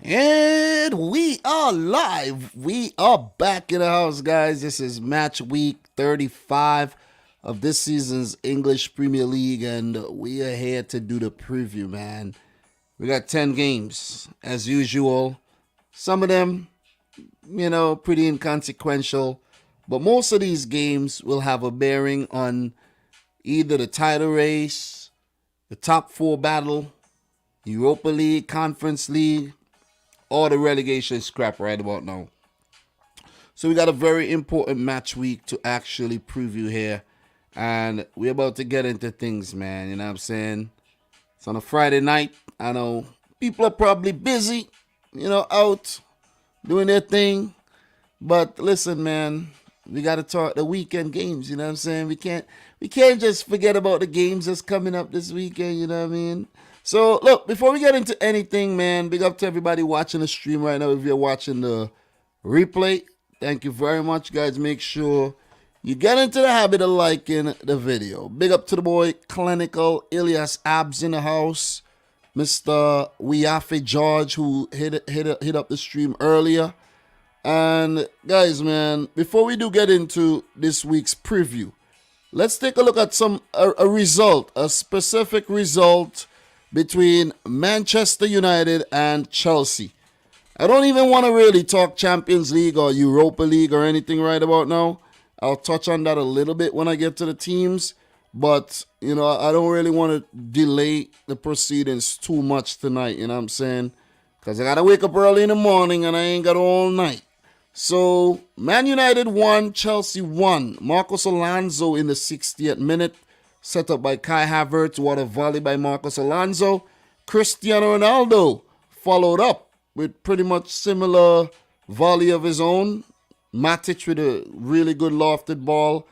And we are live. We are back in the house, guys. This is match week 35 of this season's English Premier League, and we are here to do the preview, man. We got 10 games, as usual. Some of them, pretty inconsequential, but most of these games will have a bearing on either the title race, the top four battle, Europa League, Conference League, or the relegation scrap right about now. So we got a very important match week to actually preview here. And we're about to get into things, man. You know what I'm saying? It's on a Friday night. I know people are probably busy, out doing their thing. But listen, man, we got to talk the weekend games. You know what I'm saying? We can't just forget about the games that's coming up this weekend. You know what I mean? So, look, before we get into anything, man, big up to everybody watching the stream right now. If you're watching the replay, thank you very much, guys. Make sure you get into the habit of liking the video. Big up to the boy, Clinical Ilias Abs in the house. Mr. Wiafe George, who hit up the stream earlier. And, guys, man, before we do get into this week's preview, let's take a look at a specific result between Manchester United and Chelsea. I don't even want to really talk Champions League or Europa League or anything right about now. I'll touch on that a little bit when I get to the teams. But, I don't really want to delay the proceedings too much tonight, you know what I'm saying? Because I got to wake up early in the morning and I ain't got all night. So, Man United won, Chelsea won. Marcos Alonso in the 60th minute. Set up by Kai Havertz. What a volley by Marcos Alonso. Cristiano Ronaldo followed up with pretty much similar volley of his own. Matic with a really good lofted ball.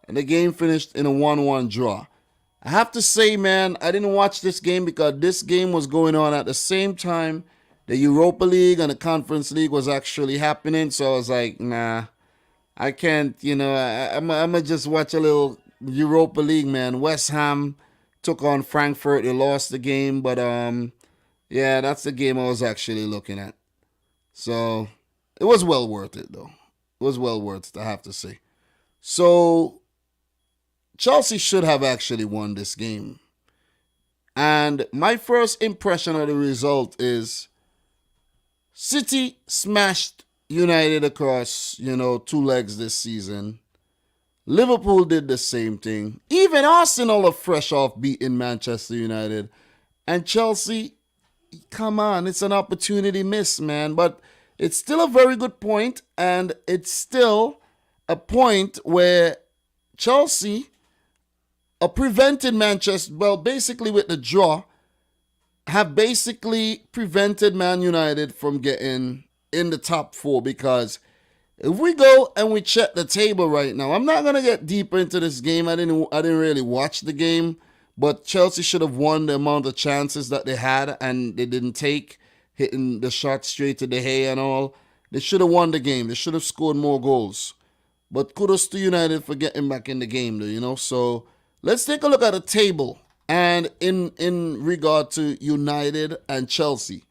And the game finished in a 1-1 draw. I have to say, man, I didn't watch this game because this game was going on at the same time the Europa League and the Conference League was actually happening. So I was like, nah, I can't, I'm going to just watch a little Europa League, man. West Ham took on Frankfurt. They lost the game, but yeah, that's the game I was actually looking at. So it was well worth it, though. It was well worth it, I have to say. So Chelsea should have actually won this game. And my first impression of the result is City smashed United across, two legs this season. Liverpool did the same thing. Even Arsenal are fresh off beating Manchester United. And Chelsea, come on, it's an opportunity miss, man. But it's still a very good point, and it's still a point where Chelsea are prevented Manchester, well, basically with the draw, have basically prevented Man United from getting in the top four because if we go and we check the table right now, I'm not gonna get deeper into this game. I didn't really watch the game, but Chelsea should have won the amount of chances that they had and they didn't take, hitting the shot straight to De Gea and all. They should have won the game. They should have scored more goals. But kudos to United for getting back in the game, though, So let's take a look at the table and in regard to United and Chelsea.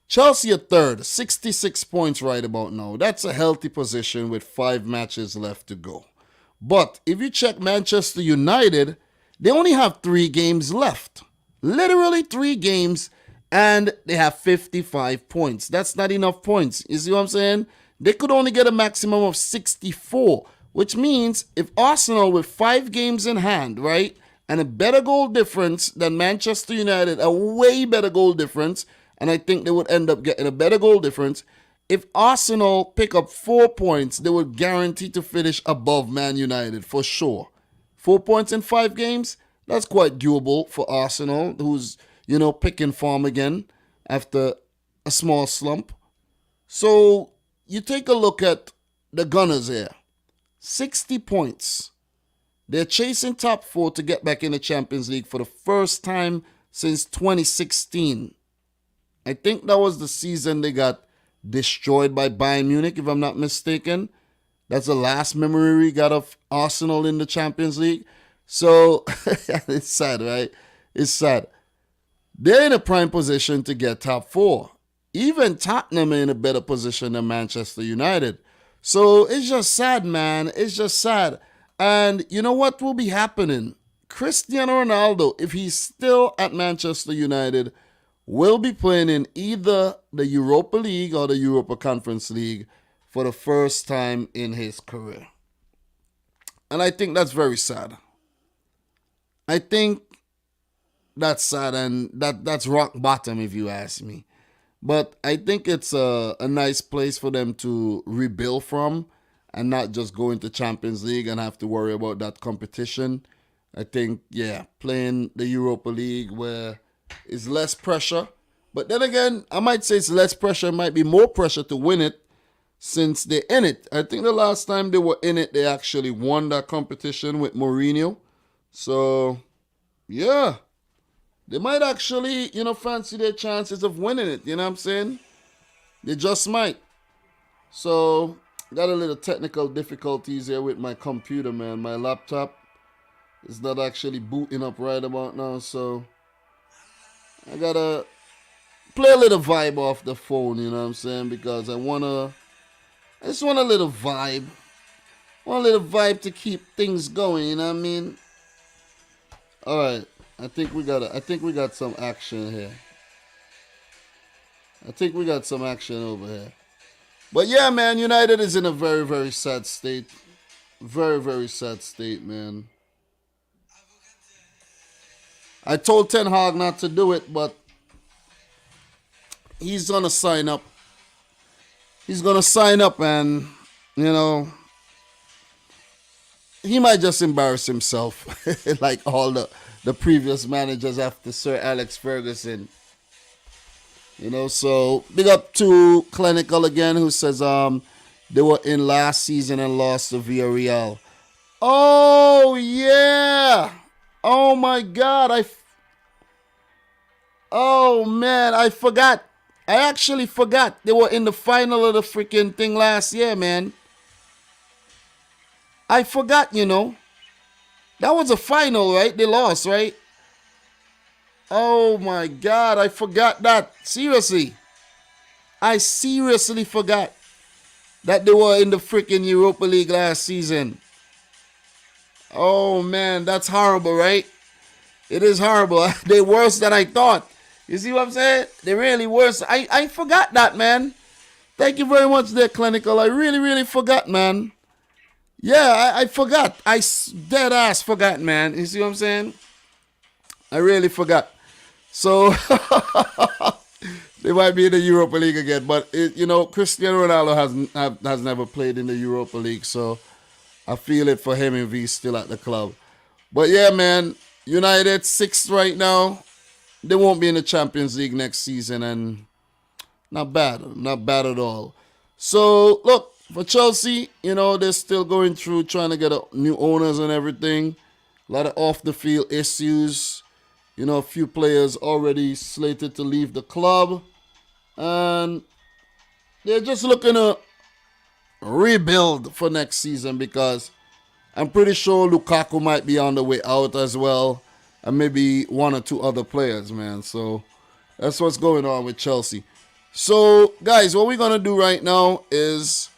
Chelsea are third, 66 points right about now. That's a healthy position with 5 matches left to go. But if you check Manchester United, they only have 3 games left. Literally 3 games, and they have 55 points. That's not enough points. You see what I'm saying? They could only get a maximum of 64, which means if Arsenal with 5 games in hand, right, and a better goal difference than Manchester United, a way better goal difference, and I think they would end up getting a better goal difference. If Arsenal pick up 4 points, they would guarantee to finish above Man United for sure. 4 points in 5 games, that's quite doable for Arsenal, who's, picking form again after a small slump. So you take a look at the Gunners here. 60 points. They're chasing top 4 to get back in the Champions League for the first time since 2016. I think that was the season they got destroyed by Bayern Munich, if I'm not mistaken. That's the last memory we got of Arsenal in the Champions League. So, it's sad, right? It's sad. They're in a prime position to get top 4. even Tottenham are in a better position than Manchester United. So it's just sad, man. It's just sad. And you know what will be happening? Cristiano Ronaldo, if he's still at Manchester United, will be playing in either the Europa League or the Europa Conference League for the first time in his career. And I think that's very sad. I think that's sad, and that's rock bottom if you ask me. But I think it's a nice place for them to rebuild from and not just go into Champions League and have to worry about that competition. I think, yeah, playing the Europa League where it's less pressure. But then again, I might say it's less pressure. It might be more pressure to win it since they're in it. I think the last time they were in it, they actually won that competition with Mourinho. So, yeah. They might actually, fancy their chances of winning it. You know what I'm saying? They just might. So, got a little technical difficulties here with my computer, man. My laptop is not actually booting up right about now. So, I gotta play a little vibe off the phone, you know what I'm saying? Because I just want a little vibe. Want a little vibe to keep things going, you know what I mean? Alright. I think we got some action here. I think we got some action over here. But yeah, man, United is in a very, very sad state. Very, very sad state, man. I told Ten Hag not to do it, but he's gonna sign up. He's gonna sign up and, he might just embarrass himself like all the previous managers after Sir Alex Ferguson. So big up to Clinical again, who says they were in last season and lost to Villarreal. Oh yeah. Oh my God. Oh man, I forgot. I actually forgot they were in the final of the freaking thing last year, man. I forgot, That was a final, right? They lost, right? Oh my God, I forgot that. Seriously. I seriously forgot that they were in the freaking Europa League last season. Oh man, that's horrible, right? It is horrible. They're worse than I thought. You see what I'm saying? They're really worse. I forgot that, man. Thank you very much there, Clinical. I really, really forgot, man. Yeah, I forgot. I dead ass forgot, man. You see what I'm saying? I really forgot. So, they might be in the Europa League again. But, Cristiano Ronaldo has never played in the Europa League. So, I feel it for him if he's still at the club. But, yeah, man. United 6th right now. They won't be in the Champions League next season. And not bad. Not bad at all. So, look. For Chelsea, they're still going through trying to get new owners and everything. A lot of off-the-field issues. A few players already slated to leave the club. And they're just looking to rebuild for next season because I'm pretty sure Lukaku might be on the way out as well. And maybe one or two other players, man. So that's what's going on with Chelsea. So, guys, what we're going to do right now is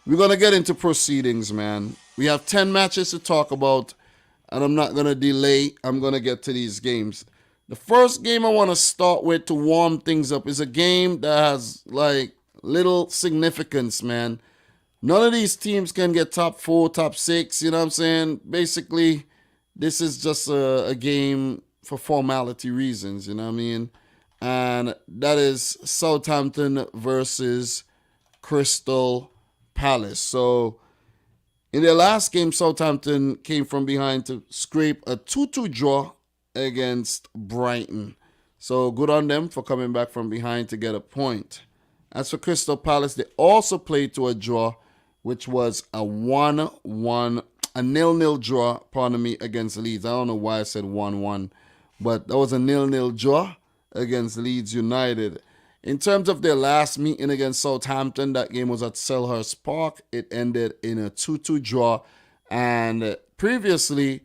we're going to get into proceedings, man. We have 10 matches to talk about, and I'm not going to delay. I'm going to get to these games. The first game I want to start with to warm things up is a game that has, little significance, man. None of these teams can get top 4, top 6, you know what I'm saying? Basically, this is just a game for formality reasons, you know what I mean? And that is Southampton versus Crystal Palace. So in their last game, Southampton came from behind to scrape a 2-2 draw against Brighton. So good on them for coming back from behind to get a point. As for Crystal Palace, they also played to a draw, which was a 0-0 draw, against Leeds. I don't know why I said 1-1, but that was a 0-0 draw against Leeds United. In terms of their last meeting against Southampton, that game was at Selhurst Park. It ended in a 2-2 draw. And previously,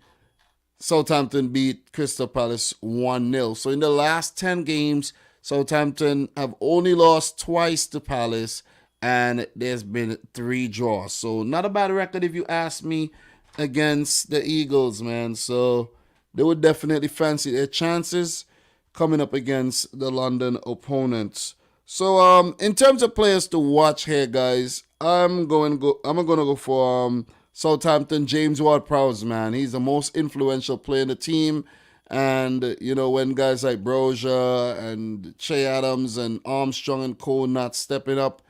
Southampton beat Crystal Palace 1-0. So in the last 10 games, Southampton have only lost twice to Palace, and there's been 3 draws. So not a bad record if you ask me against the Eagles, man. So they would definitely fancy their chances coming up against the London opponents. So in terms of players to watch here, guys, I'm gonna go for Southampton James Ward-Prowse, man. He's the most influential player in the team. And when guys like Broja and Che Adams and Armstrong and Cole not stepping up,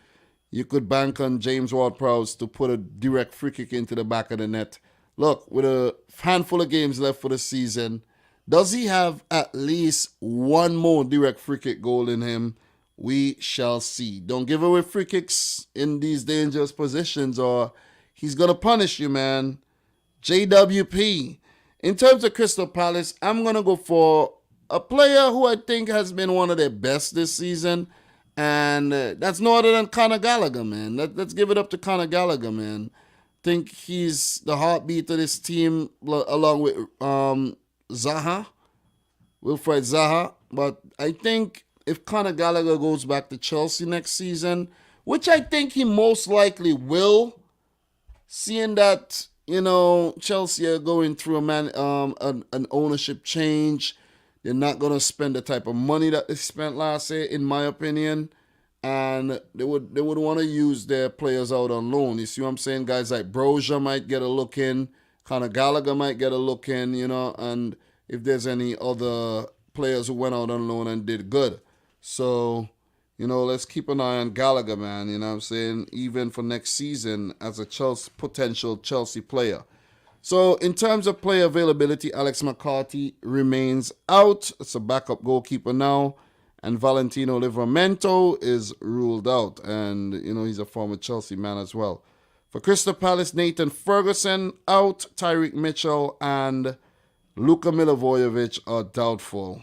you could bank on James Ward-Prowse to put a direct free kick into the back of the net. Look, with a handful of games left for the season, does he have at least one more direct free kick goal in him? We shall see. Don't give away free kicks in these dangerous positions or he's going to punish you, man. JWP. In terms of Crystal Palace, I'm going to go for a player who I think has been one of their best this season. And that's no other than Conor Gallagher, man. Let's give it up to Conor Gallagher, man. Think he's the heartbeat of this team along with Zaha, Wilfred Zaha. But I think if Conor Gallagher goes back to Chelsea next season, which I think he most likely will, seeing that Chelsea are going through an ownership change. They're not gonna spend the type of money that they spent last year, in my opinion, and they would want to use their players out on loan. You see what I'm saying? Guys like Broja might get a look in, Conor Gallagher might get a look in, and if there's any other players who went out on loan and did good. So, let's keep an eye on Gallagher, man. You know what I'm saying? Even for next season as a potential Chelsea player. So, in terms of player availability, Alex McCarthy remains out. It's a backup goalkeeper now. And Valentino Livramento is ruled out. And, he's a former Chelsea man as well. For Crystal Palace, Nathan Ferguson out. Tyreek Mitchell and Luka Milivojevic are doubtful.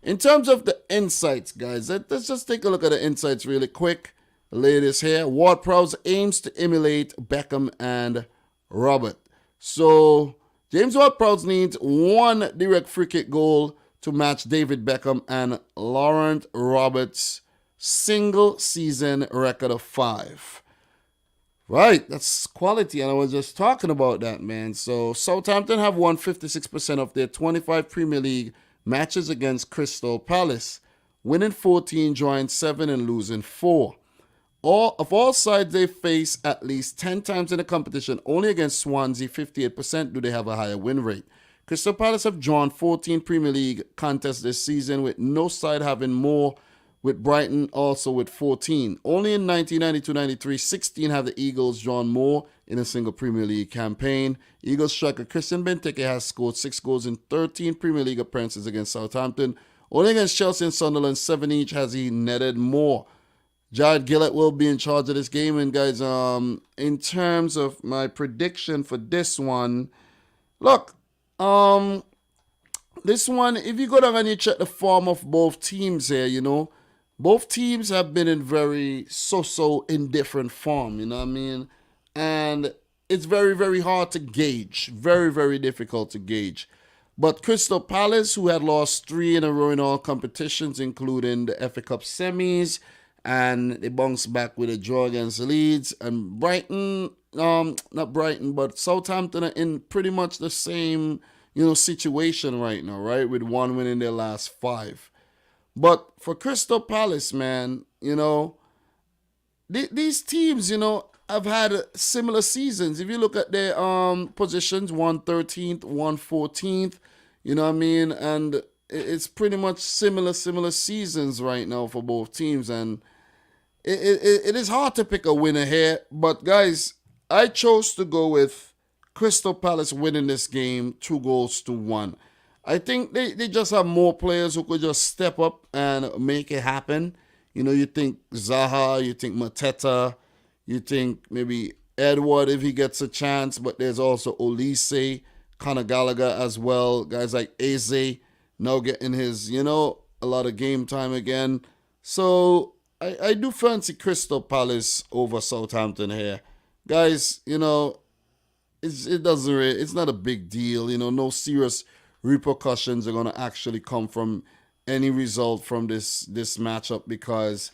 In terms of the insights, guys, let's just take a look at the insights really quick. The latest here. Ward-Prowse aims to emulate Beckham and Robert. So, James Ward-Prowse needs one direct free kick goal to match David Beckham and Laurent Roberts' single season record of 5. Right, that's quality, and I was just talking about that, man. So, Southampton have won 56% of their 25 Premier League matches against Crystal Palace, winning 14, drawing 7, and losing 4. All sides they face at least 10 times in the competition, only against Swansea, 58%, do they have a higher win rate. Crystal Palace have drawn 14 Premier League contests this season, with no side having more, with Brighton also with 14. Only in 1992-93, 16 have the Eagles drawn more in a single Premier League campaign. Eagles striker Christian Benteke has scored 6 goals in 13 Premier League appearances against Southampton. Only against Chelsea and Sunderland, 7 each, has he netted more. Jared Gillett will be in charge of this game. And guys, in terms of my prediction for this one, look, this one, if you go down and you check the form of both teams here, both teams have been in very so-so indifferent form, you know what I mean? And it's very, very hard to gauge. Very, very difficult to gauge. But Crystal Palace, who had lost 3 in a row in all competitions, including the FA Cup semis, and they bounced back with a draw against Leeds. And Brighton, not Brighton, but Southampton are in pretty much the same, situation right now, right? With 1 win in their last 5. But for Crystal Palace, man, these teams, have had similar seasons. If you look at their positions, 1 13th, 1 14th, you know what I mean? And it's pretty much similar seasons right now for both teams. And it is hard to pick a winner here. But, guys, I chose to go with Crystal Palace winning this game 2-1. I think they just have more players who could just step up and make it happen. You think Zaha, you think Mateta, you think maybe Edward if he gets a chance, but there's also Olise, Conor Gallagher as well. Guys like Eze now getting his, a lot of game time again. So I do fancy Crystal Palace over Southampton here. Guys, it's not a big deal. No serious repercussions are going to actually come from any result from this matchup because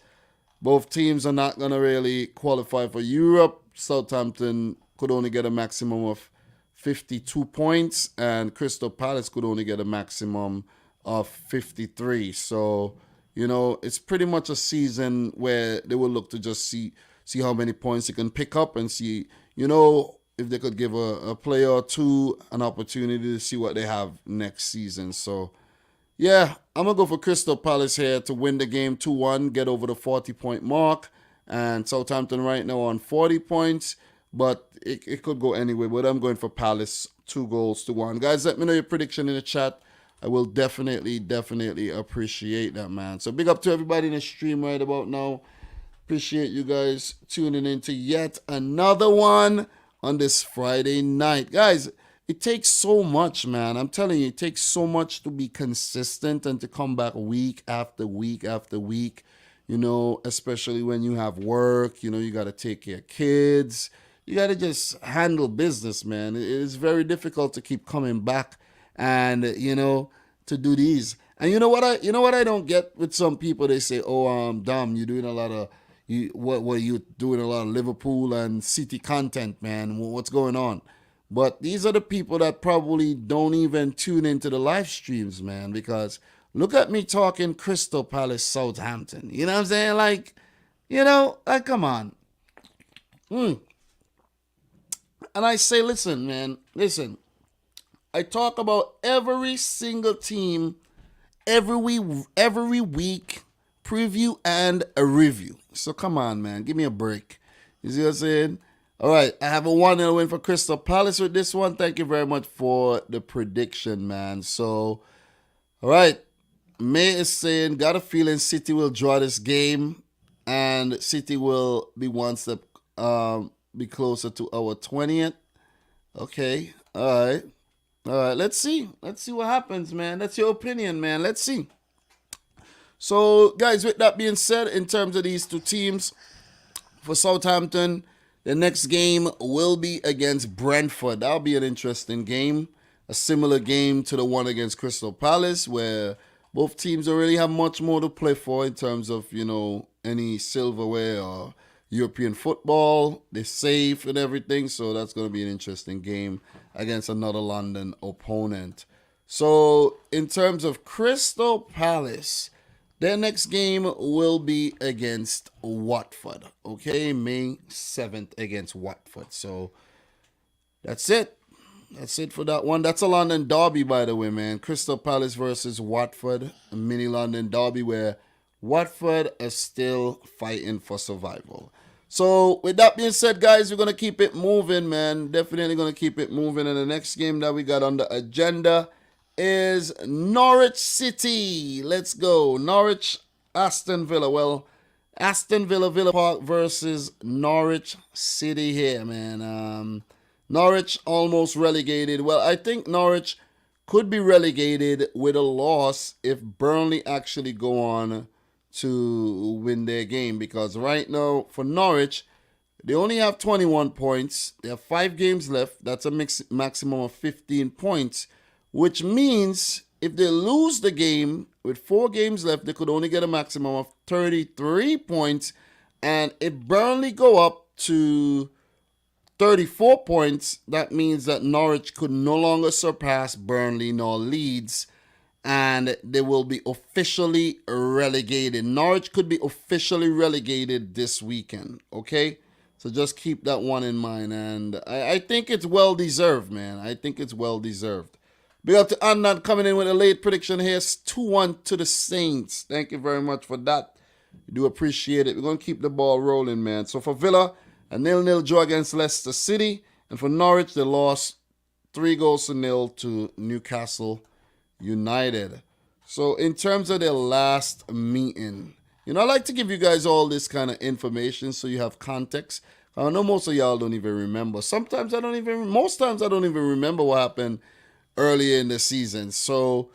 both teams are not going to really qualify for Europe. Southampton could only get a maximum of 52 points, and Crystal Palace could only get a maximum of 53. So, it's pretty much a season where they will look to just see how many points they can pick up and see, if they could give a player or two an opportunity to see what they have next season. So, yeah, I'm going to go for Crystal Palace here to win the game 2-1, get over the 40-point mark. And Southampton right now on 40 points, but it could go anyway. But I'm going for Palace 2-1. Guys, let me know your prediction in the chat. I will definitely appreciate that, man. So big up to everybody in the stream right about now. Appreciate you guys tuning in to yet another one on this Friday night. Guys, it takes so much, man. I'm telling you, it takes so much to be consistent and to come back week after week after week, especially when you have work, you got to take care of kids. You got to just handle business, man. It is very difficult to keep coming back and, to do these. And you know what I don't get with some people? They say, "Oh, Dom, you're doing a lot of you doing a lot of Liverpool and City content, man. What's going on?" But these are the people that probably don't even tune into the live streams, man, because look at me talking Crystal Palace Southampton. You know what I'm saying? Like, come on. And I say, listen, man, listen. I talk about every single team every week, preview and a review. So come on, man. Give me a break. You see what I'm saying? All right, I have a 1-0 win for Crystal Palace with this one. Thank you very much for the prediction, man. So, all right, May is saying, got a feeling City will draw this game, and City will be one step be closer to our 20th. Okay, all right. Let's see. Let's see what happens, man. That's your opinion, man. Let's see. So, guys, with that being said, in terms of these two teams, for Southampton, the next game will be against Brentford. That'll be an interesting game. A similar game to the one against Crystal Palace, where both teams don't really have much more to play for in terms of, any silverware or European football. They're safe and everything, so that's going to be an interesting game against another London opponent. So, in terms of Crystal Palace, their next game will be against Watford. Okay, May 7th against Watford. So, that's it. That's it for that one. That's a London derby, by the way, man. Crystal Palace versus Watford. A mini London derby where Watford is still fighting for survival. So, with that being said, guys, we're going to keep it moving, man. Definitely going to keep it moving. And the next game that we got on the agenda is Norwich City. Let's go. Norwich, Aston Villa. Well, Aston Villa, Villa Park versus Norwich City here, man. Norwich almost relegated. Well, I think Norwich could be relegated with a loss if Burnley actually go on to win their game, because right now for Norwich, they only have 21 points. They have 5 games left. That's a maximum of 15 points, which means if they lose the game with 4 games left, they could only get a maximum of 33 points. And if Burnley go up to 34 points, that means that Norwich could no longer surpass Burnley nor Leeds, and they will be officially relegated. Norwich could be officially relegated this weekend, okay? So just keep that one in mind, and I think it's well-deserved, man. I think it's well-deserved. Big up to Anand coming in with a late prediction here. It's 2-1 to the Saints. Thank you very much for that. We do appreciate it. We're going to keep the ball rolling, man. So for Villa, a 0-0 draw against Leicester City. And for Norwich, they lost 3-0 to Newcastle United. So in terms of their last meeting, I like to give you guys all this kind of information so you have context. I know most of y'all don't even remember. Most times I don't even remember what happened earlier in the season. So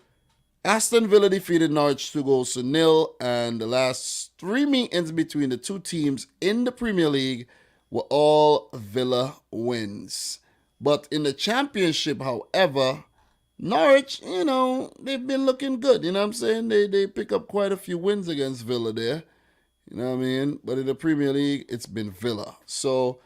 Aston Villa defeated Norwich 2-0, and the last 3 meetings between the two teams in the Premier League were all Villa wins. But in the Championship, however, Norwich, they've been looking good. You know what I'm saying? They pick up quite a few wins against Villa there. You know what I mean? But in the Premier League, it's been Villa. So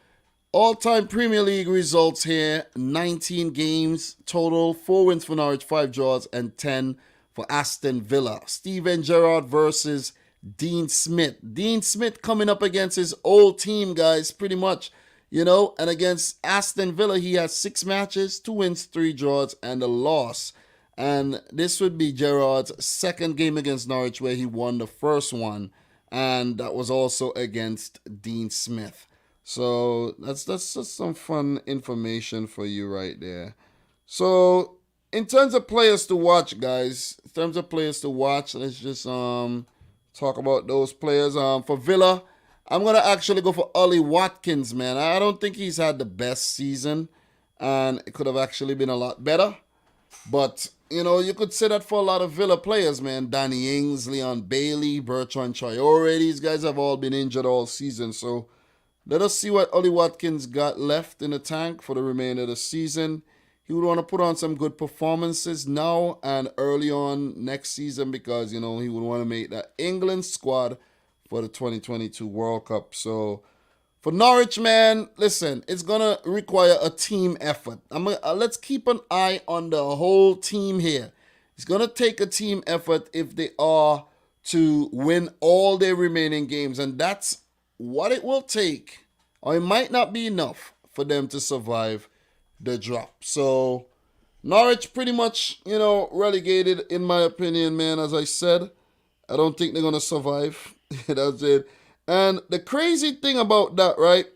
all-time Premier League results here, 19 games total, 4 wins for Norwich, 5 draws, and 10 for Aston Villa. Steven Gerrard versus Dean Smith. Dean Smith coming up against his old team, guys, pretty much. And against Aston Villa, he has 6 matches, 2 wins, 3 draws, and a loss. And this would be Gerrard's second game against Norwich where he won the first one. And that was also against Dean Smith. So that's just some fun information for you right there. So in terms of players to watch, guys, let's just talk about those players. For Villa, I'm gonna actually go for Ollie Watkins, man. I don't think he's had the best season, and it could have actually been a lot better. But you could say that for a lot of Villa players, man. Danny Ings, Leon Bailey, Bertrand Traore. These guys have all been injured all season, so let us see what Ollie Watkins got left in the tank for the remainder of the season. He would want to put on some good performances now and early on next season because, he would want to make that England squad for the 2022 World Cup. So for Norwich, man, listen, it's going to require a team effort. Let's keep an eye on the whole team here. It's going to take a team effort if they are to win all their remaining games, and that's what it will take, or it might not be enough for them to survive the drop. So Norwich pretty much, relegated in my opinion, man. As I said, I don't think they're going to survive. That's it. And the crazy thing about that, right?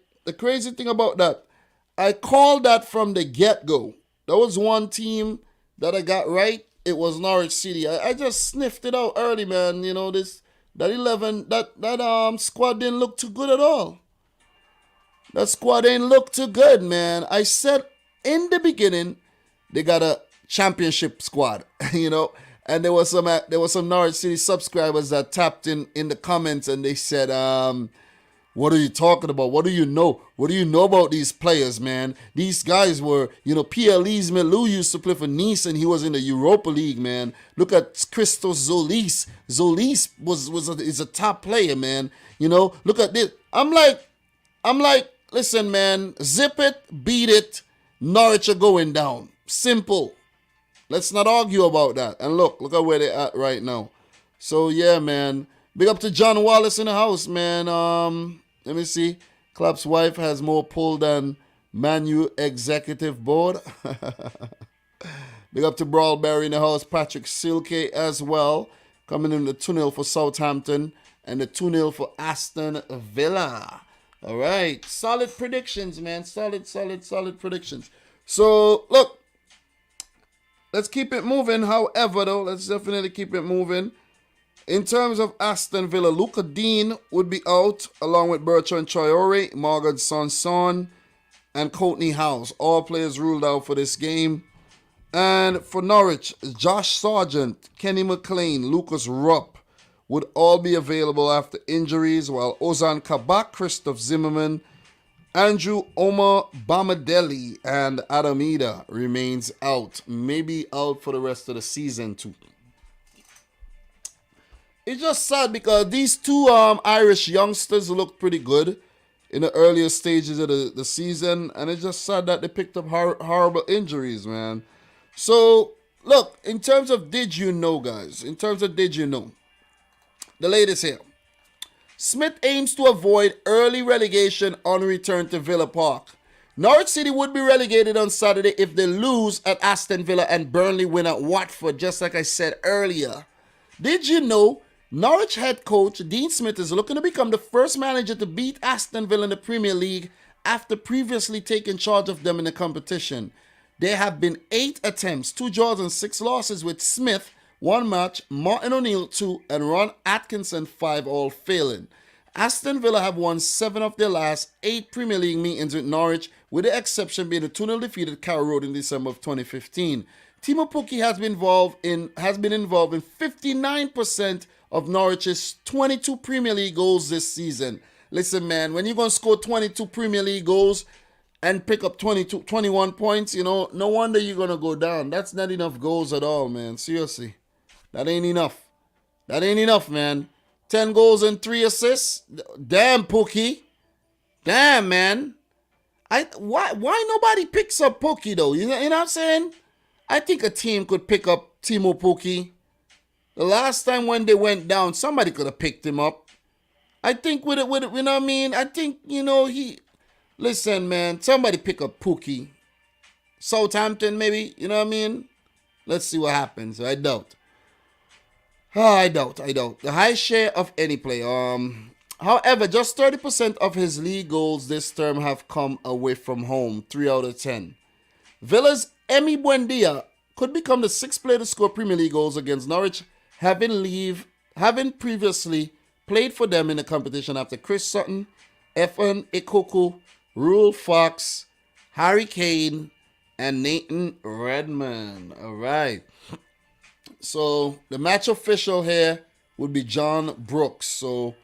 I called that from the get-go. There was one team that I got right. It was Norwich City. I just sniffed it out early, man. That squad didn't look too good at all. That squad didn't look too good, man. I said in the beginning they got a championship squad, and there was some Norwich City subscribers that tapped in the comments and they said, what are you talking about? What do you know? What do you know about these players, man? These guys were, Pierre-Lise Melou used to play for Nice and he was in the Europa League, man. Look at Christos Zolis. Zolis is a top player, man. Look at this. I'm like, listen, man, zip it, beat it. Norwich are going down. Simple. Let's not argue about that. And look at where they're at right now. So yeah, man. Big up to John Wallace in the house, man. Let me see. Klopp's wife has more pull than Manu executive board. Big up to Brawlberry in the house. Patrick Silke as well. Coming in the 2-0 for Southampton and the 2-0 for Aston Villa. All right. Solid predictions, man. Solid predictions. So, look. Let's keep it moving. However, though, let's definitely keep it moving. In terms of Aston Villa, Luca Dean would be out along with Bertrand Traore, Morgan Sanson, and Courtney House. All players ruled out for this game. And for Norwich, Josh Sargent, Kenny McLean, Lucas Rupp would all be available after injuries, while Ozan Kabak, Christoph Zimmerman, Andrew Omar Bamadeli, and Adam Ida remains out. Maybe out for the rest of the season too. It's just sad because these two Irish youngsters looked pretty good in the earlier stages of the season, and it's just sad that they picked up horrible injuries, man. So, look, in terms of did you know, guys, the latest here. Smith aims to avoid early relegation on return to Villa Park. Norwich City would be relegated on Saturday if they lose at Aston Villa and Burnley win at Watford, just like I said earlier. Did you know Norwich head coach Dean Smith is looking to become the first manager to beat Aston Villa in the Premier League after previously taking charge of them in the competition? There have been 8 attempts, 2 draws and 6 losses with Smith, 1 match, Martin O'Neill 2, and Ron Atkinson 5, all failing. Aston Villa have won 7 of their last 8 Premier League meetings with Norwich, with the exception being the 2-0 defeat at Carrow Road in December of 2015. Timo Pukki has been involved in 59% of Norwich's 22 Premier League goals this season. Listen, man, when you're going to score 22 Premier League goals, and pick up 22, 21 points, no wonder you're going to go down. That's not enough goals at all, man. Seriously. That ain't enough. That ain't enough, man. 10 goals and 3 assists. Damn, Pookie. Damn, man. Why nobody picks up Pookie, though? You know what I'm saying? I think a team could pick up Timo Pookie. The last time when they went down, somebody could have picked him up. I think with it, you know what I mean? I think, listen, man, somebody pick up Pookie. Southampton, maybe, you know what I mean? Let's see what happens. I doubt. I doubt. The high share of any player. However, just 30% of his league goals this term have come away from home, 3 out of 10. Villa's Emi Buendia could become the 6th player to score Premier League goals against Norwich, having previously played for them in the competition after Chris Sutton, Efan Ikoku, Rule Fox, Harry Kane, and Nathan Redmond. All right. So the match official here would be John Brooks. So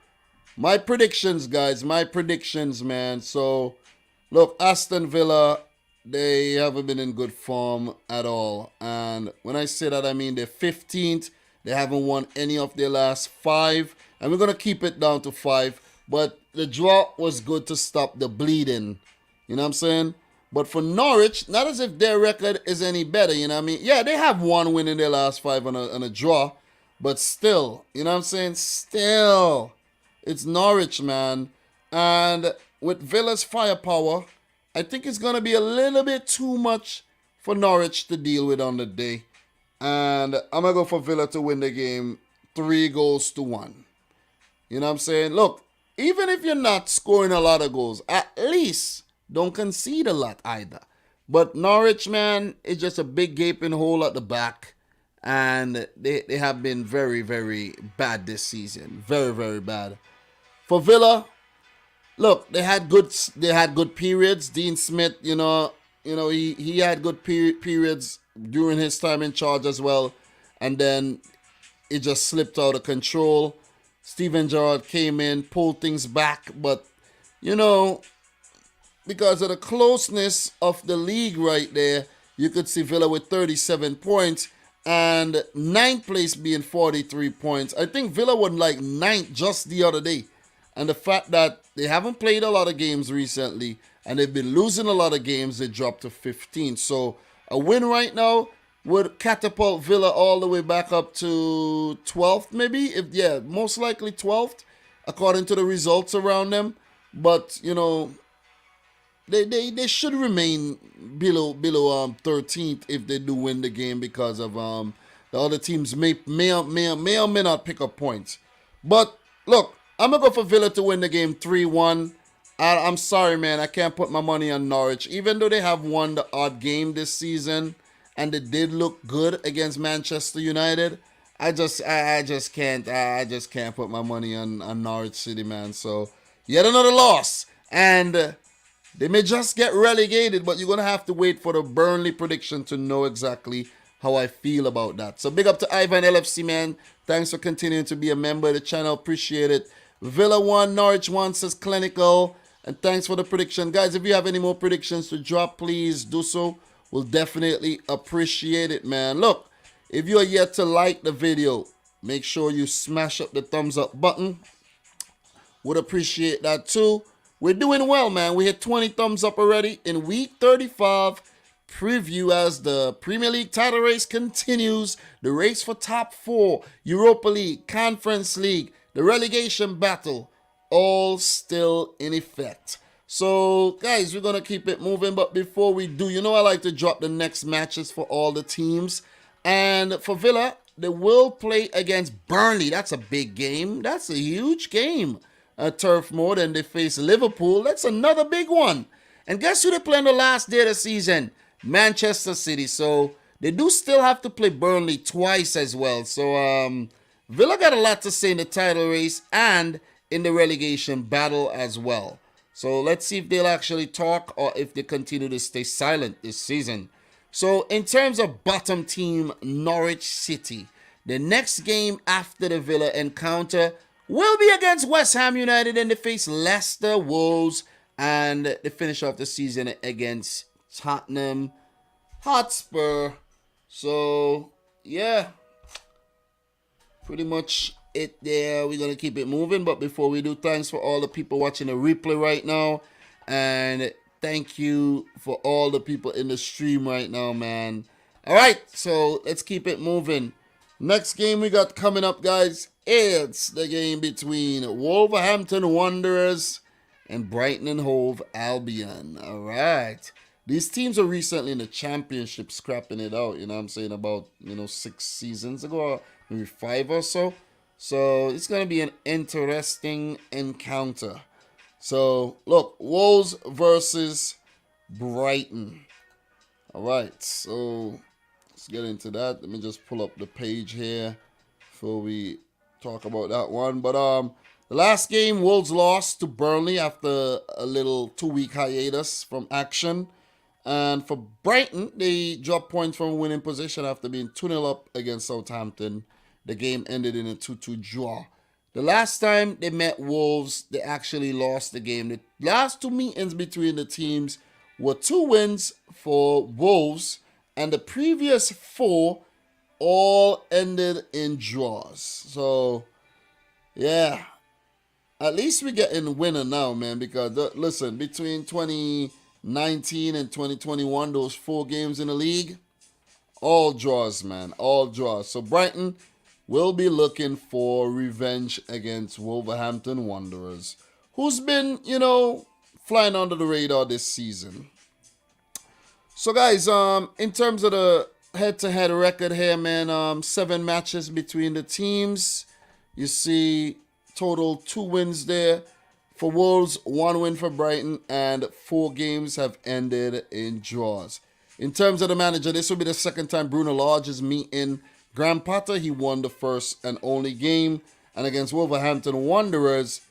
my predictions, guys. Man. So look, Aston Villa, they haven't been in good form at all. And when I say that, I mean they're 15th. They haven't won any of their last 5. And we're going to keep it down to 5. But the draw was good to stop the bleeding. You know what I'm saying? But for Norwich, not as if their record is any better, you know what I mean? Yeah, they have 1 win in their last 5 on a draw. But still, you know what I'm saying? Still, it's Norwich, man. And with Villa's firepower, I think it's going to be a little bit too much for Norwich to deal with on the day. And I'm going to go for Villa to win the game 3-1. You know what I'm saying? Look, even if you're not scoring a lot of goals, at least don't concede a lot either. But Norwich, man, is just a big gaping hole at the back. And they have been very, very bad this season. Very, very bad. For Villa, look, they had good periods. Dean Smith, he had good periods during his time in charge as well. And then it just slipped out of control. Steven Gerrard came in, pulled things back. But, because of the closeness of the league right there, you could see Villa with 37 points and 9th place being 43 points. I think Villa were like 9th just the other day. And the fact that they haven't played a lot of games recently and they've been losing a lot of games, they dropped to 15. So a win right now would catapult Villa all the way back up to 12th maybe. Most likely 12th according to the results around them. But, they should remain below 13th if they do win the game because of the other teams may or may not pick up points. But look, I'm going to go for Villa to win the game 3-1. I'm sorry, man. I can't put my money on Norwich. Even though they have won the odd game this season and they did look good against Manchester United, I just can't put my money on Norwich City, man. So yet another loss. And they may just get relegated, but you're going to have to wait for the Burnley prediction to know exactly how I feel about that. So big up to Ivan LFC, man. Thanks for continuing to be a member of the channel. Appreciate it. Villa 1, Norwich 1 says Clinical. And thanks for the prediction. Guys, if you have any more predictions to drop, please do so. We'll definitely appreciate it, man. Look, if you are yet to like the video, make sure you smash up the thumbs up button. Would appreciate that too. We're doing well, man. We hit 20 thumbs up already in week 35 preview as the Premier League title race continues. The race for top 4, Europa League, Conference League, the relegation battle, all still in effect. So, guys, we're going to keep it moving. But before we do, I like to drop the next matches for all the teams. And for Villa, they will play against Burnley. That's a big game. That's a huge game. Turf Moor, and they face Liverpool. That's another big one. And guess who they play on the last day of the season? Manchester City. So they do still have to play Burnley twice as well. So Villa got a lot to say in the title race and in the relegation battle as well. So let's see if they'll actually talk or if they continue to stay silent this season. So in terms of bottom team, Norwich City, the next game after the Villa encounter will be against West Ham United, and they face Leicester, Wolves, And they finish off the season against Tottenham Hotspur. So, yeah, pretty much it there. We're going to keep it moving. But before we do, thanks for all the people watching the replay right now. And thank you for all the people in the stream right now, man. All right, so let's keep it moving. Next game we got coming up, guys. It's the game between Wolverhampton Wanderers and Brighton and Hove Albion. All right. These teams are recently in the championship scrapping it out, you know what I'm saying, about, 6 seasons ago, or maybe 5 or so. So it's going to be an interesting encounter. So, look, Wolves versus Brighton. All right, so let's get into that. Let me just pull up the page here before we talk about that one. But the last game, Wolves lost to Burnley after a little 2-week hiatus from action. And for Brighton, they dropped points from winning position after being 2-0 up against Southampton. The game ended in a 2-2 draw. The last time they met Wolves, they actually lost the game. The last 2 meetings between the teams were 2 wins for Wolves, and the previous 4 all ended in draws. So, yeah, at least we're getting winner now, man, because, listen, between 2019 and 2021, those 4 games in the league, all draws, man, all draws. So Brighton will be looking for revenge against Wolverhampton Wanderers, who's been, flying under the radar this season. So, guys, in terms of the head-to-head record here, man, 7 matches between the teams. You see total 2 wins there. For Wolves, 1 win for Brighton, and 4 games have ended in draws. In terms of the manager, this will be the second time Bruno Lage is meeting Graham Potter. He won the first and only game. And against Wolverhampton Wanderers,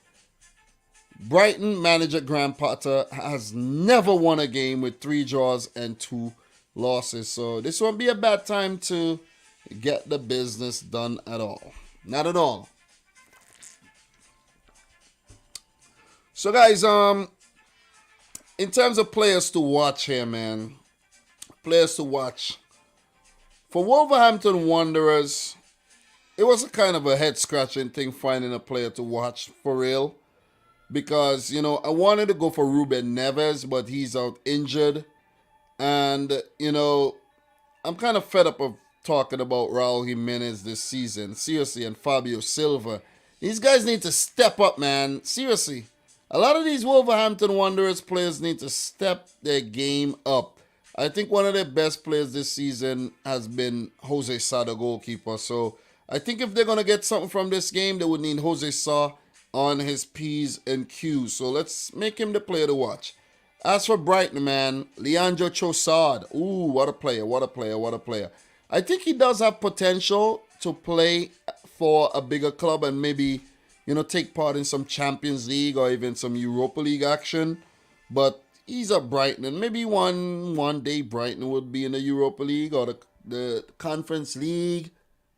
Brighton manager Graham Potter has never won a game with 3 draws and 2 losses. So this won't be a bad time to get the business done at all. Not at all. So, guys, in terms of players to watch here, man, players to watch. For Wolverhampton Wanderers, it was a kind of a head-scratching thing finding a player to watch for real. Because, I wanted to go for Ruben Neves, but he's out injured. And, I'm kind of fed up of talking about Raul Jimenez this season. Seriously, and Fabio Silva. These guys need to step up, man. Seriously. A lot of these Wolverhampton Wanderers players need to step their game up. I think one of their best players this season has been Jose Sa, the goalkeeper. So I think if they're going to get something from this game, they would need Jose Sa on his P's and Q's. So let's make him the player to watch. As for Brighton, man, Leandro Trossard. Ooh, what a player, what a player, what a player. I think he does have potential to play for a bigger club and maybe, take part in some Champions League or even some Europa League action. But he's a Brighton, and maybe one day Brighton would be in the Europa League or the Conference League,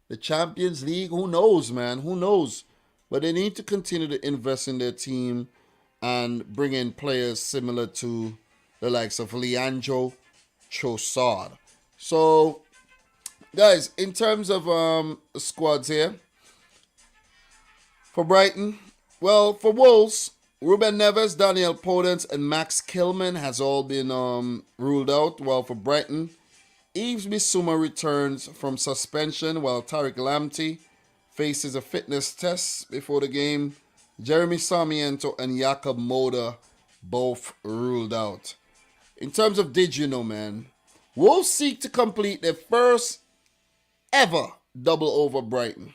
the Champions League. Who knows, man? Who knows? But they need to continue to invest in their team and bring in players similar to the likes of Leandro Trossard. So, guys, in terms of the squads here, for Brighton, well, for Wolves, Ruben Neves, Daniel Podence, and Max Kilman has all been ruled out. While for Brighton, Yves Bissouma returns from suspension, while Tariq Lamptey faces a fitness test before the game. Jeremy Sarmiento and Jakob Moda both ruled out. In terms of did you know, man, Wolves seek to complete their first ever double over Brighton.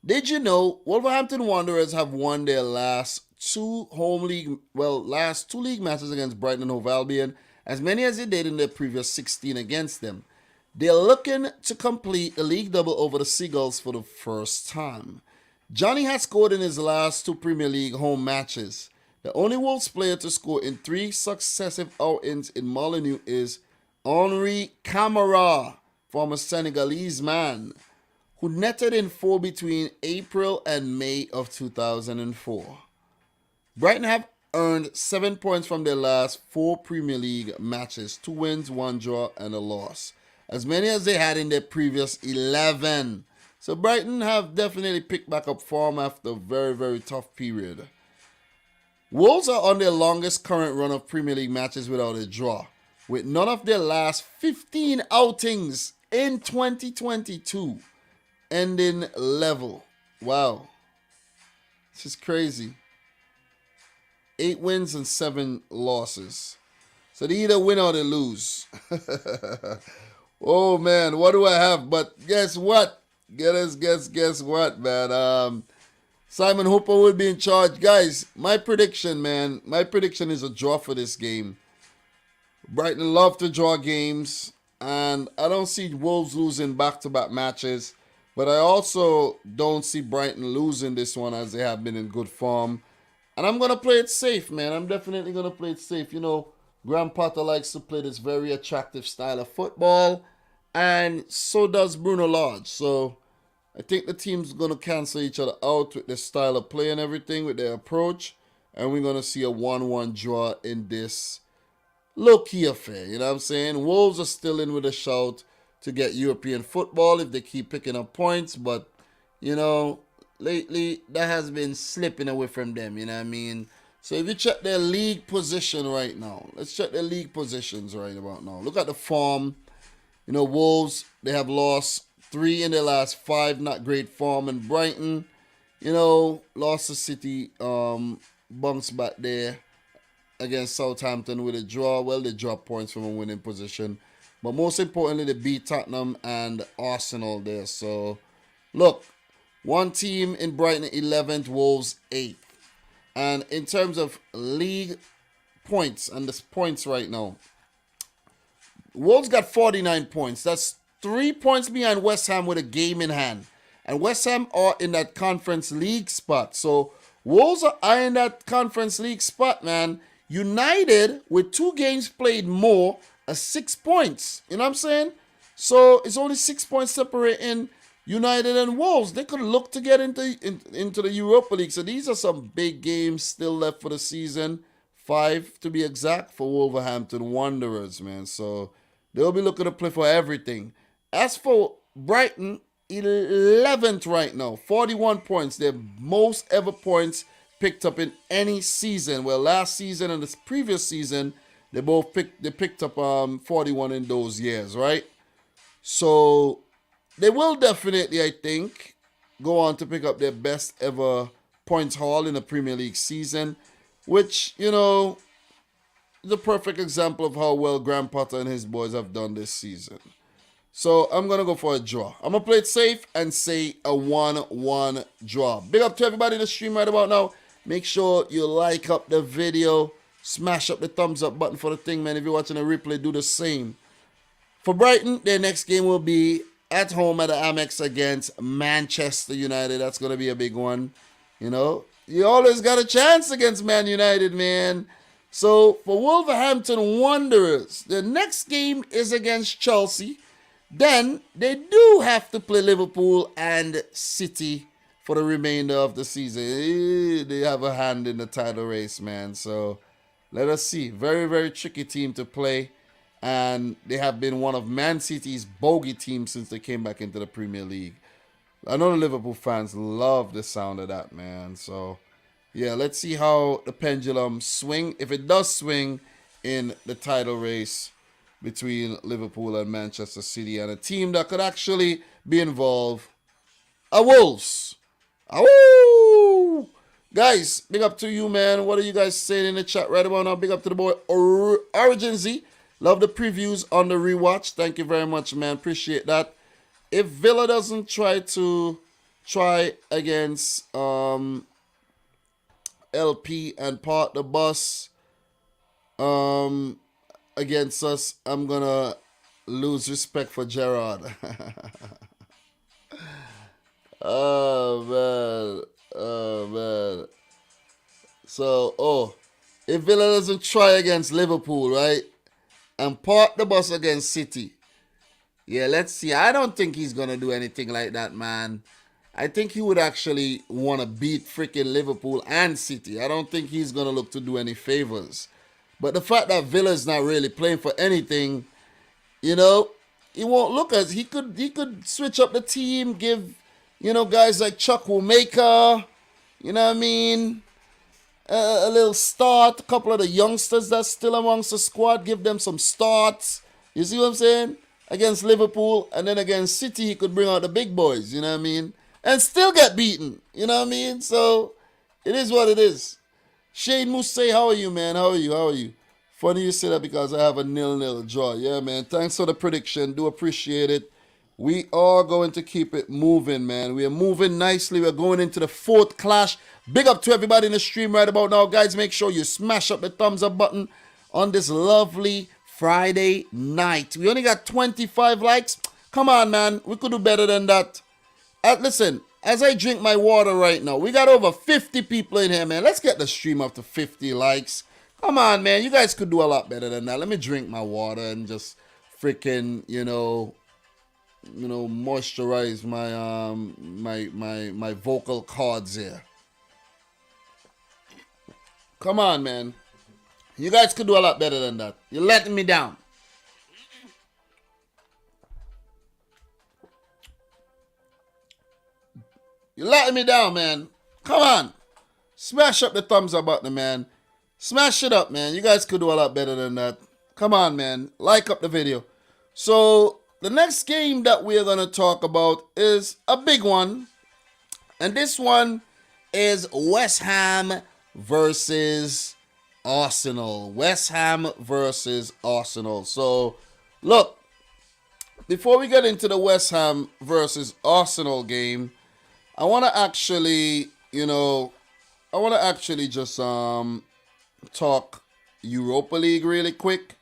Did you know Wolverhampton Wanderers have won their last 2 league matches against Brighton and Hove Albion, as many as they did in their previous 16 against them. They're looking to complete the league double over the Seagulls for the first time. Johnny has scored in his last 2 Premier League home matches. The only Wolves player to score in 3 successive outings in Molineux is Henri Camara, former Senegalese man, who netted in 4 between April and May of 2004. Brighton have earned 7 points from their last 4 Premier League matches, 2 wins, 1 draw, and a loss. As many as they had in their previous 11. So Brighton have definitely picked back up form after a very, very tough period. Wolves are on their longest current run of Premier League matches without a draw, with none of their last 15 outings in 2022 ending level. Wow. This is crazy. 8 wins and 7 losses. So they either win or they lose. Oh man, what do I have? But guess what? Guess what, man? Simon Hooper will be in charge. Guys, my prediction, man. My prediction is a draw for this game. Brighton love to draw games. And I don't see Wolves losing back-to-back matches. But I also don't see Brighton losing this one as they have been in good form. And I'm going to play it safe, man. I'm definitely going to play it safe. You know, Graham Potter likes to play this very attractive style of football. And so does Bruno Lage. So I think the team's going to cancel each other out with their style of play and everything, with their approach. And we're going to see a 1-1 draw in this low-key affair. You know what I'm saying? Wolves are still in with a shout to get European football if they keep picking up points. But, you know, lately that has been slipping away from them. You know what I mean? So if you check their league position right now, let's check their league positions right about now. Look at the form. You know, Wolves, they have lost 3 in their last 5, not great form. And Brighton, you know, Leicester City bounced back there against Southampton with a draw. Well, they dropped points from a winning position. But most importantly, they beat Tottenham and Arsenal there. So, look, one team in Brighton 11th, Wolves 8th. And in terms of league points, and the points right now, Wolves got 49 points. That's 3 points behind West Ham with a game in hand. And West Ham are in that Conference League spot. So Wolves are in that Conference League spot, man. United, with 2 games played more, are 6 points. You know what I'm saying? So it's only 6 points separating United and Wolves. They could look to get into the Europa League. So these are some big games still left for the season. 5 to be exact for Wolverhampton Wanderers, man. So they'll be looking to play for everything. As for Brighton, 11th right now, 41 points. Their most ever points picked up in any season. Well, last season and this previous season, they picked up 41 in those years, right? So they will definitely, I think, go on to pick up their best ever points haul in the Premier League season, which, you know, is a perfect example of how well Graham Potter and his boys have done this season. So I'm going to go for a draw. I'm going to play it safe and say a 1-1 draw. Big up to everybody in the stream right about now. Make sure you like up the video. Smash up the thumbs up button for the thing, man. If you're watching a replay, do the same. For Brighton, their next game will be at home at the Amex against Manchester United. That's going to be a big one. You know, you always got a chance against Man United, man. So for Wolverhampton Wanderers, the next game is against Chelsea. Then they do have to play Liverpool and City for the remainder of the season. They have a hand in the title race, man. So let us see. Very, very tricky team to play. And they have been one of Man City's bogey teams since they came back into the Premier League. I know the Liverpool fans love the sound of that, man. So, yeah, let's see how the pendulum swing. If it does swing in the title race between Liverpool and Manchester City, and a team that could actually be involved are Wolves. Awoo! Guys, big up to you, man. What are you guys saying in the chat right about now? Big up to the boy Origin Z. Love the previews on the rewatch. Thank you very much, man. Appreciate that. If Villa doesn't try against LP and part the bus against us, I'm gonna lose respect for Gerrard. Oh man. So, if Villa doesn't try against Liverpool, right, and part the bus against City, yeah, let's see. I don't think he's gonna do anything like that, man. I think he would actually want to beat freaking Liverpool and City. I don't think he's going to look to do any favors. But the fact that Villa's not really playing for anything, you know, he won't look as he could switch up the team, give guys like Chuck Womaker, you know what I mean, a little start. A couple of the youngsters that's still amongst the squad, give them some starts. You see what I'm saying? Against Liverpool, and then against City, he could bring out the big boys. You know what I mean? And still get beaten. You know what I mean? So it is what it is. Shane Moose, how are you, man? How are you? How are you? Funny you say that because I have a 0-0 draw. Yeah, man. Thanks for the prediction. Do appreciate it. We are going to keep it moving, man. We are moving nicely. We're going into the fourth clash. Big up to everybody in the stream right about now. Guys, make sure you smash up the thumbs up button on this lovely Friday night. We only got 25 likes. Come on, man. We could do better than that. Listen, as I drink my water right now, we got over 50 people in here, man. Let's get the stream up to 50 likes. Come on, man. You guys could do a lot better than that. Let me drink my water and just freaking, moisturize my vocal cords here. Come on, man. You guys could do a lot better than that. You're letting me down. You're letting me down, man. Come on. Smash up the thumbs up button, man. Smash it up, man. You guys could do a lot better than that. Come on, man. Like up the video. So, the next game that we're going to talk about is a big one. And this one is West Ham versus Arsenal. West Ham versus Arsenal. So, look. Before we get into the West Ham versus Arsenal game, I want to actually, just talk Europa League really quick.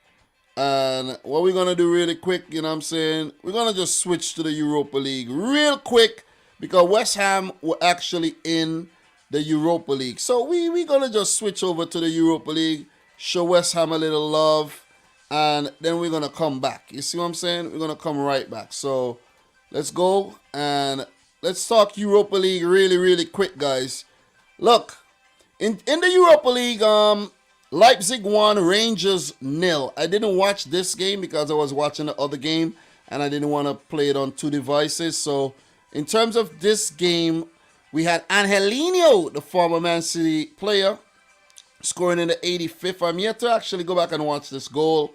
And what we're going to do really quick, you know what I'm saying? We're going to just switch to the Europa League real quick because West Ham were actually in the Europa League. So we're going to just switch over to the Europa League, show West Ham a little love, and then we're going to come back. You see what I'm saying? We're going to come right back. So let's go and let's talk Europa League really, really quick, guys. Look, in the Europa League, Leipzig 1, Rangers 0. I didn't watch this game because I was watching the other game and I didn't want to play it on two devices. So, in terms of this game, we had Angelino, the former Man City player, scoring in the 85th. I'm yet to actually go back and watch this goal.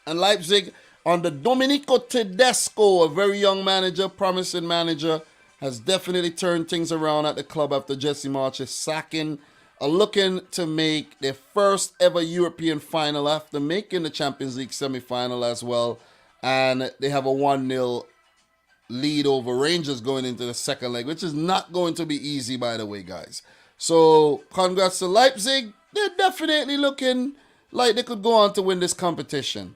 And Leipzig, under Domenico Tedesco, a very young manager, promising manager, has definitely turned things around at the club after Jesse March's sacking. Are looking to make their first ever European final after making the Champions League semi-final as well. And they have a 1-0 lead over Rangers going into the second leg, which is not going to be easy, by the way, guys. So, congrats to Leipzig. They're definitely looking like they could go on to win this competition.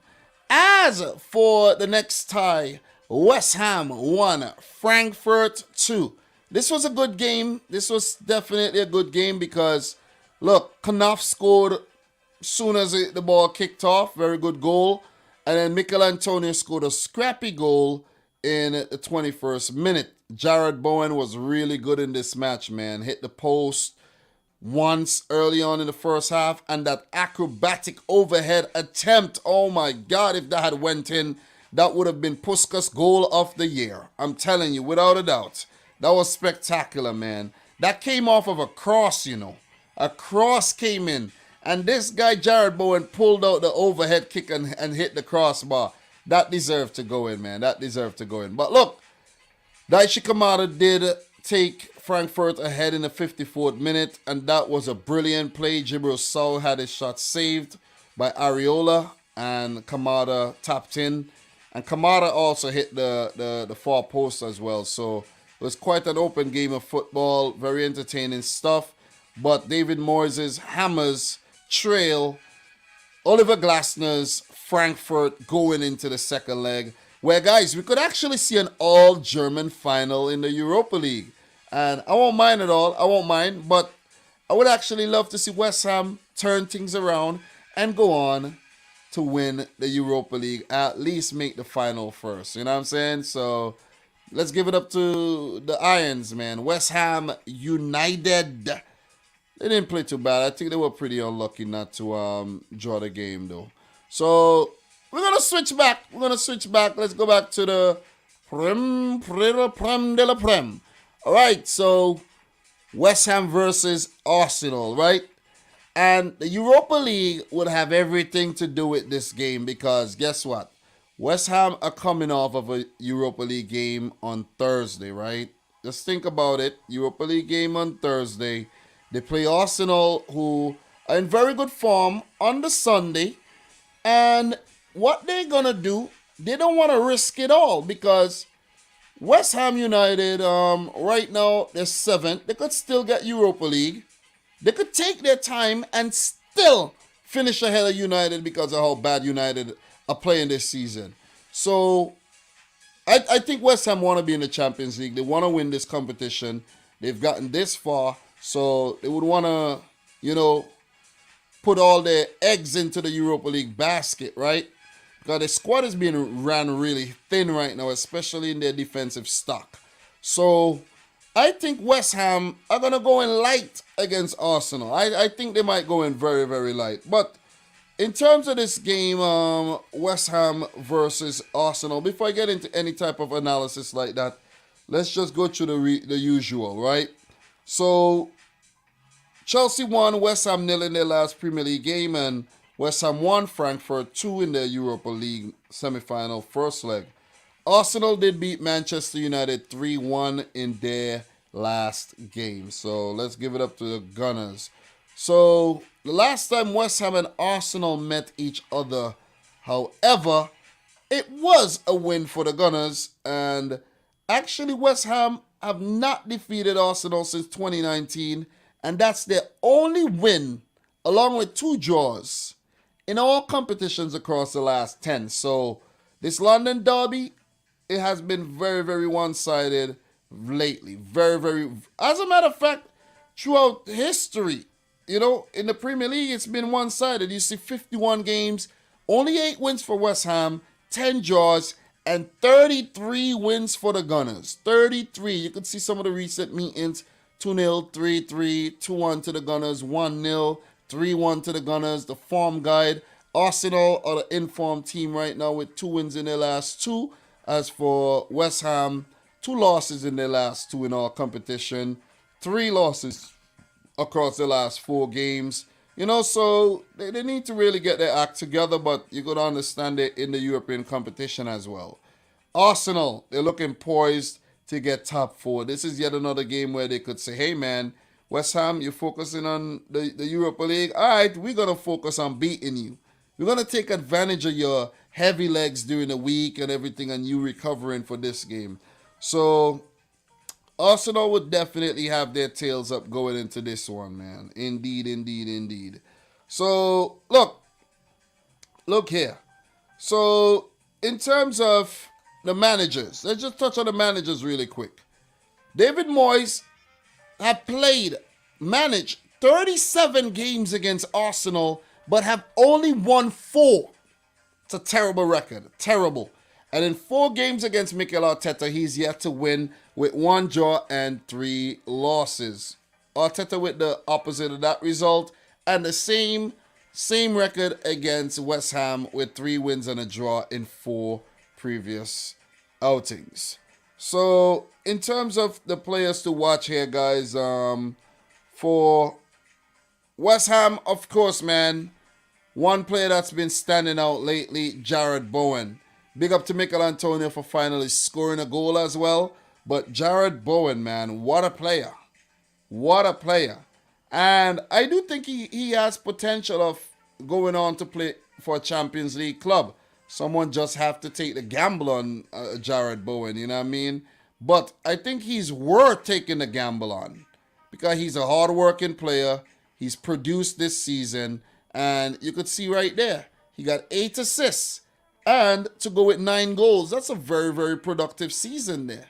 As for the next tie, West Ham 1, Frankfurt 2. This was a good game. This was definitely a good game because, look, Knopf scored as soon as the ball kicked off. Very good goal. And then Mikel Antonio scored a scrappy goal in the 21st minute. Jared Bowen was really good in this match, man. Hit the post once early on in the first half. And that acrobatic overhead attempt, oh my God, if that had went in, that would have been Puskas' goal of the year. I'm telling you, without a doubt. That was spectacular, man. That came off of a cross, A cross came in. And this guy, Jared Bowen, pulled out the overhead kick and hit the crossbar. That deserved to go in, man. That deserved to go in. But look, Daichi Kamada did take Frankfurt ahead in the 54th minute. And that was a brilliant play. Jibril Sow had his shot saved by Areola. And Kamada tapped in. And Kamada also hit the far post as well. So it was quite an open game of football, very entertaining stuff. But David Moyes' Hammers trail Oliver Glasner's Frankfurt going into the second leg. Where, guys, we could actually see an all-German final in the Europa League. And I won't mind at all. I won't mind. But I would actually love to see West Ham turn things around and go on to win the Europa League. At least make the final first. You know what I'm saying? So let's give it up to the Irons, man. West Ham United. They didn't play too bad. I think they were pretty unlucky not to draw the game, though. So we're gonna switch back. Let's go back to the Prem de la Prem. All right. So West Ham versus Arsenal, right? And the Europa League would have everything to do with this game because guess what? West Ham are coming off of a Europa League game on Thursday, right? Just think about it. Europa League game on Thursday. They play Arsenal, who are in very good form, on the Sunday. And what they're going to do, they don't want to risk it all because West Ham United, right now, they're 7th. They could still get Europa League. They could take their time and still finish ahead of United because of how bad United are playing this season. So I think West Ham want to be in the Champions League. They want to win this competition. They've gotten this far. So they would want to, put all their eggs into the Europa League basket, right? Because the squad is being ran really thin right now, especially in their defensive stock. So I think West Ham are going to go in light against Arsenal. I think they might go in very, very light. But in terms of this game, West Ham versus Arsenal, before I get into any type of analysis like that, let's just go through the usual, right? So Chelsea won, West Ham 0 in their last Premier League game, and West Ham won, Frankfurt 2 in their Europa League semi-final first leg. Arsenal did beat Manchester United 3-1 in their last game. So let's give it up to the Gunners. So the last time West Ham and Arsenal met each other, however, it was a win for the Gunners, and actually West Ham have not defeated Arsenal since 2019, and that's their only win, along with 2 draws, in all competitions across the last 10. So this London derby, it has been very, very one-sided lately. Very, very... As a matter of fact, throughout history, in the Premier League, it's been one-sided. You see 51 games, only 8 wins for West Ham, 10 draws, and 33 wins for the Gunners. 33. You can see some of the recent meetings. 2-0, 3-3, 2-1 to the Gunners, 1-0, 3-1 to the Gunners. The form guide. Arsenal are the informed team right now with 2 wins in their last 2. As for West Ham, 2 losses in their last 2 in all competition. 3 losses across the last 4 games. So they need to really get their act together, but you got to understand it in the European competition as well. Arsenal, they're looking poised to get top 4. This is yet another game where they could say, hey man, West Ham, you're focusing on the Europa League. All right, we're going to focus on beating you. We're going to take advantage of your heavy legs during the week and everything and you recovering for this game. So Arsenal would definitely have their tails up going into this one, man. Indeed, indeed, indeed. So, look here. So, in terms of the managers, let's just touch on the managers really quick. David Moyes have managed 37 games against Arsenal, but have only won 4. It's a terrible record. Terrible. And in 4 games against Mikel Arteta, he's yet to win with 1 draw and 3 losses. Arteta with the opposite of that result, and the same record against West Ham with 3 wins and a draw in 4 previous outings. So, in terms of the players to watch here, guys, for West Ham, of course, man, one player that's been standing out lately, Jarrod Bowen. Big up to Mikel Antonio for finally scoring a goal as well. But Jarrod Bowen, man, what a player. What a player. And I do think he has potential of going on to play for a Champions League club. Someone just have to take the gamble on Jarrod Bowen, you know what I mean? But I think he's worth taking the gamble on because he's a hard-working player. He's produced this season. And you could see right there, he got 8 assists. And to go with 9 goals, that's a very, very productive season there.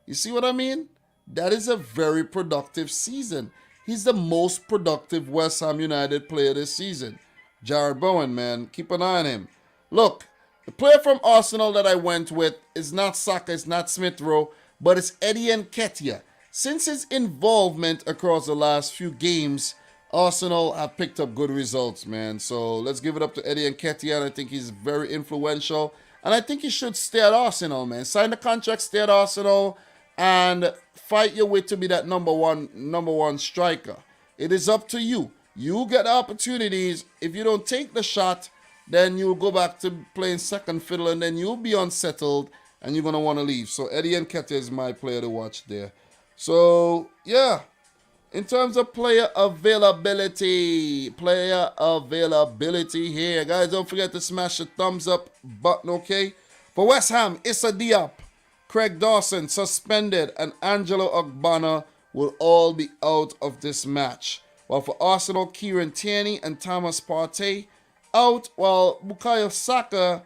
You see what I mean? That is a very productive season. He's the most productive West Ham United player this season. Jarrod Bowen, man. Keep an eye on him. Look, the player from Arsenal that I went with is not Saka, it's not Smith Rowe. but it's Eddie Nketiah. Since his involvement across the last few games, Arsenal have picked up good results, man. So let's give it up to Eddie Nketiah. And I think he's very influential. And I think he should stay at Arsenal, man. Sign the contract, stay at Arsenal, and fight your way to be that number one striker. It is up to you. You get the opportunities. If you don't take the shot, then you'll go back to playing second fiddle, and then you'll be unsettled, and you're going to want to leave. So Eddie Nketiah is my player to watch there. So, yeah. In terms of player availability here. Guys, don't forget to smash the thumbs up button, okay? For West Ham, Issa Diop, Craig Dawson suspended, and Angelo Ogbonna will all be out of this match. While for Arsenal, Kieran Tierney and Thomas Partey out, while Bukayo Saka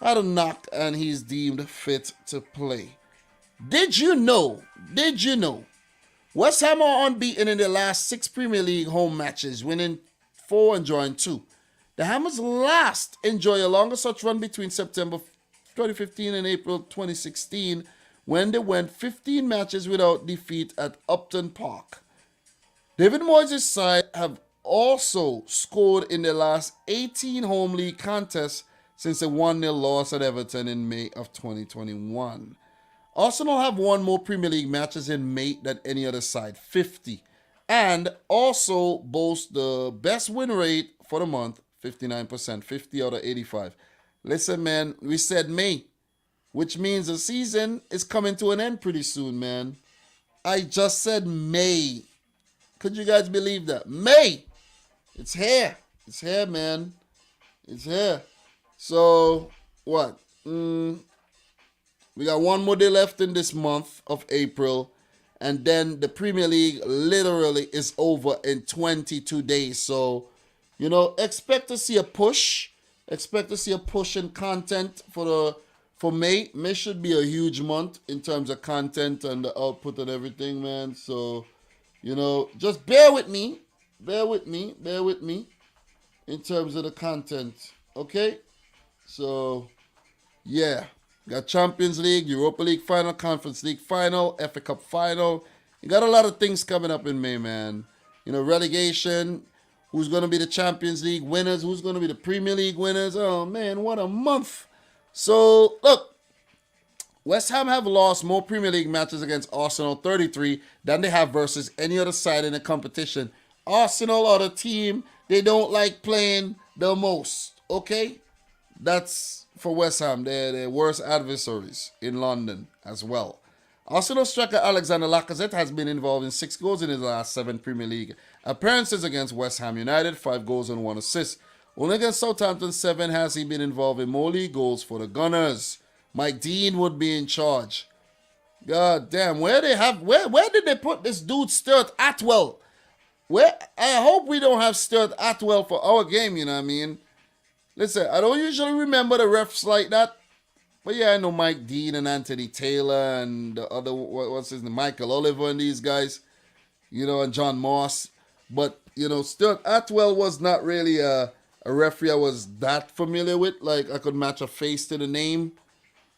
had a knock and he's deemed fit to play. Did you know? West Ham are unbeaten in their last 6 Premier League home matches, winning 4 and drawing 2. The Hammers last enjoy a longer such run between September 2015 and April 2016, when they went 15 matches without defeat at Upton Park. David Moyes' side have also scored in their last 18 home league contests since a 1-0 loss at Everton in May of 2021. Arsenal have won more Premier League matches in May than any other side, 50, and also boast the best win rate for the month, 59%, 50 out of 85. Listen, man, we said May, which means the season is coming to an end pretty soon, man. I just said May. Could you guys believe that? May! It's here. It's here, man. It's here. So, what? We got one more day left in this month of April, and then the Premier League literally is over in 22 days. So, expect to see a push. Expect to see a push in content for May. May should be a huge month in terms of content and the output and everything, man. So, just bear with me in terms of the content, okay? So, yeah. Got Champions League, Europa League final, Conference League final, FA Cup final. You got a lot of things coming up in May, man. Relegation, who's going to be the Champions League winners, who's going to be the Premier League winners. Oh, man, what a month. So, look, West Ham have lost more Premier League matches against Arsenal, 33, than they have versus any other side in the competition. Arsenal are the team they don't like playing the most, okay? That's for West Ham. They're their worst adversaries in London as well. Arsenal striker Alexander Lacazette has been involved in 6 goals in his last 7 Premier League appearances against West Ham United, 5 goals and 1 assist. Only against Southampton 7 has he been involved in more league goals for the Gunners. Mike Dean would be in charge. God damn, where did they put this dude Stuart Atwell? I hope we don't have Stuart Atwell for our game, you know what I mean? Listen, I don't usually remember the refs like that. But yeah, I know Mike Dean and Anthony Taylor and the other, what's his name, Michael Oliver and these guys, and John Moss. But, Stuart Atwell was not really a referee I was that familiar with. Like, I could match a face to the name.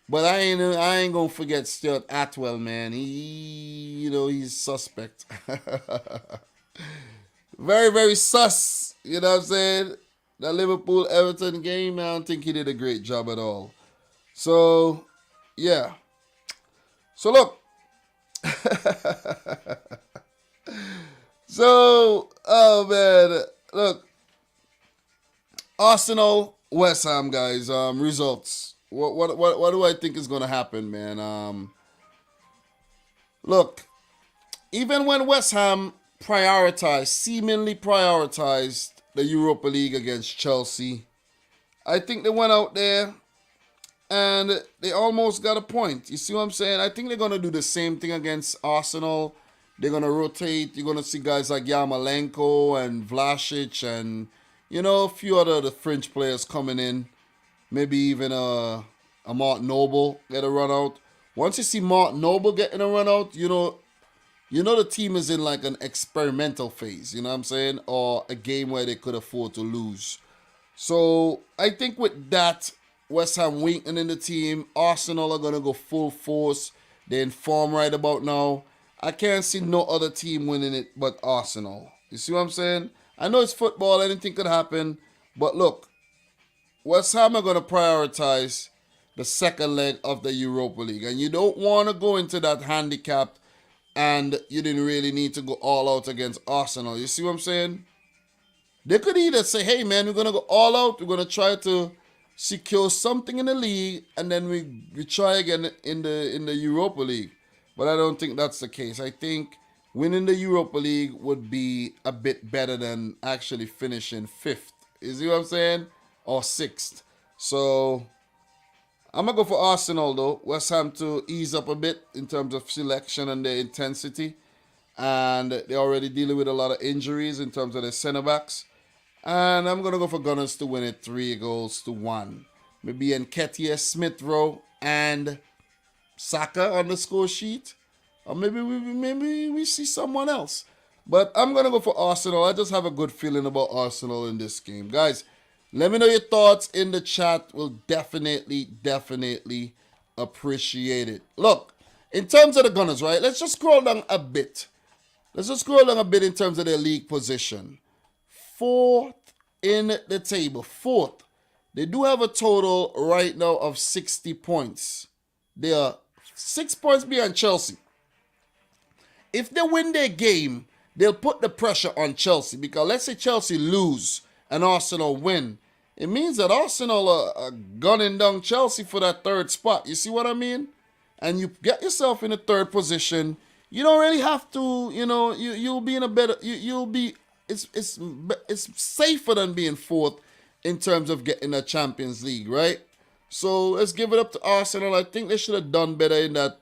But I ain't gonna forget Stuart Atwell, man. He's suspect. Very, very sus. You know what I'm saying? That Liverpool-Everton game, I don't think he did a great job at all. So, yeah. So, look. Oh, man. Look. Arsenal, West Ham, guys. Results. What do I think is going to happen, man? Look. Even when West Ham seemingly prioritized the Europa League against Chelsea, I think they went out there and they almost got a point. You see what I'm saying? I think they're going to do the same thing against Arsenal. They're going to rotate. You're going to see guys like Yarmolenko and Vlasic and, a few other the French players coming in. Maybe even a Mark Noble get a run out. Once you see Mark Noble getting a run out, the team is in like an experimental phase, you know what I'm saying? Or a game where they could afford to lose. So I think with that, West Ham weakening the team, Arsenal are going to go full force. They're in form right about now. I can't see no other team winning it but Arsenal. You see what I'm saying? I know it's football, anything could happen. But look, West Ham are going to prioritize the second leg of the Europa League. And you don't want to go into that handicapped and you didn't really need to go all out against Arsenal. You see what I'm saying? They could either say, hey, man, we're going to go all out. We're going to try to secure something in the league, and then we try again in the Europa League. But I don't think that's the case. I think winning the Europa League would be a bit better than actually finishing fifth. You see what I'm saying? Or sixth. So I'm going to go for Arsenal, though. West Ham to ease up a bit in terms of selection and their intensity. And they're already dealing with a lot of injuries in terms of their centre-backs. And I'm going to go for Gunners to win it 3-1. Maybe Nketiah, Smith Rowe, and Saka on the score sheet. Or maybe we see someone else. But I'm going to go for Arsenal. I just have a good feeling about Arsenal in this game. Guys, let me know your thoughts in the chat. We'll definitely appreciate it. Look, in terms of the Gunners, right? Let's just scroll down a bit. In terms of their league position. Fourth in the table. Fourth. They do have a total right now of 60 points. They are 6 points behind Chelsea. If they win their game, they'll put the pressure on Chelsea. Because let's say Chelsea lose and Arsenal win. It means that Arsenal are gunning down Chelsea for that third spot. You see what I mean? And you get yourself in a third position. You don't really have to, you'll be in a better, you'll be, it's safer than being fourth in terms of getting a Champions League, right? So let's give it up to Arsenal. I think they should have done better in that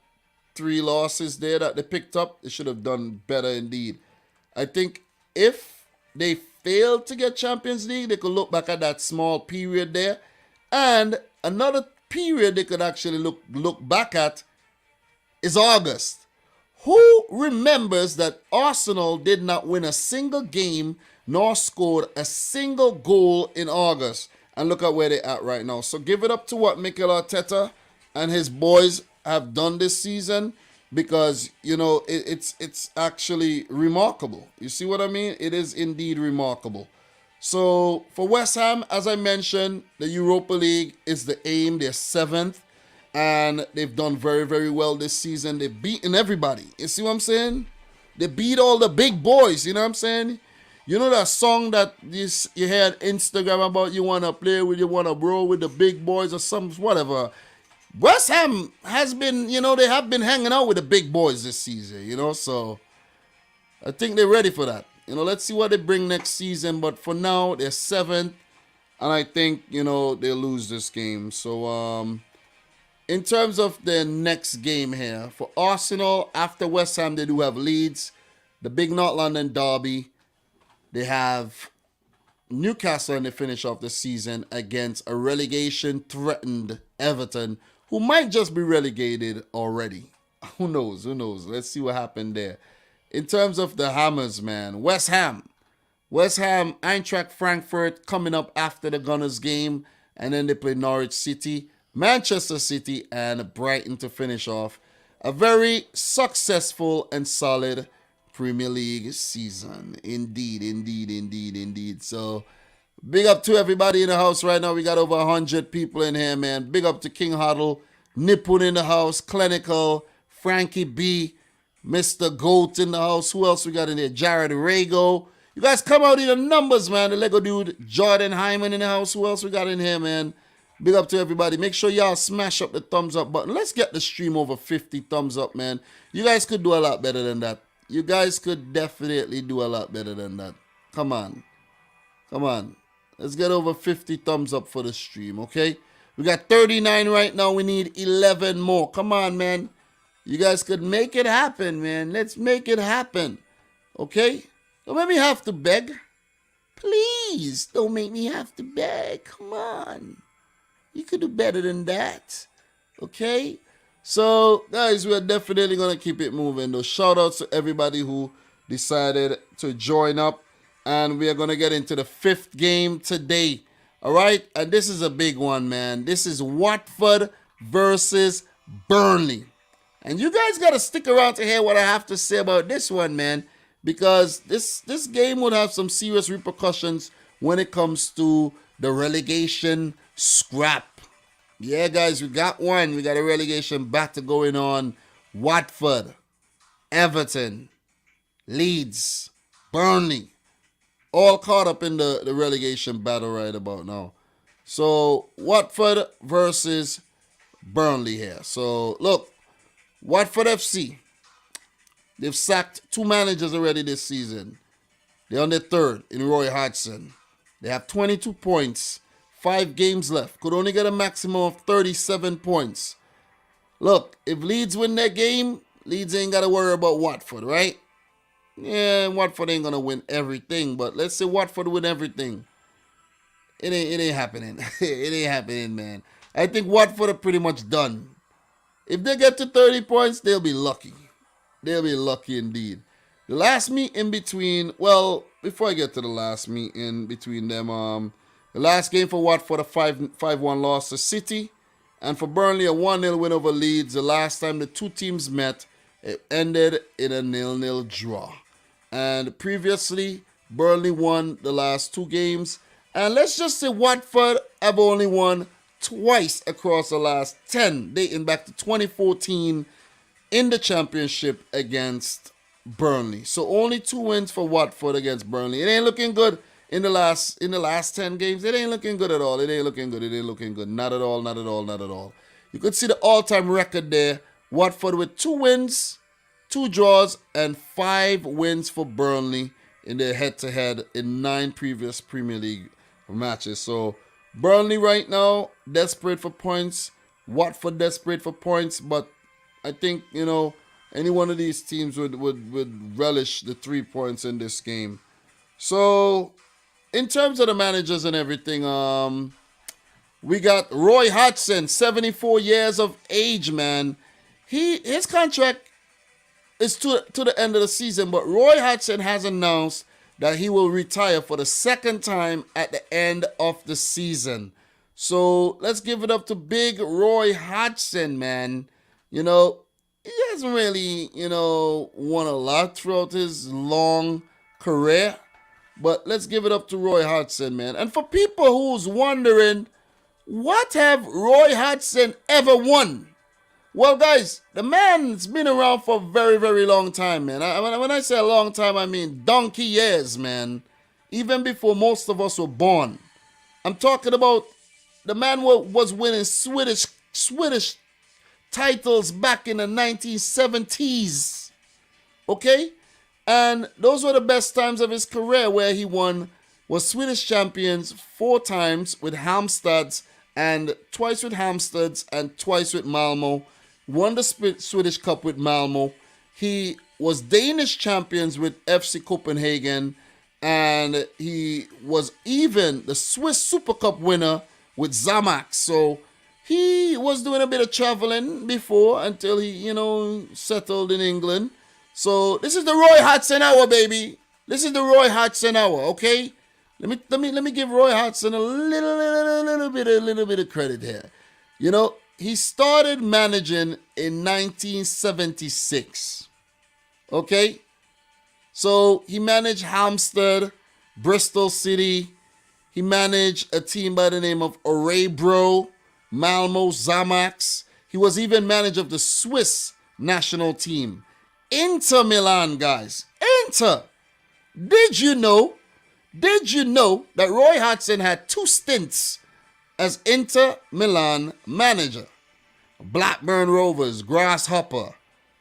3 losses there that they picked up. They should have done better indeed. I think if they failed to get Champions League, they could look back at that small period there. And another period they could actually look back at is August. Who remembers that Arsenal did not win a single game nor scored a single goal in August? And look at where they're at right now. So give it up to what Mikel Arteta and his boys have done this season, because, it's actually remarkable. You see what I mean? It is indeed remarkable. So for West Ham, as I mentioned, the Europa League is the aim. They're 7th. And they've done very, very well this season. They've beaten everybody. You see what I'm saying? They beat all the big boys. You know what I'm saying? You know that song that you hear on Instagram about you want to play with, you want to bro with the big boys or some whatever. West Ham has been, they have been hanging out with the big boys this season, So I think they're ready for that. Let's see what they bring next season. But for now, they're 7th. And I think, they'll lose this game. So, in terms of the next game here, for Arsenal, after West Ham, they do have Leeds, the big North London derby. They have Newcastle, and they finish off the season against a relegation-threatened Everton, who might just be relegated already. Who knows? Let's see what happened there. In terms of the Hammers, man, West Ham, Eintracht Frankfurt coming up after the Gunners game, and then they play Norwich City, Manchester City, and Brighton to finish off a very successful and solid Premier League season. Indeed. So, big up to everybody in the house right now. We got over 100 people in here, man. Big up to King Huddle, Nippon in the house, Clinical, Frankie B, Mr. Goat in the house. Who else we got in there? Jared Rago. You guys come out in the numbers, man. The Lego dude, Jordan Hyman in the house. Who else we got in here, man? Big up to everybody. Make sure y'all smash up the thumbs up button. Let's get the stream over 50 thumbs up, man. You guys could do a lot better than that. You guys could definitely do a lot better than that. Come on. Let's get over 50 thumbs up for the stream, okay? We got 39 right now. We need 11 more. Come on, man. You guys could make it happen, man. Let's make it happen, okay? Don't make me have to beg. Please, don't make me have to beg. Come on. You could do better than that, okay? So, guys, we're definitely going to keep it moving, though. Shout out to everybody who decided to join up. And we are going to get into the 5th game today, all right? And this is a big one, man. This is Watford versus Burnley. And you guys got to stick around to hear what I have to say about this one, man, because this game would have some serious repercussions when it comes to the relegation scrap. Yeah, guys, we got one. We got a relegation battle going on. Watford, Everton, Leeds, Burnley, all caught up in the relegation battle right about now. So, Watford versus Burnley here. So, look, Watford FC, they've sacked 2 managers already this season. They're on their third in Roy Hodgson. They have 22 points, 5 games left. Could only get a maximum of 37 points. Look, if Leeds win their game, Leeds ain't got to worry about Watford, right? Yeah, Watford ain't going to win everything, but let's say Watford win everything. It ain't happening. It ain't happening, man. I think Watford are pretty much done. If they get to 30 points, they'll be lucky. They'll be lucky indeed. The last meet in between, well, before I get to the last meet in between them, the last game for Watford, a 5-1 loss to City, and for Burnley, a 1-0 win over Leeds. The last time the two teams met, it ended in a 0-0 draw. And previously, Burnley won the last 2 games. And let's just say Watford have only won twice across the last 10, dating back to 2014 in the championship against Burnley. So only 2 wins for Watford against Burnley. It ain't looking good in the last 10 games. It ain't looking good at all. It ain't looking good. It ain't looking good. Not at all, not at all, not at all. You could see the all-time record there. Watford with 2 wins, 2 draws, and 5 wins for Burnley in their head-to-head in 9 previous Premier League matches. So Burnley right now desperate for points. Watford desperate for points, but I think, any one of these teams would relish the 3 points in this game. So in terms of the managers and everything, we got Roy Hodgson, 74 years of age, man. His contract is to the end of the season, but Roy Hodgson has announced that he will retire for the 2nd time at the end of the season. So let's give it up to big Roy Hodgson, man. He hasn't really, won a lot throughout his long career. But let's give it up to Roy Hodgson, man. And for people who's wondering, what have Roy Hodgson ever won? Well, guys, the man's been around for a very, very long time, man. When I say a long time, I mean donkey years, man. Even before most of us were born. I'm talking about the man was winning Swedish titles back in the 1970s. Okay? And those were the best times of his career, where he was Swedish champions 4 times with Halmstads, and twice with Halmstads and twice with Malmo. Won the Swedish Cup with Malmo. He was Danish champions with FC Copenhagen, and he was even the Swiss Super Cup winner with Zamax. So he was doing a bit of traveling before until he, settled in England. So this is the Roy Hodgson hour, baby. This is the Roy Hodgson hour, okay? Let me give Roy Hodgson a little bit of credit here. He started managing in 1976. Okay? So he managed Hampstead, Bristol City. He managed a team by the name of Örebro, Malmo, Zamax. He was even manager of the Swiss national team. Inter Milan, guys. Inter. Did you know that Roy Hodgson had 2 stints as Inter Milan manager? Blackburn Rovers, Grasshopper,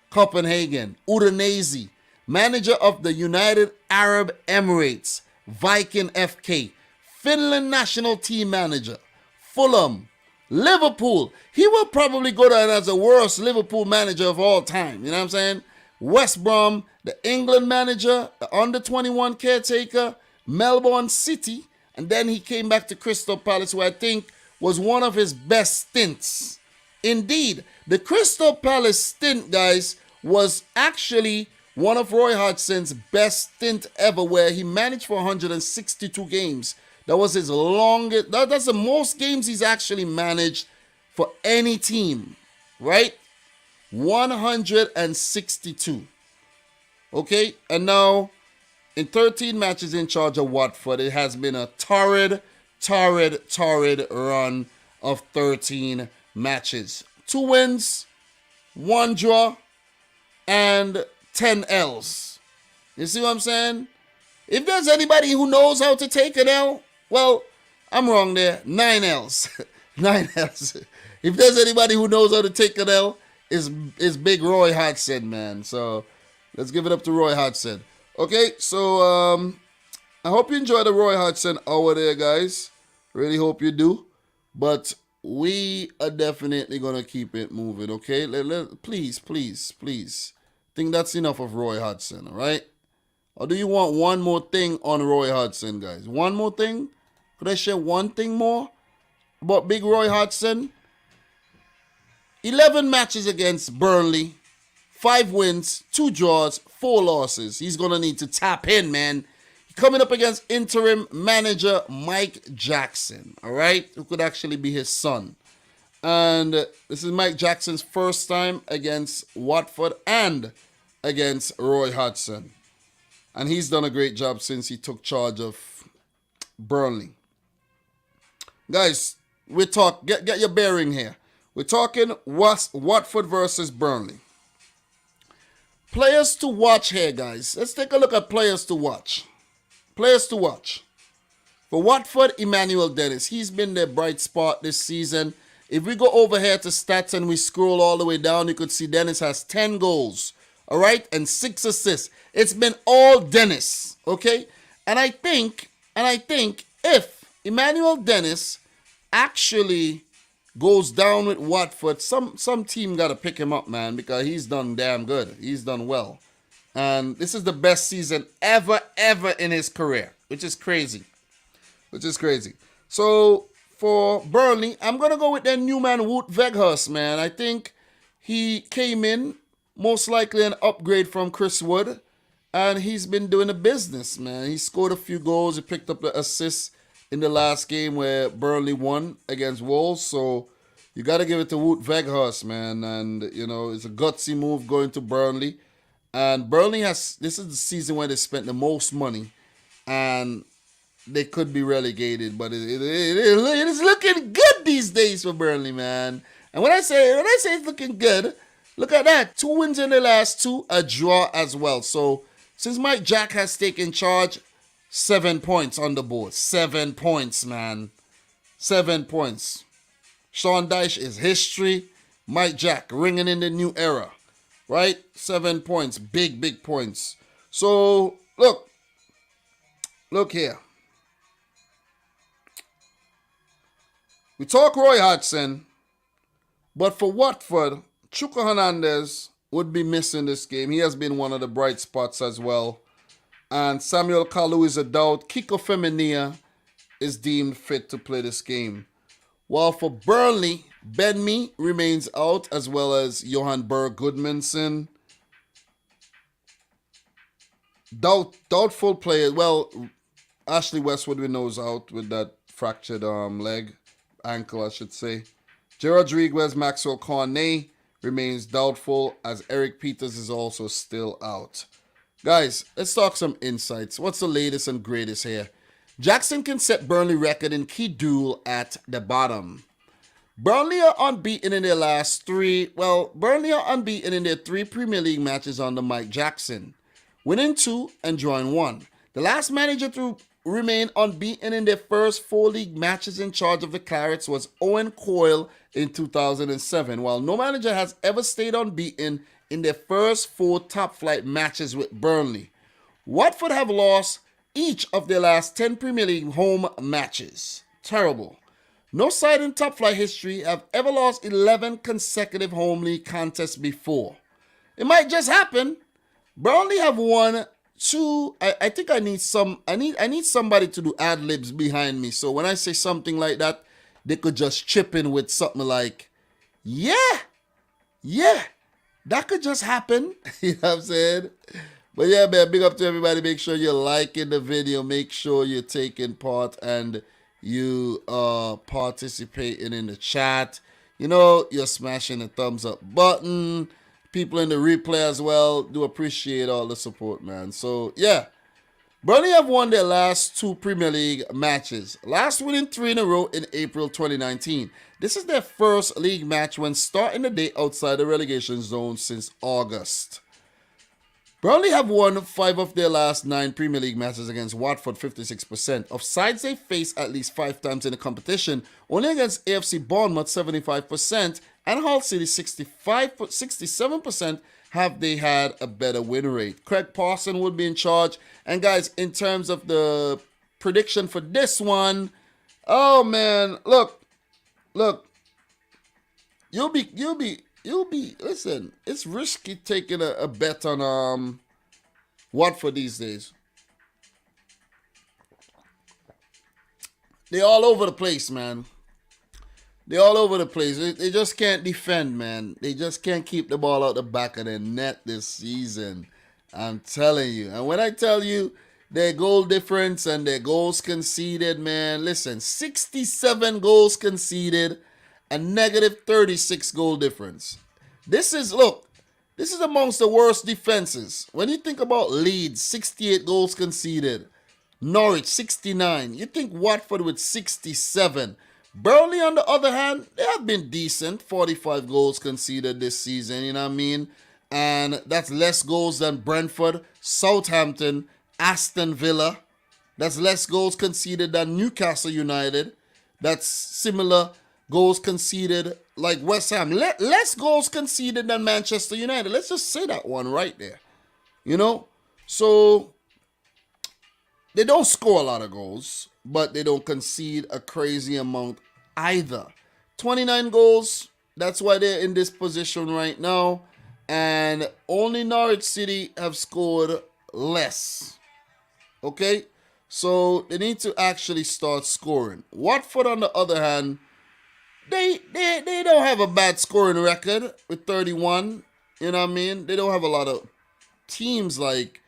Copenhagen, Udinese, manager of the United Arab Emirates, Viking FK, Finland national team manager, Fulham, Liverpool. He will probably go down as the worst Liverpool manager of all time. You know what I'm saying? West Brom, the England manager, the under-21 caretaker, Melbourne City, and then he came back to Crystal Palace, who I think was one of his best stints. Indeed, the Crystal Palace stint, guys, was actually one of Roy Hodgson's best stint ever, where he managed for 162 games. That was his longest, that's the most games he's actually managed for any team, right? 162. Okay, and now in 13 matches in charge of Watford, it has been a torrid run of 13 matches. 2 wins, 1 draw, and 10 L's. You see what I'm saying? If there's anybody who knows how to take an L, well, I'm wrong there. 9 L's. 9 L's. If there's anybody who knows how to take an L, is big Roy Hodgson, man. So let's give it up to Roy Hodgson. Okay, so I hope you enjoy the Roy Hodgson hour there, guys. Really hope you do. But we are definitely going to keep it moving, okay? Please. Think that's enough of Roy Hodgson, all right? Or do you want one more thing on Roy Hodgson, guys? One more thing? Could I share one thing more about big Roy Hodgson? 11 matches against Burnley, 5 wins, 2 draws, 4 losses. He's going to need to tap in, man. Coming up against interim manager Mike Jackson, all right? Who could actually be his son. And this is Mike Jackson's first time against Watford and against Roy Hodgson. And he's done a great job since he took charge of Burnley. Guys, we talk. Get your bearing here. We're talking Watford versus Burnley. Players to watch here, guys. Let's take a look at players to watch. Players to watch. For Watford, Emmanuel Dennis. He's been their bright spot this season. If we go over here to stats and we scroll all the way down, you could see Dennis has 10 goals. All right? And 6 assists. It's been all Dennis. Okay? And I think if Emmanuel Dennis actually goes down with Watford, some team got to pick him up, man, because he's done damn good. He's done well. And this is the best season ever in his career, which is crazy. So for Burnley, I'm going to go with their new man, Wout Weghorst, man. I think he came in, most likely an upgrade from Chris Wood, and he's been doing the business, man. He scored a few goals. He picked up the assist in the last game where Burnley won against Wolves. So you got to give it to Wout Weghorst, man. And, you know, it's a gutsy move going to Burnley. And Burnley this is the season where they spent the most money. And they could be relegated. But it is looking good these days for Burnley, man. And when I say it's looking good, look at that. 2 wins in the last 2, a draw as well. So since Mike Jack has taken charge, 7 points on the board. 7 points, man. 7 points. Sean Dyche is history. Mike Jack ringing in the new era. Right? 7 points. Big points. So, look. Look here. We talk Roy Hodgson. But for Watford, Chuka Hernandez would be missing this game. He has been one of the bright spots as well. And Samuel Kalu is a doubt. Kiko Femenia is deemed fit to play this game. While for Burnley, Ben Mee remains out, as well as Johan Berg Goodmanson. Doubtful players. Well, Ashley Westwood we know is out with that fractured ankle, I should say. J. Rodriguez, Maxwell Cornet remains doubtful, as Eric Peters is also still out. Guys, let's talk some insights. What's the latest and greatest here? Jackson can set Burnley record in key duel at the bottom. Burnley are unbeaten in their last 3. Well, Burnley are unbeaten in their 3 Premier League matches under Mike Jackson, winning 2 and drawing 1. The last manager to remain unbeaten in their first 4 league matches in charge of the Clarets was Owen Coyle in 2007, while no manager has ever stayed unbeaten in their first 4 top-flight matches with Burnley. Watford have lost each of their last 10 Premier League home matches. Terrible. No side in top-flight history have ever lost 11 consecutive home league contests before. It might just happen. Burnley have won 2. I think I need somebody to do ad-libs behind me. So when I say something like that, they could just chip in with something like, yeah, that could just happen. You know what I'm saying? But yeah, man, big up to everybody. Make sure you're liking the video. Make sure you're taking part and you participating in the chat. You know, you're smashing the thumbs up button. people in the replay as well. Do appreciate all the support, man. So, yeah. Burnley have won their last 2 Premier League matches. Last winning 3 in a row in April 2019. This is their first league match when starting the day outside the relegation zone since August. Burnley have won 5 of their last 9 Premier League matches against Watford, 56%. Of sides they faced at least 5 times in the competition, only against AFC Bournemouth, 75%, and Hull City, 67%, have they had a better win rate. Craig Parson would be in charge. And guys, in terms of the prediction for this one, oh man, look, listen, it's risky taking a bet on Watford these days. They're all over the place, man. They're all over the place. They just can't defend, man. They just can't keep the ball out the back of the net this season. I'm telling you. And when I tell you their goal difference and their goals conceded, man, listen, 67 goals conceded, a negative 36 goal difference. This is amongst the worst defenses. When you think about Leeds, 68 goals conceded. Norwich, 69. You think Watford with 67. Burnley, on the other hand, they have been decent. 45 goals conceded this season, you know what I mean? And that's less goals than Brentford, Southampton, Aston Villa. That's less goals conceded than Newcastle United. That's similar goals conceded like West Ham. Less goals conceded than Manchester United. Let's just say that one right there. You know? So, they don't score a lot of goals, but they don't concede a crazy amount either. 29 goals, that's why they're in this position right now. And only Norwich City have scored less. Okay? So they need to actually start scoring. Watford, on the other hand, they don't have a bad scoring record with 31. You know what I mean? They don't have a lot of teams like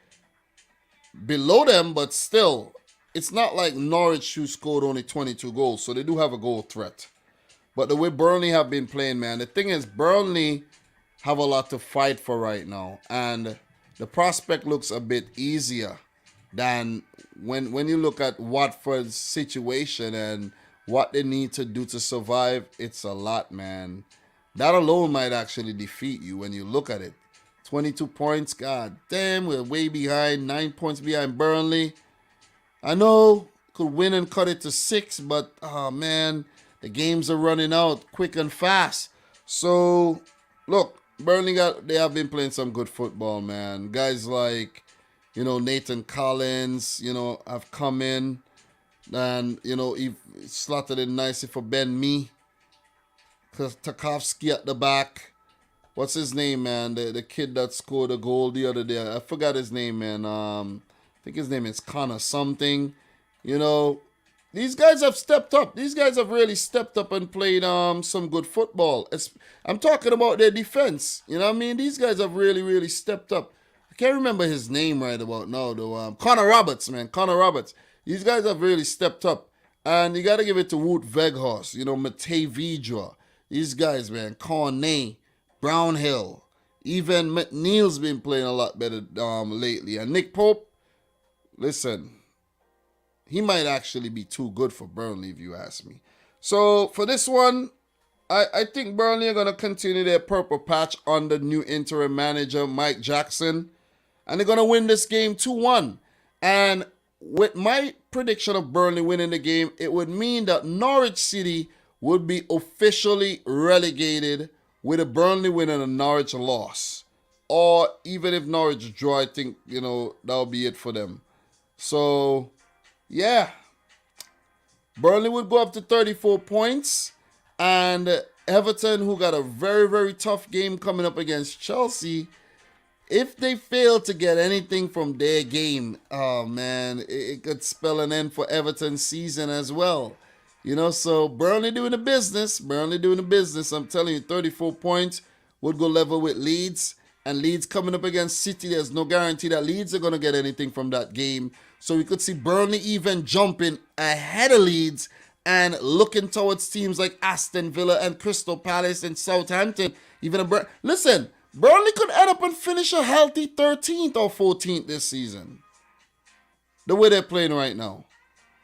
below them, but still, it's not like Norwich who scored only 22 goals, so they do have a goal threat. But the way Burnley have been playing, man, the thing is, Burnley have a lot to fight for right now, and the prospect looks a bit easier than when you look at Watford's situation and what they need to do to survive. It's a lot, man. That alone might actually defeat you when you look at it. 22 points, god damn, we're way behind, 9 points behind Burnley. I know, could win and cut it to 6, but, oh man, the games are running out quick and fast. So, look, Burnley they have been playing some good football, man. Guys like, Nathan Collins, have come in, and, he slotted in nicely for Ben Mee. Tarkowski at the back. What's his name, man? The kid that scored a goal the other day. I forgot his name, man. I think his name is Connor something. These guys have stepped up. These guys have really stepped up and played some good football. I'm talking about their defense. You know what I mean? These guys have really, really stepped up. I can't remember his name right about now, though. Connor Roberts, man. Connor Roberts. These guys have really stepped up. And you got to give it to Wout Weghorst, Matej Vidra. These guys, man. Cornet. Brownhill, even McNeil's been playing a lot better lately. And Nick Pope, listen, he might actually be too good for Burnley if you ask me. So for this one, I think Burnley are going to continue their purple patch under new interim manager Mike Jackson. And they're going to win this game 2-1. And with my prediction of Burnley winning the game, it would mean that Norwich City would be officially relegated with a Burnley win and a Norwich loss. Or even if Norwich draw, I think, that'll be it for them. So, yeah. Burnley would go up to 34 points. And Everton, who got a very, very tough game coming up against Chelsea, if they fail to get anything from their game, oh man, it could spell an end for Everton's season as well. So Burnley doing the business. I'm telling you, 34 points would go level with Leeds. And Leeds coming up against City, there's no guarantee that Leeds are going to get anything from that game. So we could see Burnley even jumping ahead of Leeds and looking towards teams like Aston Villa and Crystal Palace and Southampton. Listen, Burnley could end up and finish a healthy 13th or 14th this season. The way they're playing right now.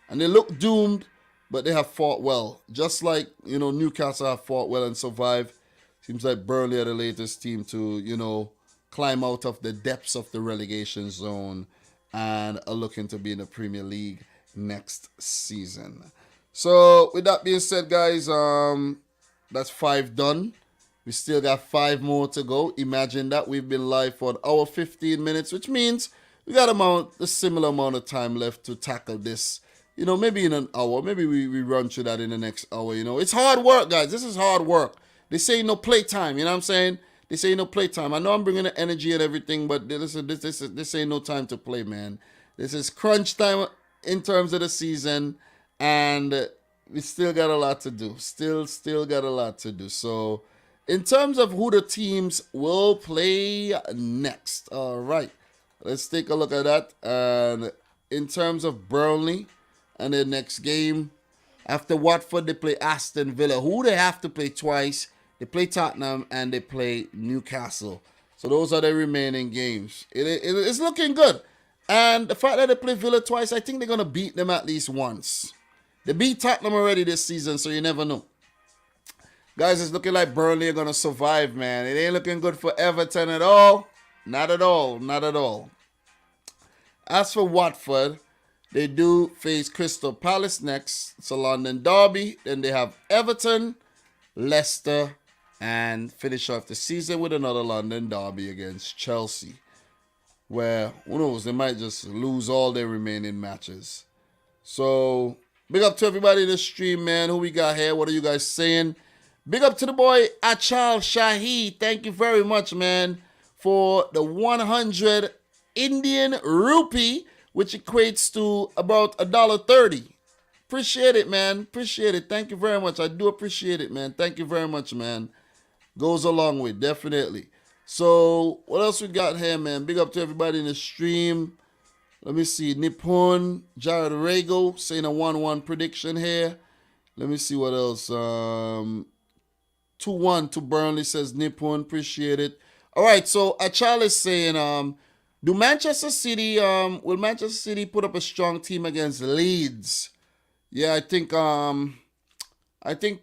And they look doomed, but they have fought well. Just like, Newcastle have fought well and survived. Seems like Burnley are the latest team to, climb out of the depths of the relegation zone and are looking to be in the Premier League next season. So, with that being said, guys, that's 5 done. We still got 5 more to go. Imagine that we've been live for an hour 15 minutes, which means we got a similar amount of time left to tackle this. Maybe in an hour. Maybe we run through that in the next hour. It's hard work, guys. This is hard work. They say no playtime. You know what I'm saying? They say no playtime. I know I'm bringing the energy and everything, but this ain't no time to play, man. This is crunch time in terms of the season, and we still got a lot to do. Still got a lot to do. So, in terms of who the teams will play next, all right, let's take a look at that. And in terms of Burnley and their next game, after Watford, they play Aston Villa, who they have to play twice. They play Tottenham and they play Newcastle. So those are the remaining games. It's looking good. And the fact that they play Villa twice, I think they're going to beat them at least once. They beat Tottenham already this season, so you never know. Guys, it's looking like Burnley are going to survive, man. It ain't looking good for Everton at all. Not at all. Not at all. As for Watford, they do face Crystal Palace next. It's a London derby. Then they have Everton, Leicester, and finish off the season with another London derby against Chelsea, where, who knows, they might just lose all their remaining matches. So, big up to everybody in the stream, man. Who we got here? What are you guys saying? Big up to the boy, Achal Shahi. Thank you very much, man, for the 100 Indian rupee, which equates to about $1.30. Appreciate it, man. Appreciate it. Thank you very much. I do appreciate it, man. Thank you very much, man. Goes a long way, definitely. So, what else we got here, man? Big up to everybody in the stream. Let me see. Nippon, Jared Rego saying a 1-1 prediction here. Let me see what else. 2-1 to Burnley, says Nippon. Appreciate it. All right, so Achal is saying, will Manchester City put up a strong team against Leeds? Yeah, I think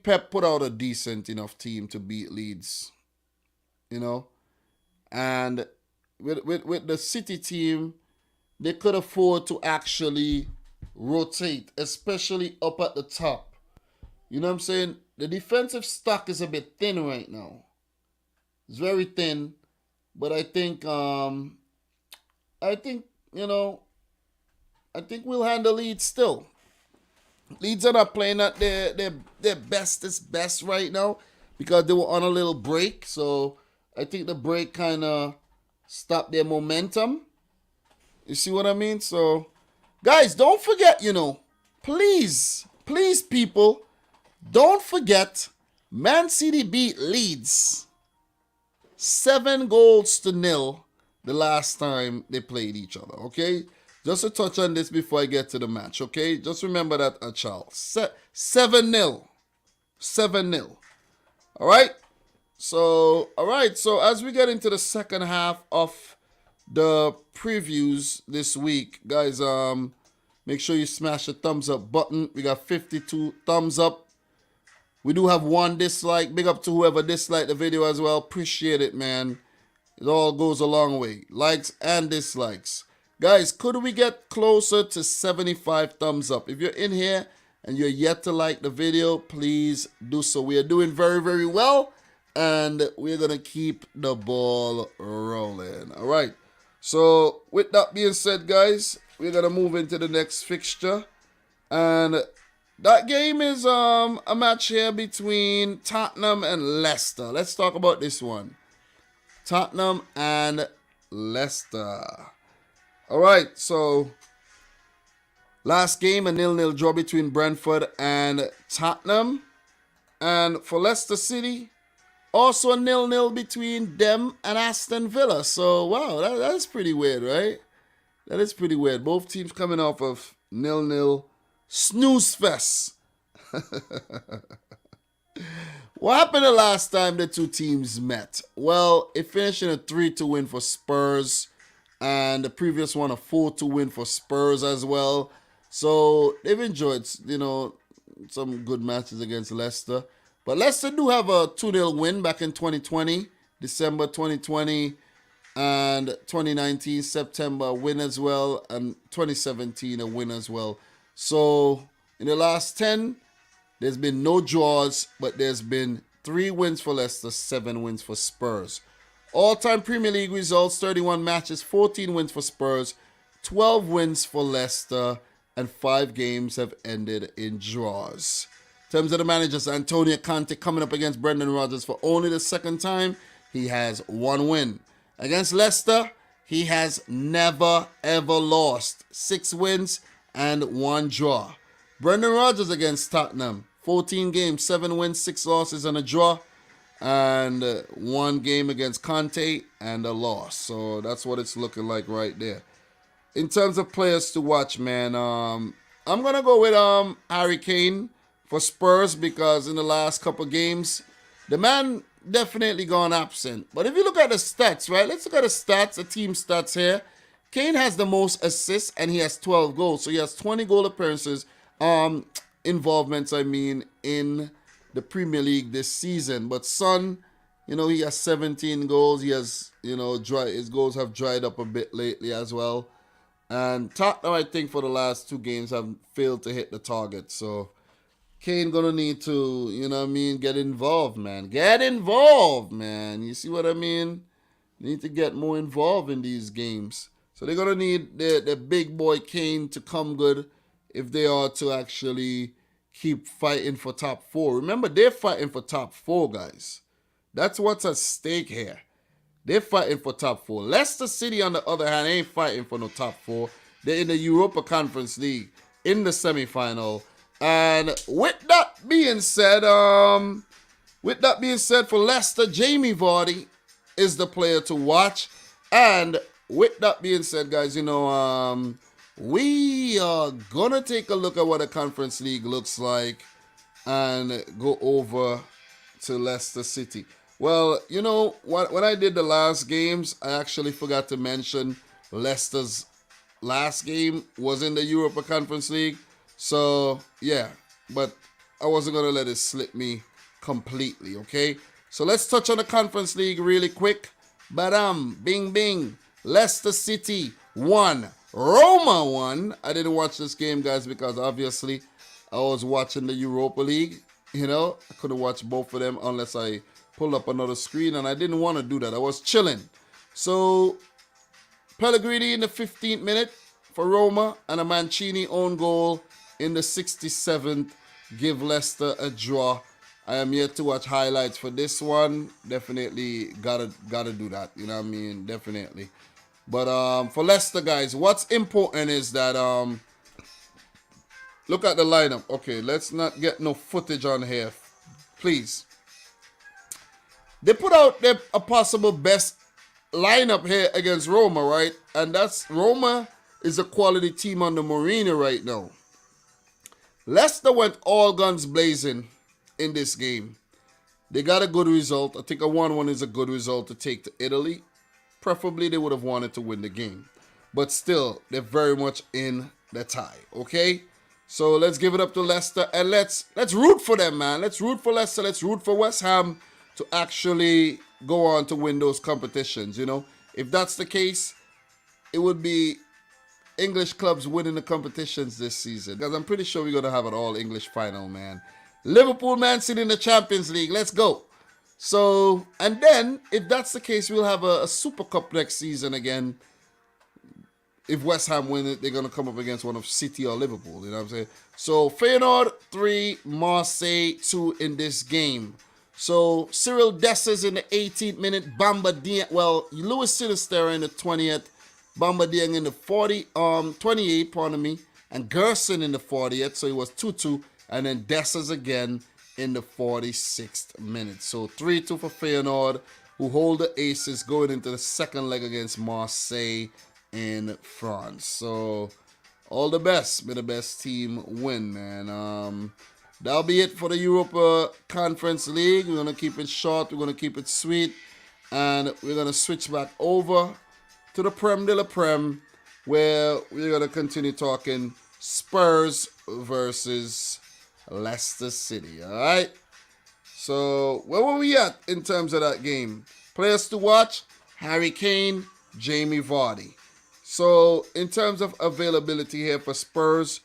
Pep put out a decent enough team to beat Leeds, and with the City team, they could afford to actually rotate, especially up at the top. You know what I'm saying? The defensive stock is a bit thin right now. It's very thin, but I think we'll handle Leeds still. Leeds are not playing at their best right now because they were on a little break. So I think the break kind of stopped their momentum. You see what I mean? So, guys, don't forget, please, people, don't forget, Man City beat Leeds 7-0 the last time they played each other, okay? Just to touch on this before I get to the match, okay? Just remember that, Achal. 7-0. 7-0. All right? So as we get into the second half of the previews this week, guys, make sure you smash the thumbs up button. We got 52 thumbs up. We do have 1 dislike. Big up to whoever disliked the video as well. Appreciate it, man. It all goes a long way. Likes and dislikes. Guys, could we get closer to 75 thumbs up? If you're in here and you're yet to like the video, please do so. We are doing very, very well, and we're going to keep the ball rolling. All right. So, with that being said, guys, we're going to move into the next fixture. And that game is a match here between Tottenham and Leicester. Let's talk about this one. Tottenham and Leicester. All right, so last game, a 0-0 draw between Brentford and Tottenham. And for Leicester City, also a 0-0 between them and Aston Villa. So, wow, that is pretty weird, right? That is pretty weird. Both teams coming off of 0-0 snooze fest. What happened the last time the two teams met? Well, it finished in a 3-2 win for Spurs, and the previous one a 4-2 win for Spurs as well. So they've enjoyed, some good matches against Leicester. But Leicester do have a 2-0 win back in 2020, December 2020, and 2019, September a win as well, and 2017 a win as well. So in the last 10, there's been no draws, but there's been 3 wins for Leicester, 7 wins for Spurs. All-time Premier League results, 31 matches, 14 wins for Spurs, 12 wins for Leicester, and 5 games have ended in draws. In terms of the managers, Antonio Conte coming up against Brendan Rodgers for only the second time. He has 1 win. Against Leicester, he has never, ever lost. 6 wins and 1 draw. Brendan Rodgers against Tottenham, 14 games, 7 wins, 6 losses, and a draw. And 1 game against Conte and a loss. So that's what it's looking like right there. In terms of players to watch, man, I'm going to go with Harry Kane for Spurs because in the last couple games, the man definitely gone absent. But if you look at the stats, right, let's look at the stats, the team stats here. Kane has the most assists and he has 12 goals. So he has 20 goal appearances, involvements, in the Premier League this season. But Son, he has 17 goals. He has, his goals have dried up a bit lately as well. And Tottenham, I think, for the last 2 games have failed to hit the target. So Kane gonna need to, get involved, man. Get involved, man. You see what I mean? Need to get more involved in these games. So they're gonna need the big boy Kane to come good if they are to actually keep fighting for top 4. Remember, they're fighting for top 4, guys. That's what's at stake here. They're fighting for top 4. Leicester City, on the other hand, ain't fighting for no top 4. They're in the Europa Conference League in the semi-final. And with that being said, for Leicester, Jamie Vardy is the player to watch. And with that being said, guys, we are gonna take a look at what the Conference League looks like and go over to Leicester City. Well, when I did the last games, I actually forgot to mention Leicester's last game was in the Europa Conference League. So, yeah, but I wasn't going to let it slip me completely, okay? So let's touch on the Conference League really quick. Badam, bing, bing. Leicester City 1, Roma 1. I didn't watch this game, guys, because obviously I was watching the Europa League. I couldn't watch both of them unless I pulled up another screen, and I didn't want to do that. I was chilling. So, Pellegrini in the 15th minute for Roma, and a Mancini own goal in the 67th give Leicester a draw. I am yet to watch highlights for this one. Definitely gotta do that. Definitely. But for Leicester, guys, what's important is that look at the lineup. Okay, let's not get no footage on here, please. They put out a possible best lineup here against Roma, right? And Roma is a quality team under Mourinho right now. Leicester went all guns blazing in this game. They got a good result. I think a 1-1 is a good result to take to Italy. Preferably they would have wanted to win the game. But still, they're very much in the tie, okay? So let's give it up to Leicester and let's root for them, man. Let's root for Leicester. Let's root for West Ham to actually go on to win those competitions, If that's the case, it would be English clubs winning the competitions this season. Because I'm pretty sure we're going to have an all-English final, man. Liverpool, Man City in the Champions League. Let's go. So, and then, if that's the case, we'll have a Super Cup next season again. If West Ham win it, they're going to come up against one of City or Liverpool. You know what I'm saying? So, Feyenoord 3, Marseille 2 in this game. So, Cyril Dessers in the 18th minute, Bamba Dieng, Louis Sinisterra in the 20th, Bamba Dieng in the 28th, pardon me, and Gerson in the 40th, so it was 2-2, and then Dessers again in the 46th minute. So, 3-2 for Feyenoord, who hold the aces going into the second leg against Marseille in France. So, all the best. May the best team win, man. that'll be it for the Europa Conference League. We're going to keep it short. We're going to keep it sweet. And we're going to switch back over to the Prem de la Prem, where we're going to continue talking Spurs versus Leicester City. All right? So, where were we at in terms of that game? Players to watch, Harry Kane, Jamie Vardy. So, in terms of availability here for Spurs,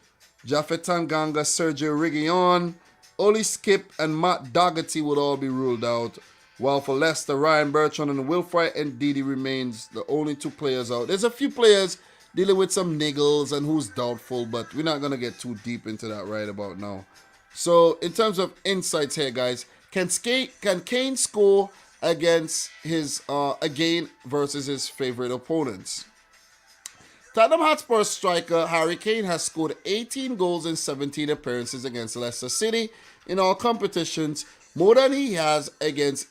Japhet Tanganga, Sergio Reguilon, Oli Skip, and Matt Doherty would all be ruled out. While for Leicester, Ryan Bertrand and Wilfried Ndidi remains the only two players out. There's a few players dealing with some niggles and who's doubtful, but we're not going to get too deep into that right about now. So, in terms of insights here, guys, can Kane score against his again versus his favorite opponents? Tottenham Hotspur striker Harry Kane has scored 18 goals in 17 appearances against Leicester City in all competitions, more than he has against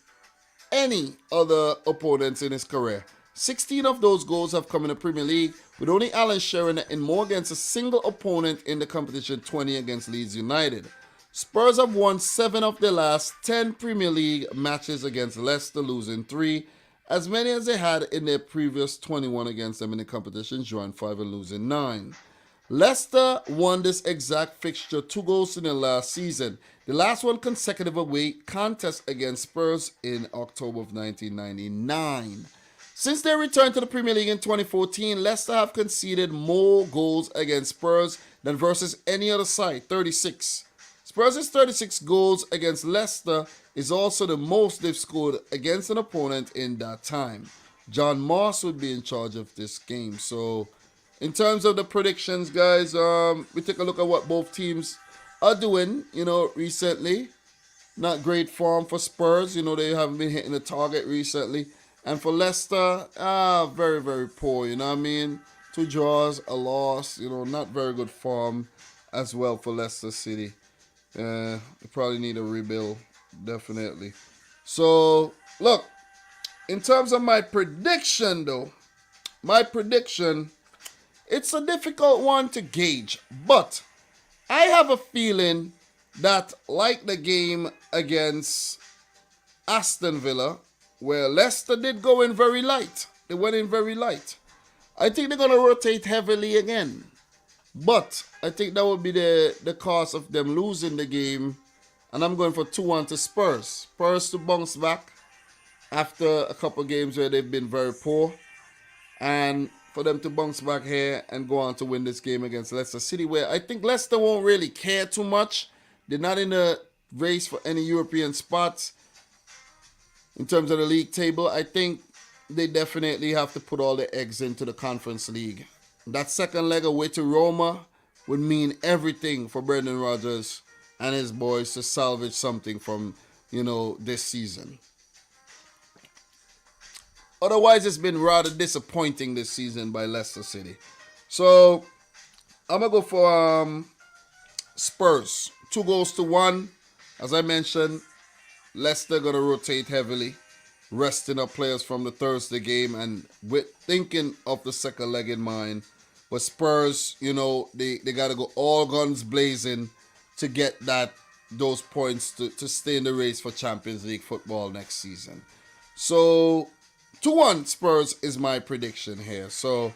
any other opponents in his career. 16 of those goals have come in the Premier League, with only Alan Shearer in more against a single opponent in the competition, 20 against Leeds United. Spurs have won 7 of their last 10 Premier League matches against Leicester, losing 3, as many as they had in their previous 21 against them in the competition, drawing 5 and losing 9. Leicester won this exact fixture 2 goals in their last season, the last one consecutive away contest against Spurs in October of 1999. Since their return to the Premier League in 2014, Leicester have conceded more goals against Spurs than versus any other side, 36. Spurs' 36 goals against Leicester is also the most they've scored against an opponent in that time. John Moss would be in charge of this game. So, in terms of the predictions, guys, we take a look at what both teams are doing, recently. Not great form for Spurs. They haven't been hitting the target recently. And for Leicester, very, very poor, 2 draws, a loss, not very good form as well for Leicester City. They probably need a rebuild, definitely. So, look, in terms of my prediction, though, it's a difficult one to gauge. But I have a feeling that, like the game against Aston Villa, where Leicester did go in very light. They went in very light. I think they're going to rotate heavily again. But I think that would be the cause of them losing the game. And I'm going for 2-1 to Spurs. Spurs to bounce back after a couple games where they've been very poor. And for them to bounce back here and go on to win this game against Leicester City, where I think Leicester won't really care too much. They're not in a race for any European spots. In terms of the league table, I think they definitely have to put all their eggs into the Conference League. That second leg away to Roma would mean everything for Brendan Rodgers and his boys to salvage something from, this season. Otherwise, it's been rather disappointing this season by Leicester City. So, I'm going to go for Spurs. 2 goals to 1. As I mentioned, Leicester going to rotate heavily, resting up players from the Thursday game and with thinking of the second leg in mind. But Spurs, they got to go all guns blazing to get those points to stay in the race for Champions League football next season. So, 2-1 Spurs is my prediction here. So,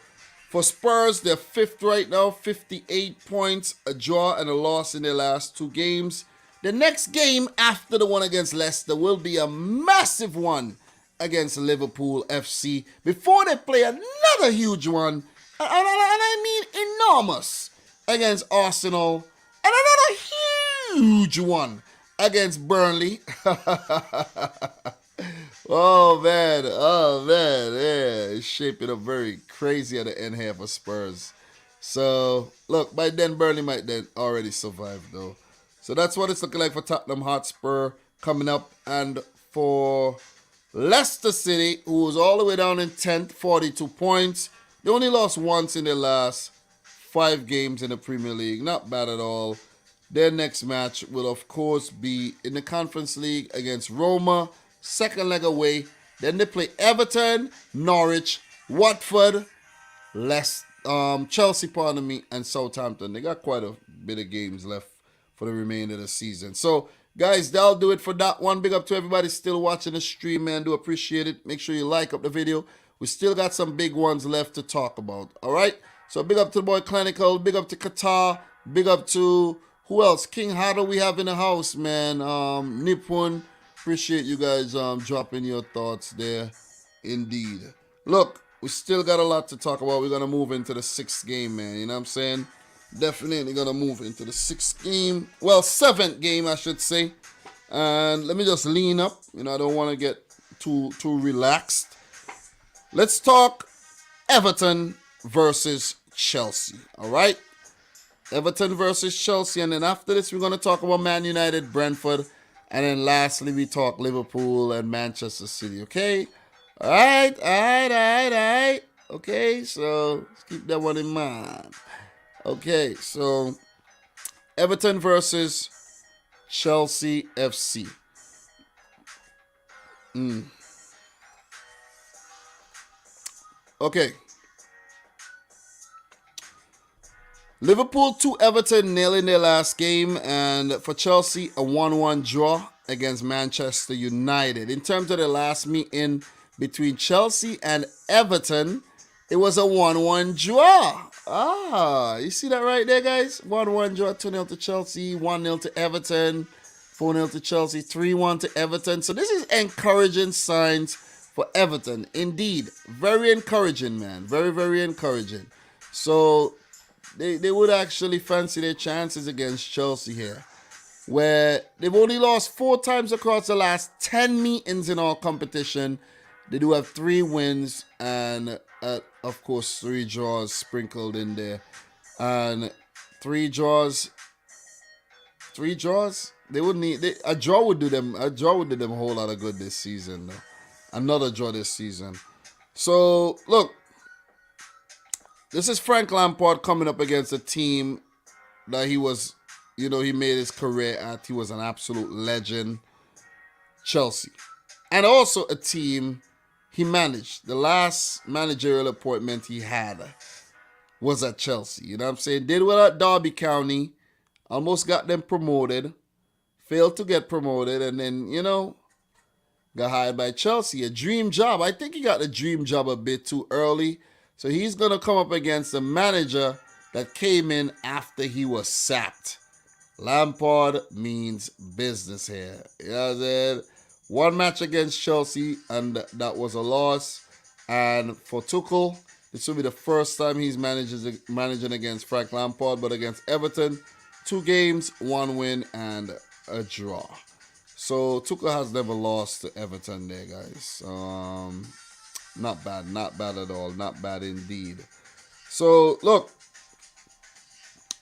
for Spurs, they're 5th right now, 58 points, a draw and a loss in their last 2 games. The next game after the one against Leicester will be a massive one against Liverpool FC before they play another huge one, and I mean enormous, against Arsenal, and another huge one against Burnley. Oh man, yeah, it's shaping up very crazy at the end here for Spurs. So, look, by then Burnley might then already survive though. So that's what it's looking like for Tottenham Hotspur coming up. And for Leicester City, who was all the way down in 10th, 42 points. They only lost once in their last 5 games in the Premier League. Not bad at all. Their next match will, of course, be in the Conference League against Roma. Second leg away. Then they play Everton, Norwich, Watford, Chelsea, and Southampton. They got quite a bit of games left for the remainder of the season. So, guys, that'll do it for that one. Big up to everybody still watching the stream, man. Do appreciate it. Make sure you like up the video. We still got some big ones left to talk about. All right? So, big up to the boy Clinical. Big up to Qatar. Big up to, who else? King Hatter we have in the house, man. Nippon. Appreciate you guys dropping your thoughts there. Indeed. Look, we still got a lot to talk about. We're going to move into the 6th game, man. You know what I'm saying? Definitely going to move into the 6th game. Well, 7th game, I should say. And let me just lean up. You know, I don't want to get too relaxed. Let's talk Everton versus Chelsea. All right? Everton versus Chelsea. And then after this, we're going to talk about Man United, Brentford. And then lastly, we talk Liverpool and Manchester City. Okay? All right. Okay, so let's keep that one in mind. Okay, so Everton versus Chelsea FC. Okay. Liverpool 2 Everton nil in their last game, and for Chelsea a 1-1 draw against Manchester United. In terms of the last meeting between Chelsea and Everton, it was a 1-1 draw. You see that right there, guys? 1-1 draw, 2-0 to Chelsea, 1-0 to Everton, 4-0 to Chelsea, 3-1 to Everton. So this is encouraging signs for Everton. Indeed, very encouraging, man. Very, very encouraging. So they would actually fancy their chances against Chelsea here, where they've only lost 4 times across the last 10 meetings in all competition. They do have 3 wins and, of course, 3 draws sprinkled in there. And 3 draws. They would need a draw would do them. A draw would do them a whole lot of good this season, though. Another draw this season. So look, this is Frank Lampard coming up against a team that he was, he made his career at. He was an absolute legend, Chelsea, and also a team he managed. The last managerial appointment he had was at Chelsea. You know what I'm saying? Did well at Derby County, almost got them promoted, failed to get promoted, and then, got hired by Chelsea. A dream job. I think he got the dream job a bit too early. So he's going to come up against a manager that came in after he was sacked. Lampard means business here. You know what I'm saying? 1 match against Chelsea, and that was a loss. And for Tuchel, this will be the first time he's managing against Frank Lampard, but against Everton, 2 games, 1 win, and a draw. So Tuchel has never lost to Everton there, guys. Not bad at all. Not bad indeed. So, look,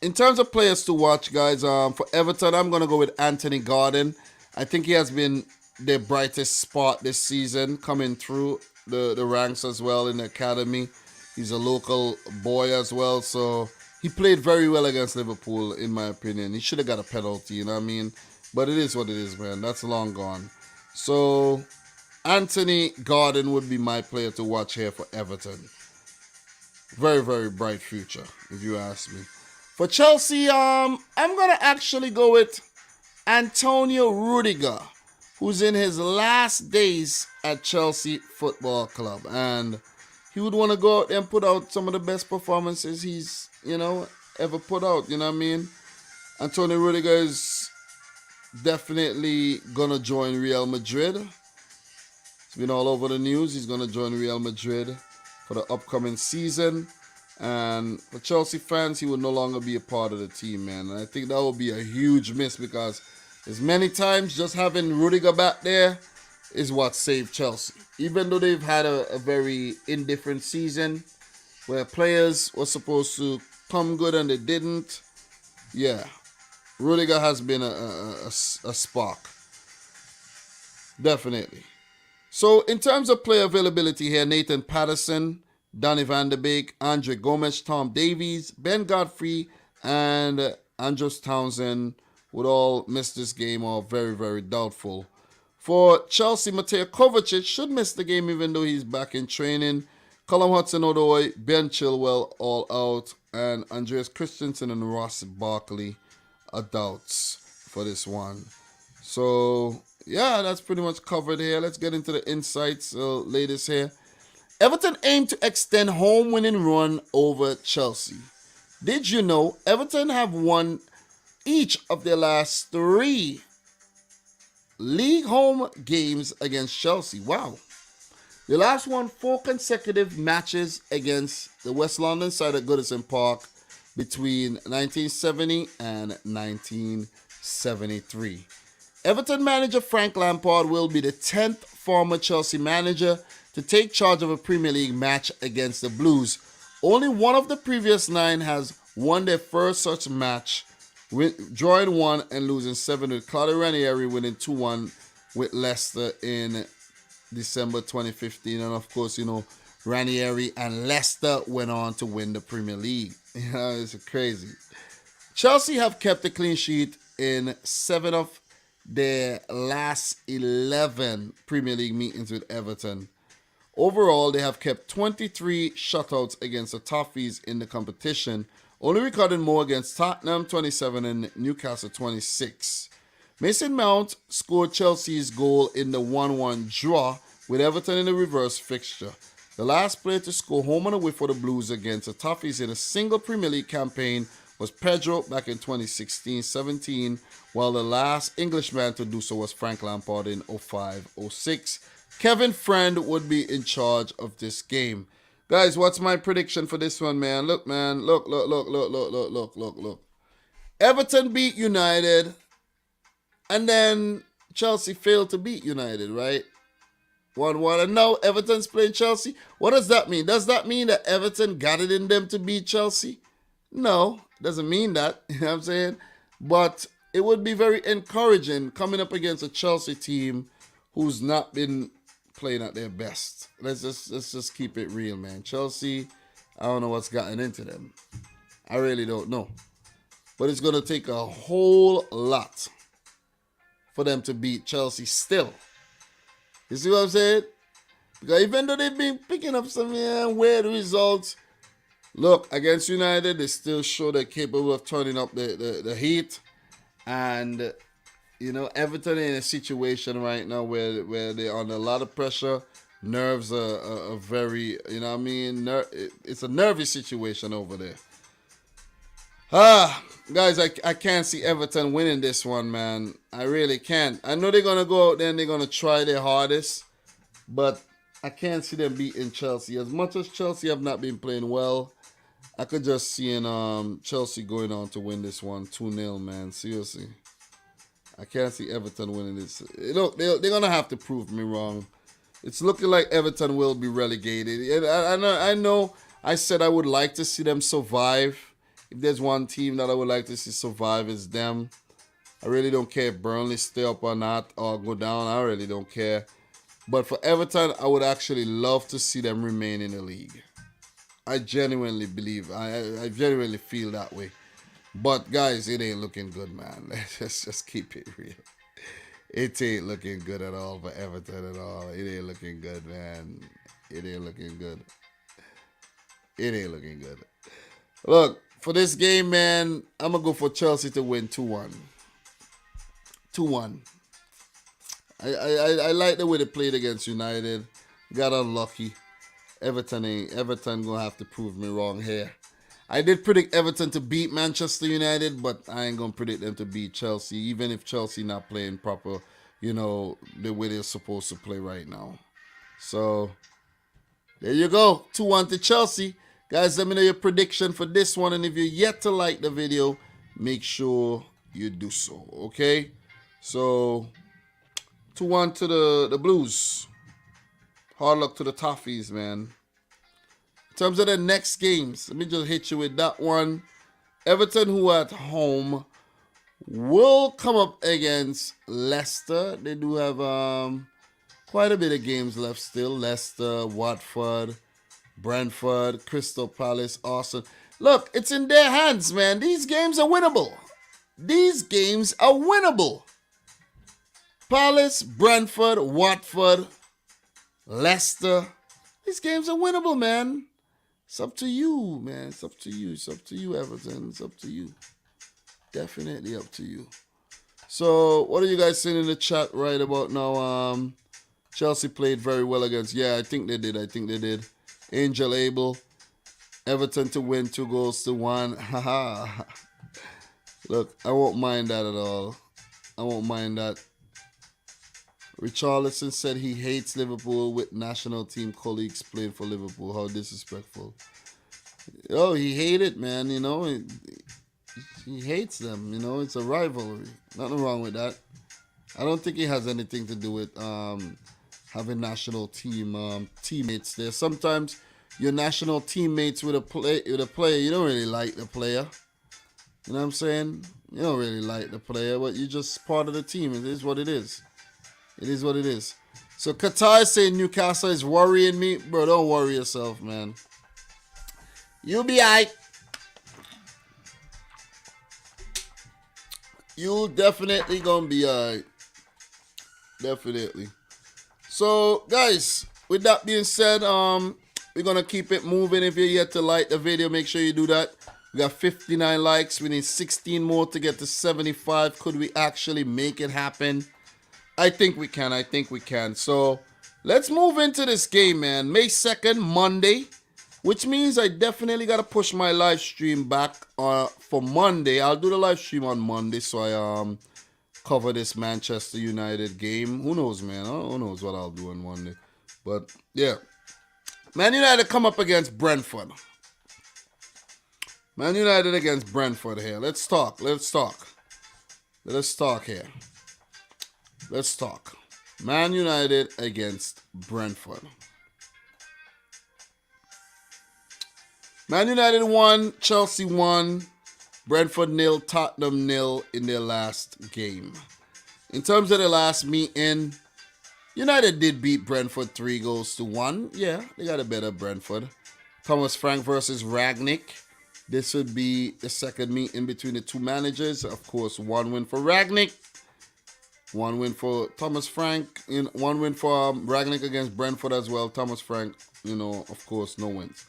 in terms of players to watch, guys, for Everton, I'm going to go with Anthony Gordon. I think he has been their brightest spot this season, coming through the ranks as well in the academy. He's a local boy as well, so he played very well against Liverpool, in my opinion. He should have got a penalty, you know what I mean? But it is what it is, man. That's long gone. So Anthony Gordon would be my player to watch here for Everton. Very, very bright future, if you ask me. For Chelsea, I'm going to actually go with Antonio Rudiger, who's in his last days at Chelsea Football Club. And he would want to go out and put out some of the best performances he's, ever put out. You know what I mean? Antonio Rudiger is definitely going to join Real Madrid. It's been all over the news. He's going to join Real Madrid for the upcoming season. And for Chelsea fans, he will no longer be a part of the team, man. And I think that would be a huge miss, because as many times just having Rudiger back there is what saved Chelsea. Even though they've had a very indifferent season where players were supposed to come good and they didn't. Yeah, Rudiger has been a spark. Definitely. So in terms of player availability here, Nathan Patterson, Donny van de Beek, Andre Gomes, Tom Davies, Ben Godfrey, and Andros Townsend would all miss this game, or very, very doubtful. For Chelsea, Mateo Kovacic should miss the game even though he's back in training. Callum Hudson-Odoi, Ben Chilwell all out, and Andreas Christensen and Ross Barkley doubts for this one. So, yeah, that's pretty much covered here. Let's get into the insights, latest here. Everton aim to extend home winning run over Chelsea. Did you know Everton have won each of their last 3 league home games against Chelsea? Wow. They last won 4 consecutive matches against the West London side at Goodison Park between 1970 and 1973. Everton manager Frank Lampard will be the 10th former Chelsea manager to take charge of a Premier League match against the Blues. Only one of the previous 9 has won their first such match, drawing 1 and losing 7, with Claudio Ranieri winning 2-1 with Leicester in December 2015. And of course, Ranieri and Leicester went on to win the Premier League. It's crazy. Chelsea have kept a clean sheet in 7 of their last 11 Premier League meetings with Everton. Overall, they have kept 23 shutouts against the Toffees in the competition, only recording more against Tottenham 27 and Newcastle 26. Mason Mount scored Chelsea's goal in the 1-1 draw with Everton in the reverse fixture. The last player to score home and away for the Blues against the Toffees in a single Premier League campaign was Pedro back in 2016-17, while the last Englishman to do so was Frank Lampard in 05-06. Kevin Friend would be in charge of this game. Guys, what's my prediction for this one, man? Look, man. Look. Everton beat United, and then Chelsea failed to beat United, right? 1-1. And now Everton's playing Chelsea. What does that mean? Does that mean that Everton got it in them to beat Chelsea? No, doesn't mean that. You know what I'm saying? But it would be very encouraging coming up against a Chelsea team who's not been playing at their best. Let's just keep it real, man. Chelsea, I don't know what's gotten into them. I really don't know. But it's going to take a whole lot for them to beat Chelsea still. You see what I'm saying? Because even though they've been picking up some weird results, look, against United, they still show they're capable of turning up the heat. And, Everton in a situation right now where they're under a lot of pressure. Nerves are very, it's a nervy situation over there. Guys, I can't see Everton winning this one, man. I really can't. I know they're going to go out there and they're going to try their hardest, but I can't see them beating Chelsea. As much as Chelsea have not been playing well, I could just see Chelsea going on to win this one 2-0, man. Seriously. I can't see Everton winning this. Look, they're going to have to prove me wrong. It's looking like Everton will be relegated. I know I said I would like to see them survive. If there's one team that I would like to see survive, it's them. I really don't care if Burnley stay up or not or go down. I really don't care. But for Everton, I would actually love to see them remain in the league. I genuinely believe. I genuinely feel that way. But, guys, it ain't looking good, man. Let's just keep it real. It ain't looking good at all for Everton at all. It ain't looking good, man. It ain't looking good. It ain't looking good. Look, for this game, man, I'm going to go for Chelsea to win 2-1. 2-1. I like the way they played against United. Got unlucky. Everton going to have to prove me wrong here. I did predict Everton to beat Manchester United, but I ain't going to predict them to beat Chelsea, even if Chelsea not playing proper, the way they're supposed to play right now. So, there you go. 2-1 to Chelsea. Guys, let me know your prediction for this one. And if you're yet to like the video, make sure you do so. Okay? So, 2-1 to the Blues. Hard luck to the Toffees, man. In terms of the next games, let me just hit you with that one. Everton, who are at home, will come up against Leicester. They do have quite a bit of games left still. Leicester, Watford, Brentford, Crystal Palace, Aston. Look, it's in their hands, man. These games are winnable. These games are winnable. Palace, Brentford, Watford, Leicester. These games are winnable, man. It's up to you, man. It's up to you. It's up to you, Everton. It's up to you. definitely up to you. So, what are you guys saying in the chat right about now? Chelsea played very well against. Yeah, I think they did. Angel Abel. Everton to win 2-1. Haha. Look, I won't mind that at all. I won't mind that. Richarlison said he hates Liverpool with national team colleagues playing for Liverpool. How disrespectful. Oh, he hated, man. He hates them. It's a rivalry. Nothing wrong with that. I don't think it has anything to do with having national team teammates there. Sometimes your national teammates with a player, you don't really like the player. You know what I'm saying? You don't really like the player, but you're just part of the team. It is what it is. It is what it is. So Qatar is saying Newcastle is worrying me. Bro, don't worry yourself, man. You'll be alright. You definitely gonna be alright. Definitely. So, guys, with that being said, we're gonna keep it moving. If you're yet to like the video, make sure you do that. We got 59 likes. We need 16 more to get to 75. Could we actually make it happen? I think we can. So, let's move into this game, man. May 2nd, Monday. Which means I definitely got to push my live stream back for Monday. I'll do the live stream on Monday so I cover this Manchester United game. Who knows, man? Who knows what I'll do on Monday. But, yeah. Man United come up against Brentford. Man United against Brentford here. Let's talk. Let us talk here. Let's talk. Man United against Brentford. Man United 1, Chelsea 1, Brentford 0, Tottenham 0 in their last game. In terms of the last meeting, United did beat Brentford 3-1. Yeah, they got a better Brentford. Thomas Frank versus Rangnick. This would be the second meeting between the two managers. Of course, one win for Rangnick, one win for Thomas Frank, one win for Rangnick against Brentford as well. Thomas Frank, of course, no wins.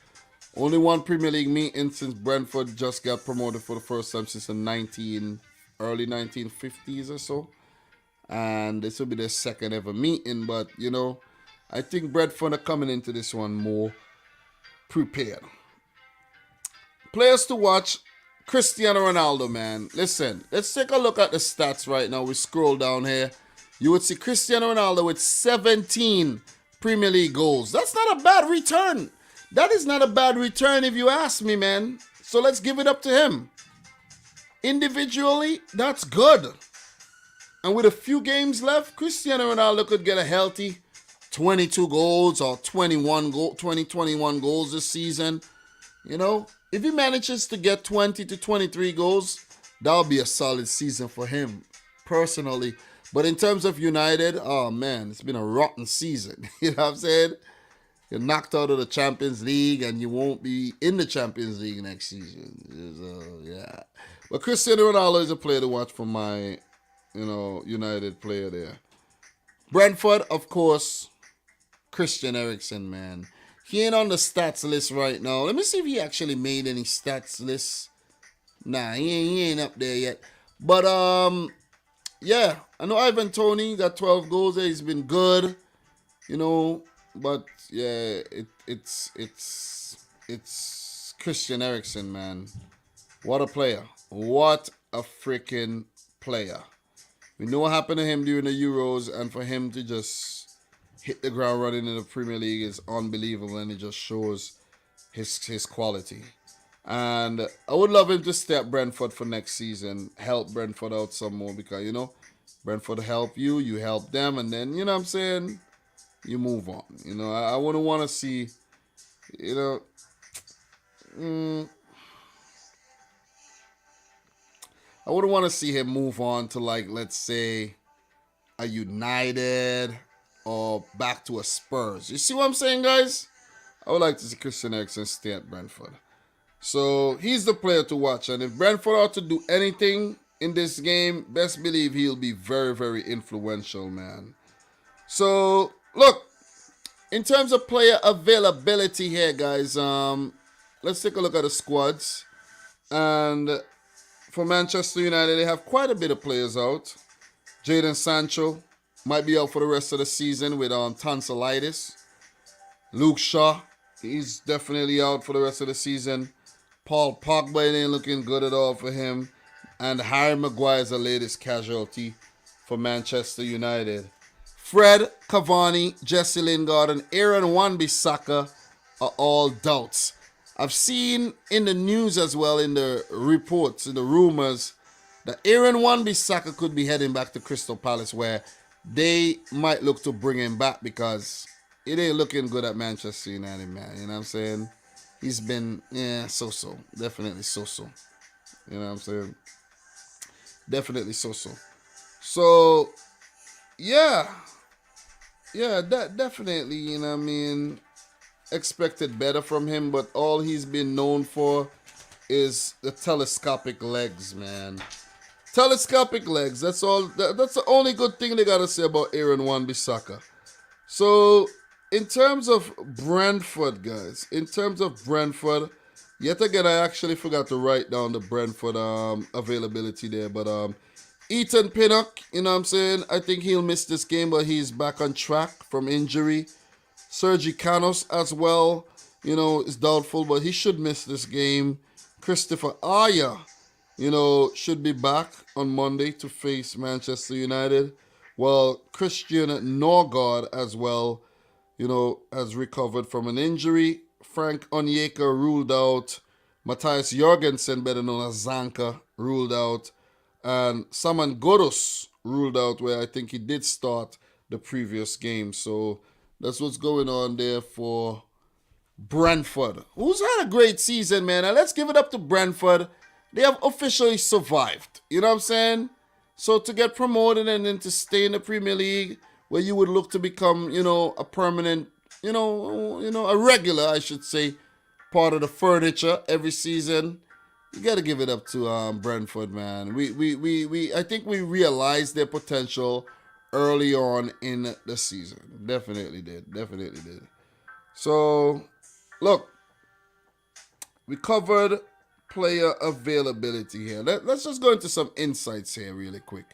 Only one Premier League meeting since Brentford just got promoted for the first time since the early 1950s or so. And this will be their second ever meeting. But, I think Brentford are coming into this one more prepared. Players to watch, Cristiano Ronaldo, man. Listen, let's take a look at the stats right now. We scroll down here. You would see Cristiano Ronaldo with 17 Premier League goals. That's not a bad return. That is not a bad return if you ask me, man. So let's give it up to him. Individually, that's good. And with a few games left, Cristiano Ronaldo could get a healthy 22 goals or 21 goals this season. If he manages to get 20 to 23 goals, that'll be a solid season for him, personally. But in terms of United, oh man, it's been a rotten season. You know what I'm saying? You're knocked out of the Champions League and you won't be in the Champions League next season. Yeah. But Cristiano Ronaldo is a player to watch for my, United player there. Brentford, of course, Christian Eriksen, man. He ain't on the stats list right now. Let me see if he actually made any stats lists. Nah, he ain't up there yet. But, yeah. I know Ivan Toney got 12 goals there. He's been good, But, yeah, it's Christian Eriksen, man. What a player. What a freaking player. We know what happened to him during the Euros, and for him to just hit the ground running in the Premier League is unbelievable, and it just shows his quality. And I would love him to stay at Brentford for next season, help Brentford out some more, because, Brentford help you, you help them, and then, you move on. I wouldn't want to see, I wouldn't want to see him move on to, let's say, a United or back to a Spurs. You see what I'm saying, guys? I would like to see Christian Eriksen stay at Brentford. So he's the player to watch. And if Brentford are to do anything in this game, best believe he'll be very, very influential, man. So, look, in terms of player availability here, guys, let's take a look at the squads. And for Manchester United, they have quite a bit of players out. Jadon Sancho might be out for the rest of the season with tonsillitis. Luke Shaw, he's definitely out for the rest of the season. Paul Pogba, it ain't looking good at all for him. And Harry Maguire is the latest casualty for Manchester United. Fred, Cavani, Jesse Lingard, and Aaron Wan-Bissaka are all doubts. I've seen in the news as well, in the reports, in the rumors, that Aaron Wan-Bissaka could be heading back to Crystal Palace, where they might look to bring him back because it ain't looking good at Manchester United, man. You know what I'm saying? He's been, so-so. Definitely so-so. You know what I'm saying? Definitely so-so. So, yeah. Yeah, definitely, you know what I mean, expected better from him, but all he's been known for is the telescopic legs, man. Telescopic legs, that's all. That's the only good thing they got to say about Aaron Wan-Bissaka. So, in terms of Brentford, guys, yet again, I actually forgot to write down the Brentford availability there, but Ethan Pinnock, you know what I'm saying? I think he'll miss this game, but he's back on track from injury. Sergi Canos as well, you know, is doubtful, but he should miss this game. Christopher Aya, you know, should be back on Monday to face Manchester United. Well, Christian Norgard as well, you know, has recovered from an injury. Frank Onyeka ruled out. Matthias Jorgensen, better known as Zanka, ruled out. And Saman Ghoddos ruled out, where I think he did start the previous game. So that's what's going on there for Brentford, who's had a great season, man. And let's give it up to Brentford. They have officially survived. You know what I'm saying? So to get promoted and then to stay in the Premier League, where you would look to become, you know, a permanent, you know, a regular, I should say, part of the furniture every season. You got to give it up to Brentford, man. I think we realized their potential early on in the season. Definitely did. So, look, we covered player availability here. Let's just go into some insights here really quick.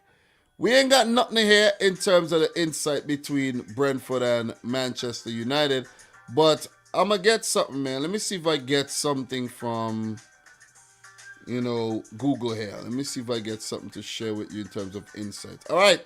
We ain't got nothing here in terms of the insight between Brentford and Manchester United, but I'm going to get something, man. Let me see if I get something from, you know, Google here. Let me see if I get something to share with you in terms of insights. All right,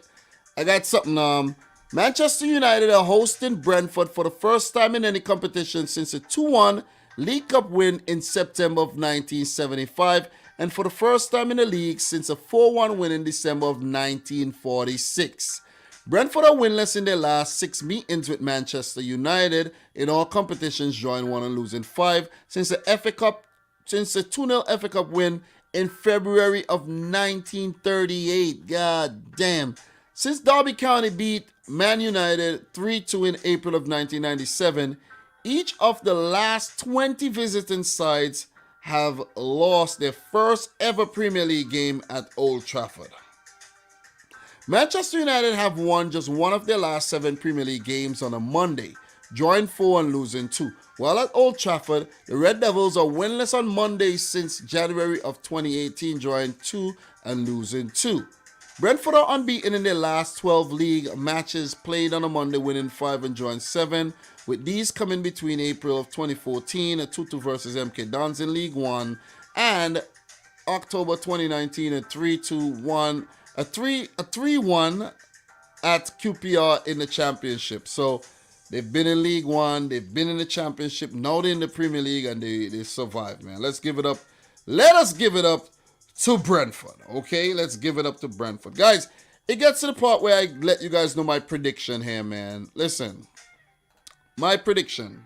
I got something. Manchester United are hosting Brentford for the first time in any competition since a 2-1 League Cup win in September of 1975, and for the first time in the league since a 4-1 win in December of 1946. Brentford are winless in their last 6 meetings with Manchester United in all competitions, drawing 1 and losing 5 since the 2-0 FA Cup win in February of 1938. God damn. Since Derby County beat Man United 3-2 in April of 1997, each of the last 20 visiting sides have lost their first ever Premier League game at Old Trafford. Manchester United have won just one of their last 7 Premier League games on a Monday, drawing 4 and losing 2. While at Old Trafford, the Red Devils are winless on Mondays since January of 2018, drawing 2 and losing 2. Brentford are unbeaten in their last 12 league matches played on a Monday, winning 5 and drawing 7, with these coming between April of 2014, a 2-2 versus MK Dons in League One, and October 2019, a 3-1 at QPR in the Championship. So they've been in League One, they've been in the Championship, now they're in the Premier League, and they survived, man. Let's give it up. Let us give it up to Brentford, okay? Let's give it up to Brentford. Guys, it gets to the part where I let you guys know my prediction here, man. Listen, my prediction.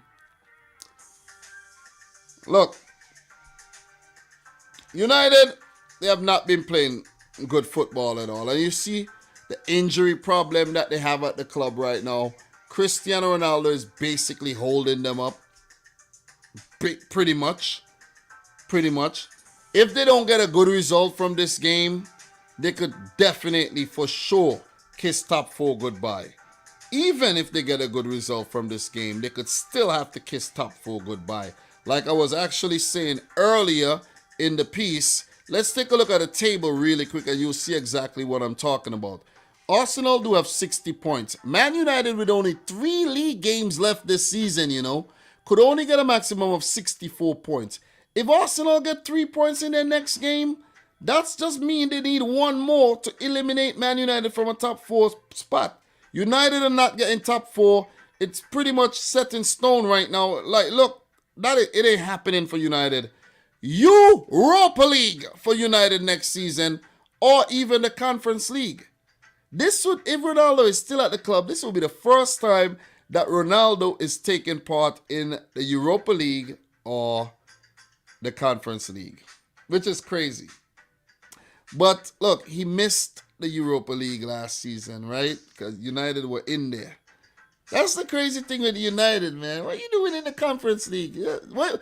Look, United, they have not been playing good football at all. And you see the injury problem that they have at the club right now. Cristiano Ronaldo is basically holding them up. Pretty much. If they don't get a good result from this game, they could definitely, for sure, kiss top 4 goodbye. Even if they get a good result from this game, they could still have to kiss top 4 goodbye. Like I was actually saying earlier in the piece, Let's take a look at the table really quick and you'll see exactly what I'm talking about. Arsenal do have 60 points. Man United, with only 3 league games left this season, could only get a maximum of 64 points. If Arsenal get 3 points in their next game, that's just mean they need one more to eliminate Man United from a top 4 spot. United are not getting top 4. It's pretty much set in stone right now. Like, look, it ain't happening for United. Europa League for United next season, or even the Conference League. If Ronaldo is still at the club, this will be the first time that Ronaldo is taking part in the Europa League or the Conference League, which is crazy. But look, he missed the Europa League last season, right? Because United were in there. That's the crazy thing with United, man. What are you doing in the Conference League? What?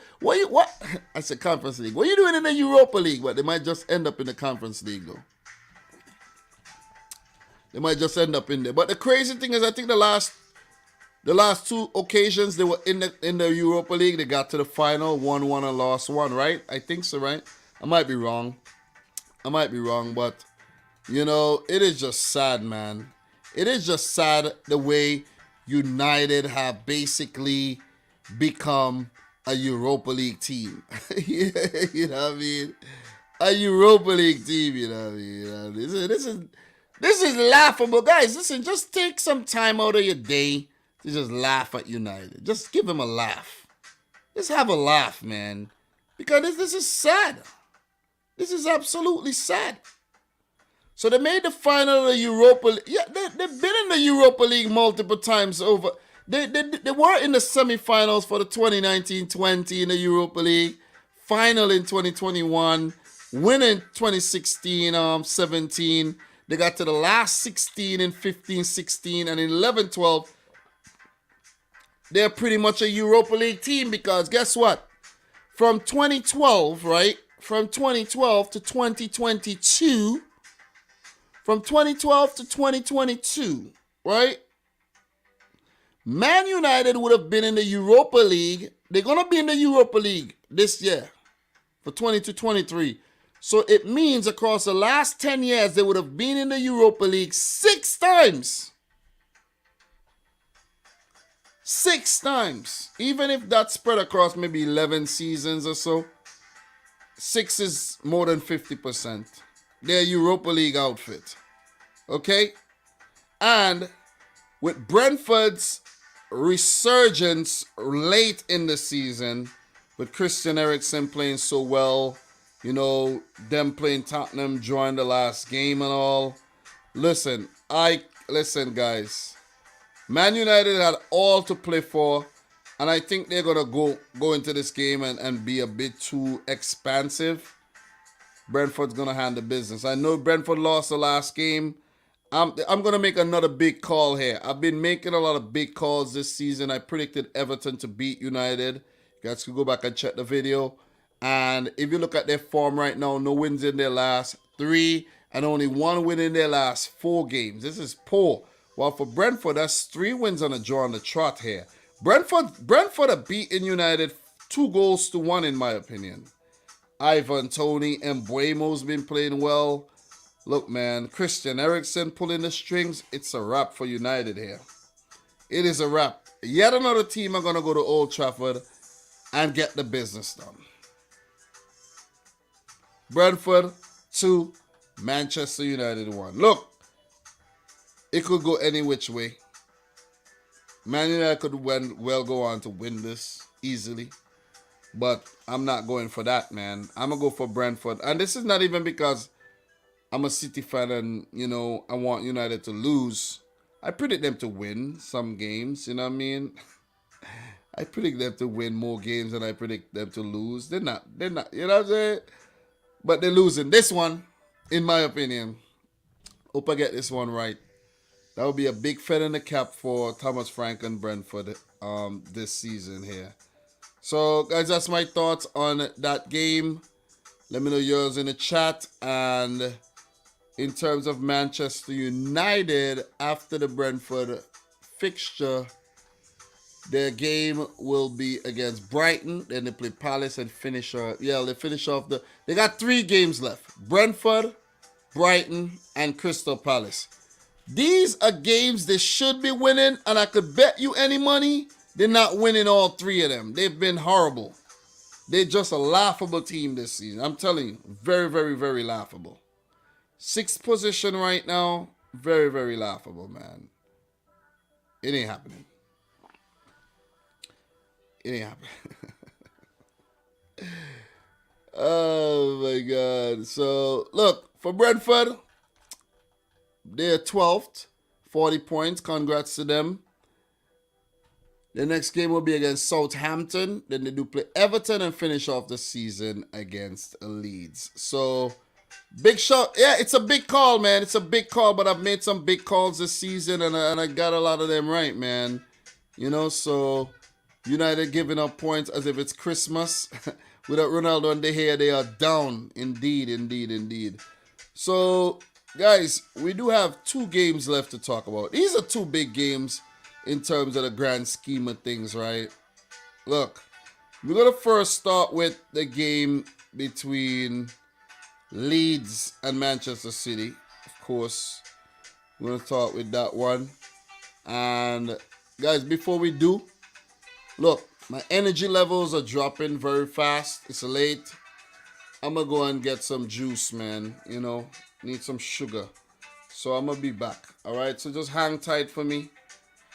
I said Conference League. What are you doing in the Europa League? But they might just end up in the Conference League, though. They might just end up in there. But the crazy thing is, I think the last 2 occasions they were in the Europa League, they got to the final, won one and lost one, right? I think so, right? I might be wrong, but it is just sad, man. It is just sad the way United have basically become a Europa League team. You know what I mean? A Europa League team, you know what I mean? This is laughable. Guys, listen, just take some time out of your day to just laugh at United. Just give them a laugh. Just have a laugh, man. Because this is sad. This is absolutely sad. So they made the final of the Europa League. Yeah, they've been in the Europa League multiple times over. They were in the semifinals for the 2019-20 in the Europa League. Final in 2021. Winning 2016-17. They got to the last 16 in 15-16 and in 11-12. They're pretty much a Europa League team because guess what? From 2012, right? From 2012 to 2022. From 2012 to 2022, right? Man United would have been in the Europa League. They're going to be in the Europa League this year for 22-23. So it means across the last 10 years, they would have been in the Europa League 6 times. 6 times. Even if that's spread across maybe 11 seasons or so, 6 is more than 50%. They're a Europa League outfit. Okay? And with Brentford's resurgence late in the season, with Christian Eriksen playing so well, them playing Tottenham during the last game and all. Listen, guys. Man United had all to play for, and I think they're going to go into this game and be a bit too expansive. Brentford's going to handle business. I know Brentford lost the last game. I'm going to make another big call here. I've been making a lot of big calls this season. I predicted Everton to beat United. You guys can go back and check the video. And if you look at their form right now, no wins in their last 3 and only 1 win in their last 4 games. This is poor. While for Brentford, that's 3 wins and a draw on the trot here. Brentford have beaten United 2-1 in my opinion. Ivan Toney and Mbuemo's been playing well. Look, man, Christian Eriksen pulling the strings. It's a wrap for United here. It is a wrap. Yet another team are going to go to Old Trafford and get the business done. Brentford 2, Manchester United 1. Look, it could go any which way. Man United could well go on to win this easily. But I'm not going for that, man. I'm going to go for Brentford. And this is not even because I'm a City fan and, I want United to lose. I predict them to win some games, you know what I mean? I predict them to win more games than I predict them to lose. They're not, you know what I'm saying? But they're losing this one, in my opinion. Hope I get this one right. That would be a big feather in the cap for Thomas Frank and Brentford this season here. So, guys, that's my thoughts on that game. Let me know yours in the chat. And in terms of Manchester United, after the Brentford fixture, Their game will be against Brighton. Then they play Palace and finish. They finish off the. They got 3 games left: Brentford, Brighton, and Crystal Palace. These are games they should be winning, and I could bet you any money they're not winning all 3 of them. They've been horrible. They're just a laughable team this season. I'm telling you, very, very, very laughable. 6th position right now, very, very laughable, man. It ain't happening. It ain't happening. Oh my God. So look, for Brentford, they're 12th, 40 points. Congrats to them. The next game will be against Southampton. Then they do play Everton and finish off the season against Leeds. So big shot. Yeah, it's a big call, man. It's a big call, but I've made some big calls this season, and I got a lot of them right, man. You know, so United giving up points as if it's Christmas. Without Ronaldo and De Gea, they are down. Indeed, indeed, indeed. So, guys, we do have 2 games left to talk about. These are 2 big games in terms of the grand scheme of things, right? Look, we're going to first start with the game between Leeds and Manchester City. Of course, we're going to start with that one. And, guys, before we do, look, my energy levels are dropping very fast. It's late. I'm going to go and get some juice, man. You know, need some sugar. So I'm going to be back. All right, so just hang tight for me.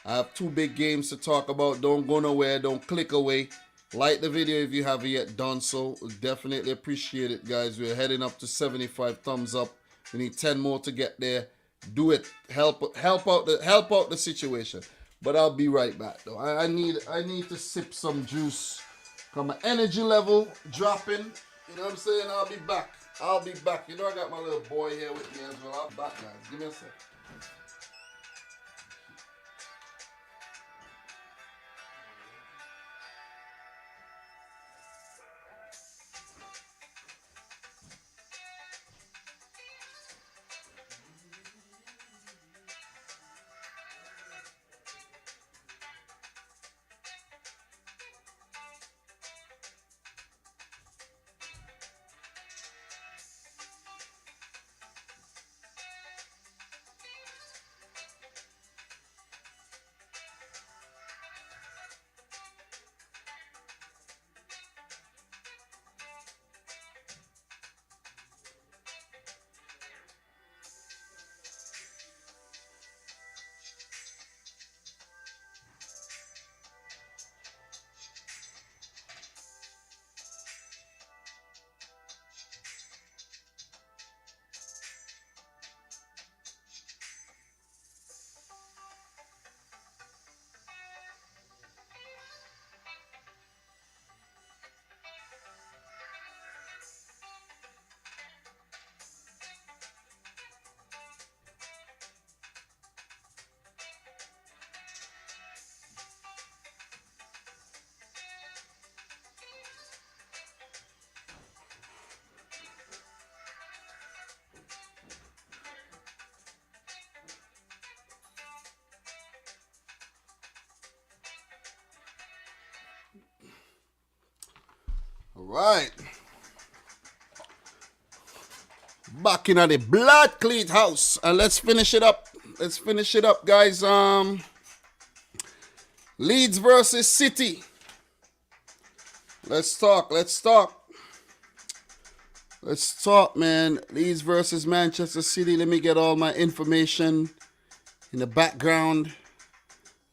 I have 2 big games to talk about. Don't go nowhere. Don't click away. Like the video if you haven't yet done so. Definitely appreciate it, guys. We're heading up to 75 thumbs up. We need 10 more to get there. Do it. Help out the situation. But I'll be right back though. I need to sip some juice. Cause my energy level dropping. You know what I'm saying? I'll be back. You know I got my little boy here with me as well. I'll be back, guys. Give me a sec. All right. Back in the blood cleat house. And let's finish it up. Guys. Leeds versus City. Let's talk, man. Leeds versus Manchester City. Let me get all my information in the background.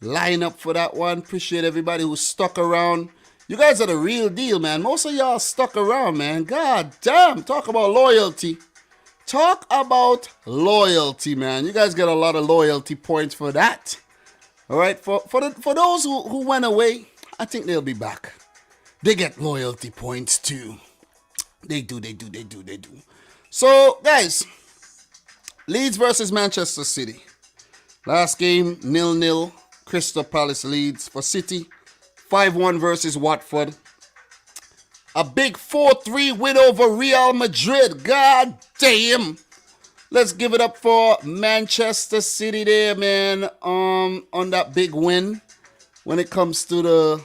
Line up for that one. Appreciate everybody who stuck around. You guys are the real deal, man. Most of y'all stuck around, man. God damn. Talk about loyalty. Man. You guys get a lot of loyalty points for that. All right. For those who went away, I think they'll be back. They get loyalty points too. They do. So, guys, Leeds versus Manchester City. Last game, 0-0. Crystal Palace leads for City. 5-1 versus Watford. A big 4-3 win over Real Madrid. God damn. Let's give it up for Manchester City there, man. On that big win. when it comes to the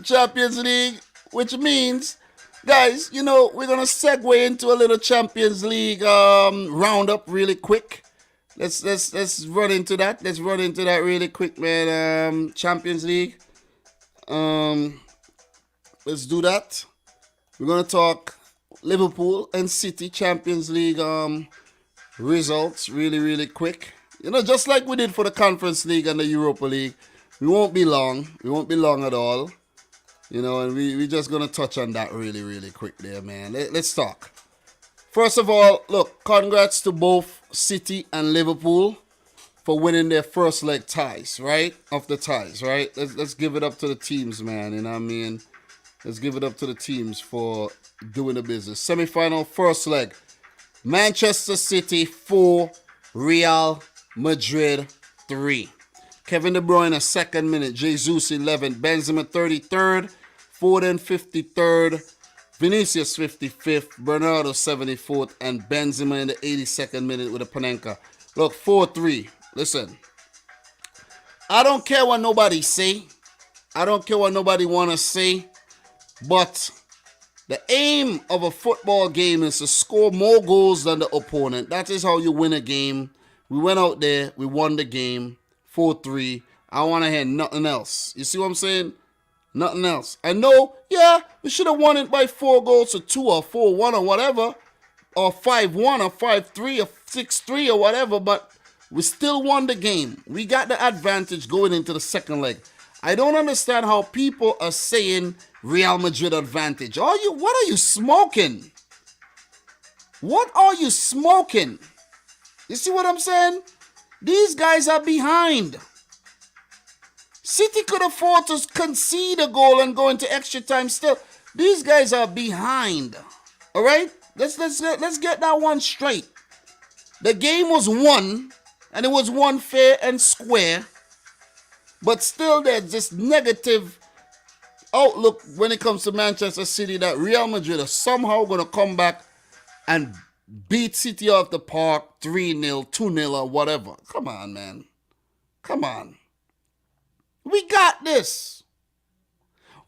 Champions League, which means, guys, you know, we're gonna segue into a little Champions League roundup really quick. Let's run into that. Let's run into that really quick, man. Champions League. Let's do that. We're gonna talk Liverpool and City Champions League results really quick. You know, just like we did for the Conference League and the Europa League. We won't be long. We won't be long at all. You know, and we're just going to touch on that really quick there, man. Let's talk. First of all, look, congrats to both City and Liverpool for winning their first leg ties, right? Of the ties, right? Let's give it up to the teams, man. You know what I mean? Let's give it up to the teams for doing the business. Semi-final, first leg. Manchester City 4, Real Madrid 3. Kevin De Bruyne, second minute. Jesus, 11. Benzema, 33rd. Foden, 53rd. Vinicius, 55th. Bernardo, 74th. And Benzema in the 82nd minute with a Panenka. Look, 4-3. Listen. I don't care what nobody say. I don't care what nobody want to say. But the aim of a football game is to score more goals than the opponent. That is how you win a game. We went out there. We won the game. 4-3. I want to hear nothing else. You see what I'm saying? Nothing else. I know, yeah, we should have won it by 4 goals to 2 or 4-1 or whatever. Or 5-1 or 5-3 or 6-3 or whatever. But we still won the game. We got the advantage going into the second leg. I don't understand how people are saying Real Madrid advantage. What are you smoking? What are you smoking? You see what I'm saying? These guys are behind. City could afford to concede a goal and go into extra time still. These guys are behind. All right? Let's get that one straight. The game was won, and it was won fair and square. But still there's this negative outlook when it comes to Manchester City that Real Madrid are somehow going to come back and beat City off the park 3-0, 2-0 or whatever. Come on, man. Come on. We got this.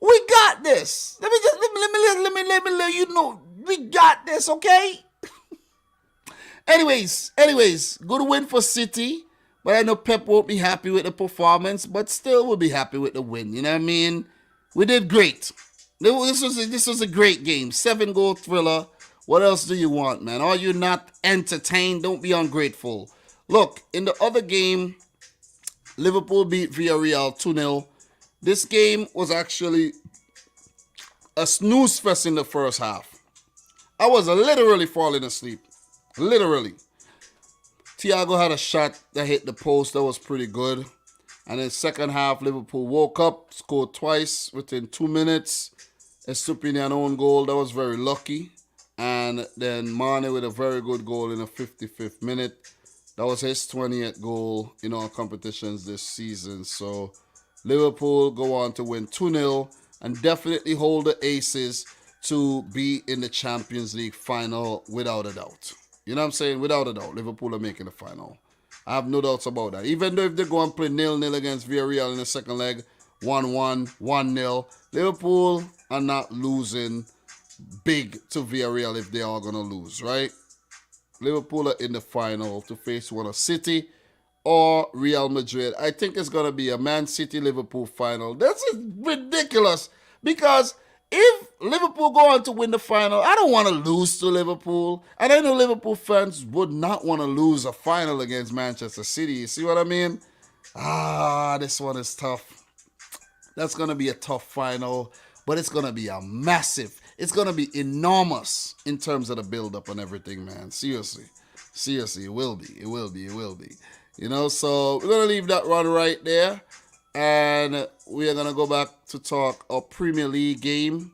We got this. Let me let you know. We got this, okay? Anyways, good win for City. But I know Pep won't be happy with the performance, but still will be happy with the win. You know what I mean? We did great. This was a great game. 7-goal thriller. What else do you want, man? Are you not entertained? Don't be ungrateful. Look, in the other game, Liverpool beat Villarreal 2-0. This game was actually a snooze fest in the first half. I was literally falling asleep. Literally. Thiago had a shot that hit the post. That was pretty good. And then second half, Liverpool woke up, scored twice within 2 minutes. Estupinian own goal. That was very lucky. And then Mane with a very good goal in the 55th minute. That was his 20th goal in all competitions this season. So Liverpool go on to win 2-0 and definitely hold the aces to be in the Champions League final without a doubt. You know what I'm saying? Without a doubt, Liverpool are making the final. I have no doubts about that. Even though if they go and play 0-0 against Villarreal in the second leg, 1-1, 1-0, Liverpool are not losing big to Villarreal if they are going to lose, right? Liverpool are in the final to face one of City or Real Madrid. I think it's going to be a Man City-Liverpool final. This is ridiculous because if Liverpool go on to win the final, I don't want to lose to Liverpool. And I know Liverpool fans would not want to lose a final against Manchester City. You see what I mean? This one is tough. That's going to be a tough final, but it's going to be a massive. It's going to be enormous in terms of the build-up and everything, man. Seriously, it will be. You know, so we're going to leave that run right there. And we are going to go back to talk a Premier League game.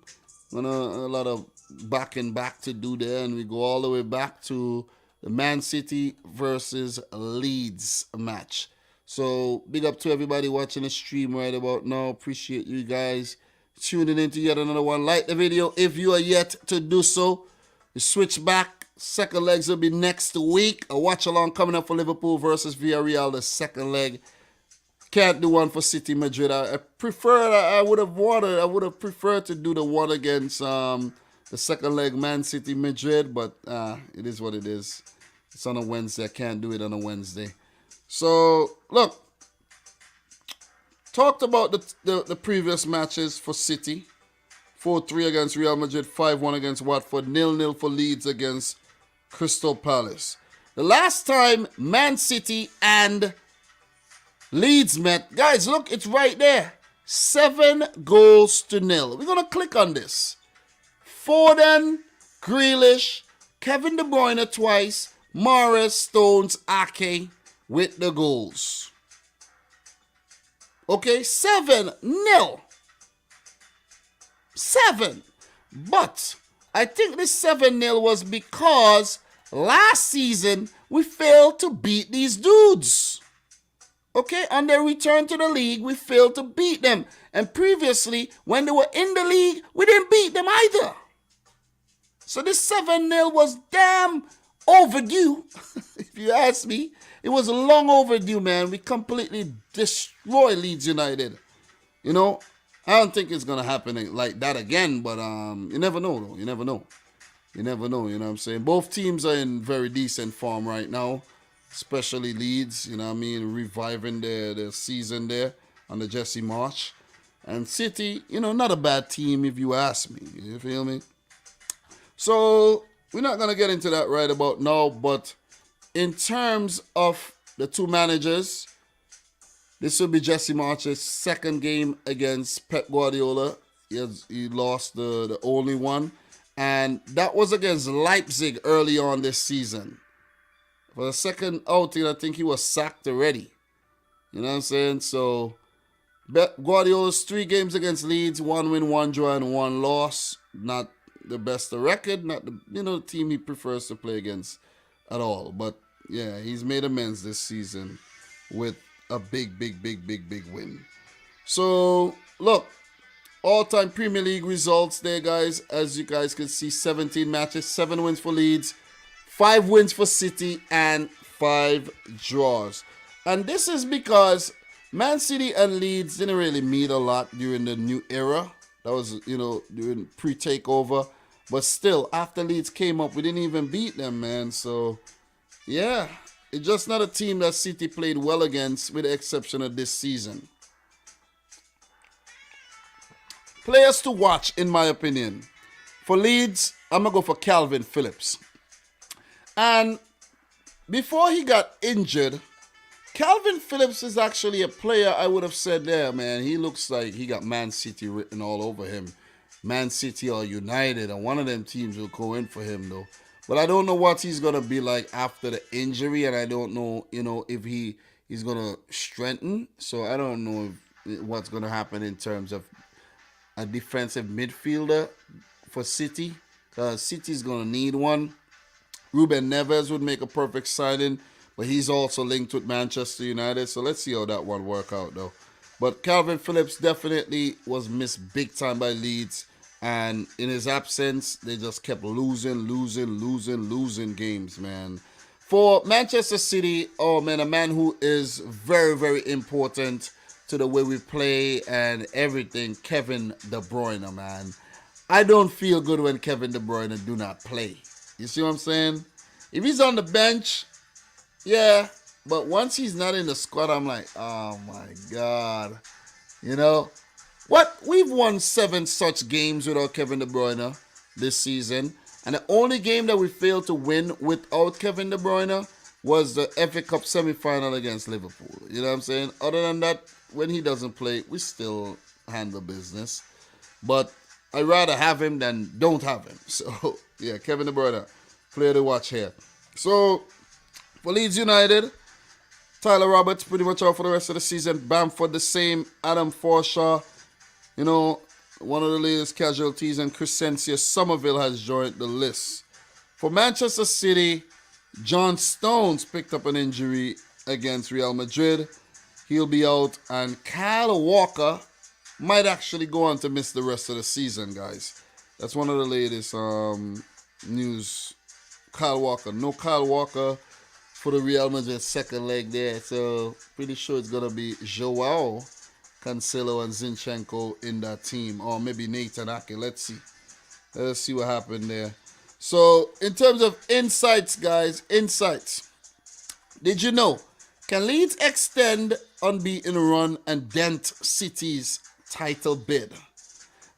A lot of back to do there. And we go all the way back to the Man City versus Leeds match. So big up to everybody watching the stream right about now. Appreciate you guys tuning in to yet another one. Like the video if you are yet to do so. You switch back, Second legs will be next week. A watch along coming up for Liverpool versus Villarreal, the second leg. Can't do one for City Madrid. I would have preferred to do the one against the second leg Man City Madrid, but it is what it is. It's on a Wednesday. I can't do it on a Wednesday. So look, talked about the previous matches for City. 4-3 against Real Madrid, 5-1 against Watford, 0-0 for Leeds against Crystal Palace. The last time Man City and Leeds met, guys, look, it's right there. 7-0. We're going to click on this. Foden, Grealish, Kevin De Bruyne twice, Mahrez, Stones, Ake with the goals. Okay, 7-0. 7. But I think this 7-0 was because last season we failed to beat these dudes. Okay, on their return to the league, we failed to beat them. And previously, when they were in the league, we didn't beat them either. So this 7-0 was damn overdue, if you ask me. It was long overdue, man. We completely destroyed Leeds United. You know, I don't think it's going to happen like that again, but you never know, though. You never know. You never know, you know what I'm saying? Both teams are in very decent form right now, especially Leeds, you know what I mean, reviving their season there under Jesse Marsch. And City, you know, not a bad team if you ask me. You feel me? So we're not going to get into that right about now, but in terms of the two managers, this will be Jesse Marsch's second game against Pep Guardiola. He lost the only one. And that was against Leipzig early on this season. For the second outing, I think he was sacked already. You know what I'm saying? So, Guardiola's 3 games against Leeds, 1 win, 1 draw, and 1 loss. Not the best of record, not the team he prefers to play against at all. But yeah, he's made amends this season with a big win. So, look, all-time Premier League results there, guys. As you guys can see, 17 matches, 7 wins for Leeds, 5 wins for City, and 5 draws. And this is because Man City and Leeds didn't really meet a lot during the new era. That was, during pre-takeover. But still, after Leeds came up, we didn't even beat them, man. So, yeah, it's just not a team that City played well against, with the exception of this season. Players to watch, in my opinion. For Leeds, I'm going to go for Calvin Phillips. And before he got injured, Calvin Phillips is actually a player I would have said there, man. He looks like he got Man City written all over him. Man City or United, and one of them teams will go in for him, though. But I don't know what he's going to be like after the injury, and I don't know, if he's going to strengthen. So I don't know what's going to happen in terms of a defensive midfielder for City. City's going to need one. Ruben Neves would make a perfect signing, but he's also linked with Manchester United. So let's see how that one work out, though. But Calvin Phillips definitely was missed big time by Leeds. And in his absence, they just kept losing games, man. For Manchester City, oh, man, a man who is very, very important to the way we play and everything, Kevin De Bruyne, man. I don't feel good when Kevin De Bruyne do not play. You see what I'm saying? If he's on the bench, yeah, but once he's not in the squad, I'm like, oh my God. What? We've won 7 such games without Kevin De Bruyne this season. And the only game that we failed to win without Kevin De Bruyne was the FA Cup semi-final against Liverpool. You know what I'm saying? Other than that, when he doesn't play, we still handle business. But I'd rather have him than don't have him. So, yeah, Kevin De Bruyne, player to watch here. So, for Leeds United, Tyler Roberts pretty much out for the rest of the season. Bamford the same. Adam Forshaw, one of the latest casualties. And Crescencio Somerville has joined the list. For Manchester City, John Stones picked up an injury against Real Madrid. He'll be out. And Kyle Walker might actually go on to miss the rest of the season, guys. That's one of the latest news Kyle Walker. No Kyle Walker for the Real Madrid second leg there. So pretty sure it's gonna be Joao Cancelo and Zinchenko in that team, or maybe Nathan Ake. Let's see what happened there. So in terms of insights, guys, Did you know? Can Leeds extend unbeaten run and dent City's title bid?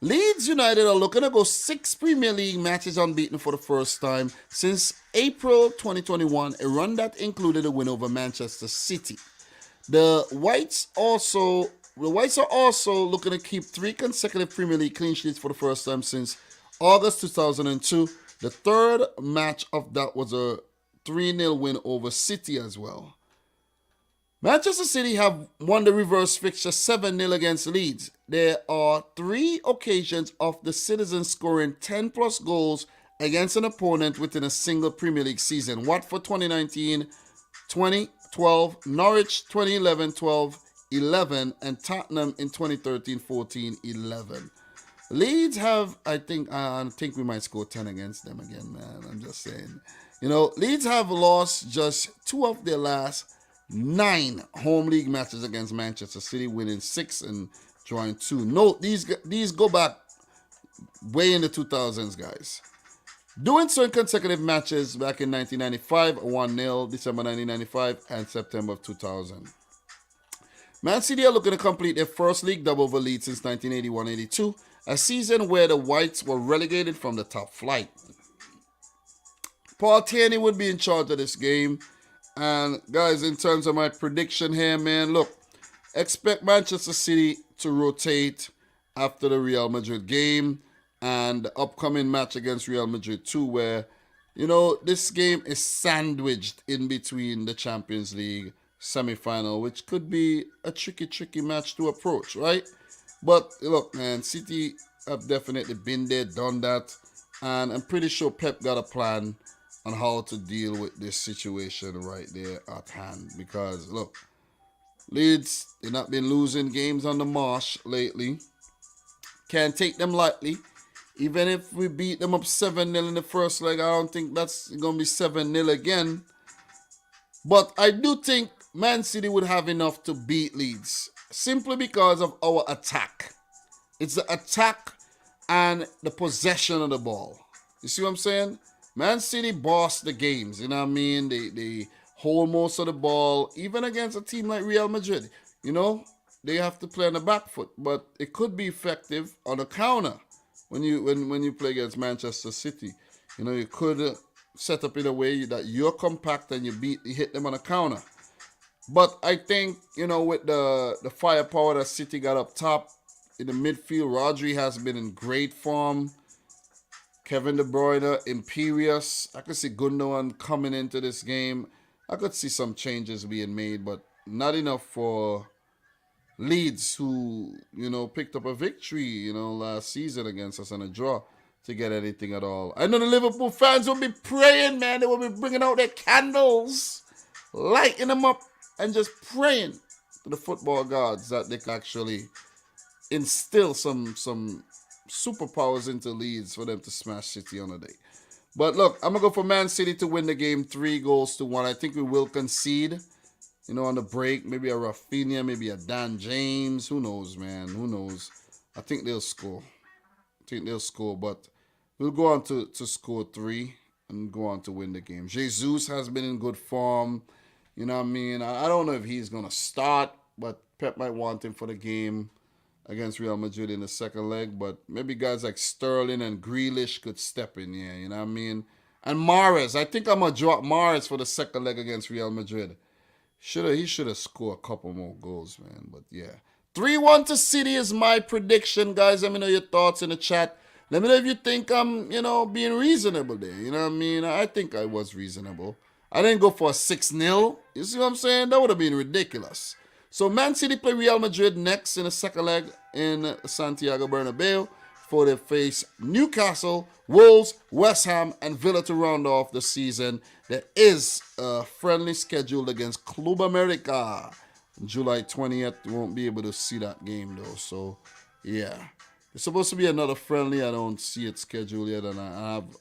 Leeds United are looking to go 6 Premier League matches unbeaten for the first time since April 2021, a run that included a win over Manchester City. The Whites are also looking to keep 3 consecutive Premier League clean sheets for the first time since August 2002. The third match of that was a 3-0 win over City as well. Manchester City have won the reverse fixture 7-0 against Leeds. There are 3 occasions of the citizens scoring 10 plus goals against an opponent within a single Premier League season. Watford 2019, 2012, Norwich 2011-12, 11, and Tottenham in 2013-14, 11. Leeds have, I think we might score 10 against them again, man. I'm just saying. Leeds have lost just 2 of their last 9 home league matches against Manchester City, winning 6 and drawing 2. Note, these go back way in the 2000s, guys. Doing so in consecutive matches back in 1995, 1-0, December 1995, and September of 2000. Man City are looking to complete their first league double over Leeds since 1981-82, a season where the Whites were relegated from the top flight. Paul Tierney would be in charge of this game. And guys, in terms of my prediction here, man, look, expect Manchester City to rotate after the Real Madrid game and the upcoming match against Real Madrid too, where, this game is sandwiched in between the Champions League semi-final, which could be a tricky match to approach, right? But look, man, City have definitely been there, done that, and I'm pretty sure Pep got a plan on how to deal with this situation right there at hand. Because, look, Leeds, they've not been losing games on the marsh lately. Can't take them lightly. Even if we beat them up 7-0 in the first leg, I don't think that's going to be 7-0 again. But I do think Man City would have enough to beat Leeds, simply because of our attack. It's the attack and the possession of the ball. You see what I'm saying? Man City bossed the games, you know what I mean? They hold most of the ball, even against a team like Real Madrid. They have to play on the back foot, but it could be effective on a counter when you play against Manchester City. You could set up in a way that you're compact and you hit them on a counter. But I think, with the firepower that City got up top in the midfield, Rodri has been in great form. Kevin De Bruyne, imperious. I could see Gundogan coming into this game. I could see some changes being made, but not enough for Leeds, who, picked up a victory, last season against us and a draw, to get anything at all. I know the Liverpool fans will be praying, man. They will be bringing out their candles, lighting them up, and just praying to the football gods that they can actually instill some superpowers into Leeds for them to smash City on a day. But look, I'm going to go for Man City to win the game 3-1. I think we will concede, on the break. Maybe a Rafinha, maybe a Dan James. Who knows, man? Who knows? I think they'll score. But we'll go on to score 3 and go on to win the game. Jesus has been in good form. You know what I mean? I don't know if he's going to start, but Pep might want him for the game against Real Madrid in the second leg, but maybe guys like Sterling and Grealish could step in here, you know what I mean? And Mahrez, I think I'm going to drop Mahrez for the second leg against Real Madrid. He should have scored a couple more goals, man, but yeah. 3-1 to City is my prediction, guys. Let me know your thoughts in the chat. Let me know if you think I'm, being reasonable there, you know what I mean? I think I was reasonable. I didn't go for a 6-0. You see what I'm saying? That would have been ridiculous. So Man City play Real Madrid next in the second leg in Santiago Bernabeu before they face Newcastle, Wolves, West Ham, and Villa to round off the season. There is a friendly scheduled against Club America July 20th. You won't be able to see that game though. So yeah, it's supposed to be another friendly. I don't see it scheduled yet, and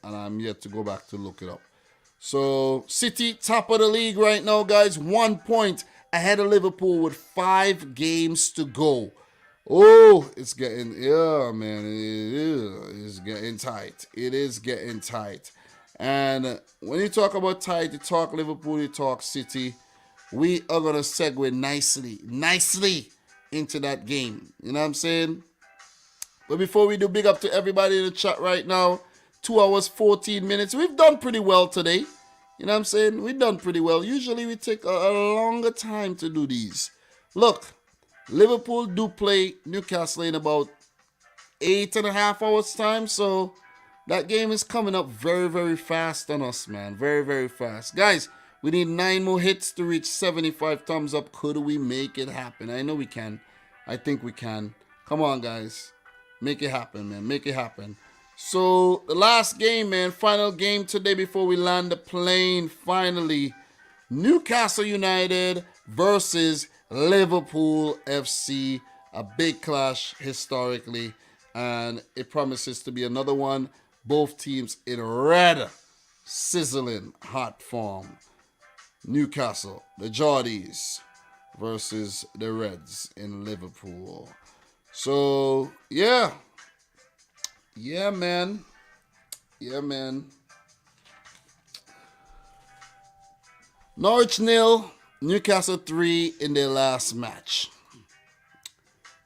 I'm yet to go back to look it up. So City, top of the league right now, guys. 1 point ahead of Liverpool with 5 games to go. Oh, it's getting, yeah, man. It's getting tight. It is getting tight. And when you talk about tight, you talk Liverpool, you talk City. We are going to segue nicely into that game. You know what I'm saying? But before we do, big up to everybody in the chat right now. 2 hours, 14 minutes. We've done pretty well today. You know what I'm saying? We've done pretty well. Usually we take a longer time to do these. Look, Liverpool do play Newcastle in about 8.5 hours time. So that game is coming up very, very fast on us, man. Very, very fast. Guys, we need 9 more hits to reach 75 thumbs up. Could we make it happen? I know we can. I think we can. Come on, guys. Make it happen, man. Make it happen. So, the last game, man. Final game today before we land the plane. Finally, Newcastle United versus Liverpool FC. A big clash historically. And it promises to be another one. Both teams in red, sizzling hot form. Newcastle, the Geordies, versus the Reds in Liverpool. So, yeah. Yeah, man. Norwich 0, Newcastle 3 in their last match.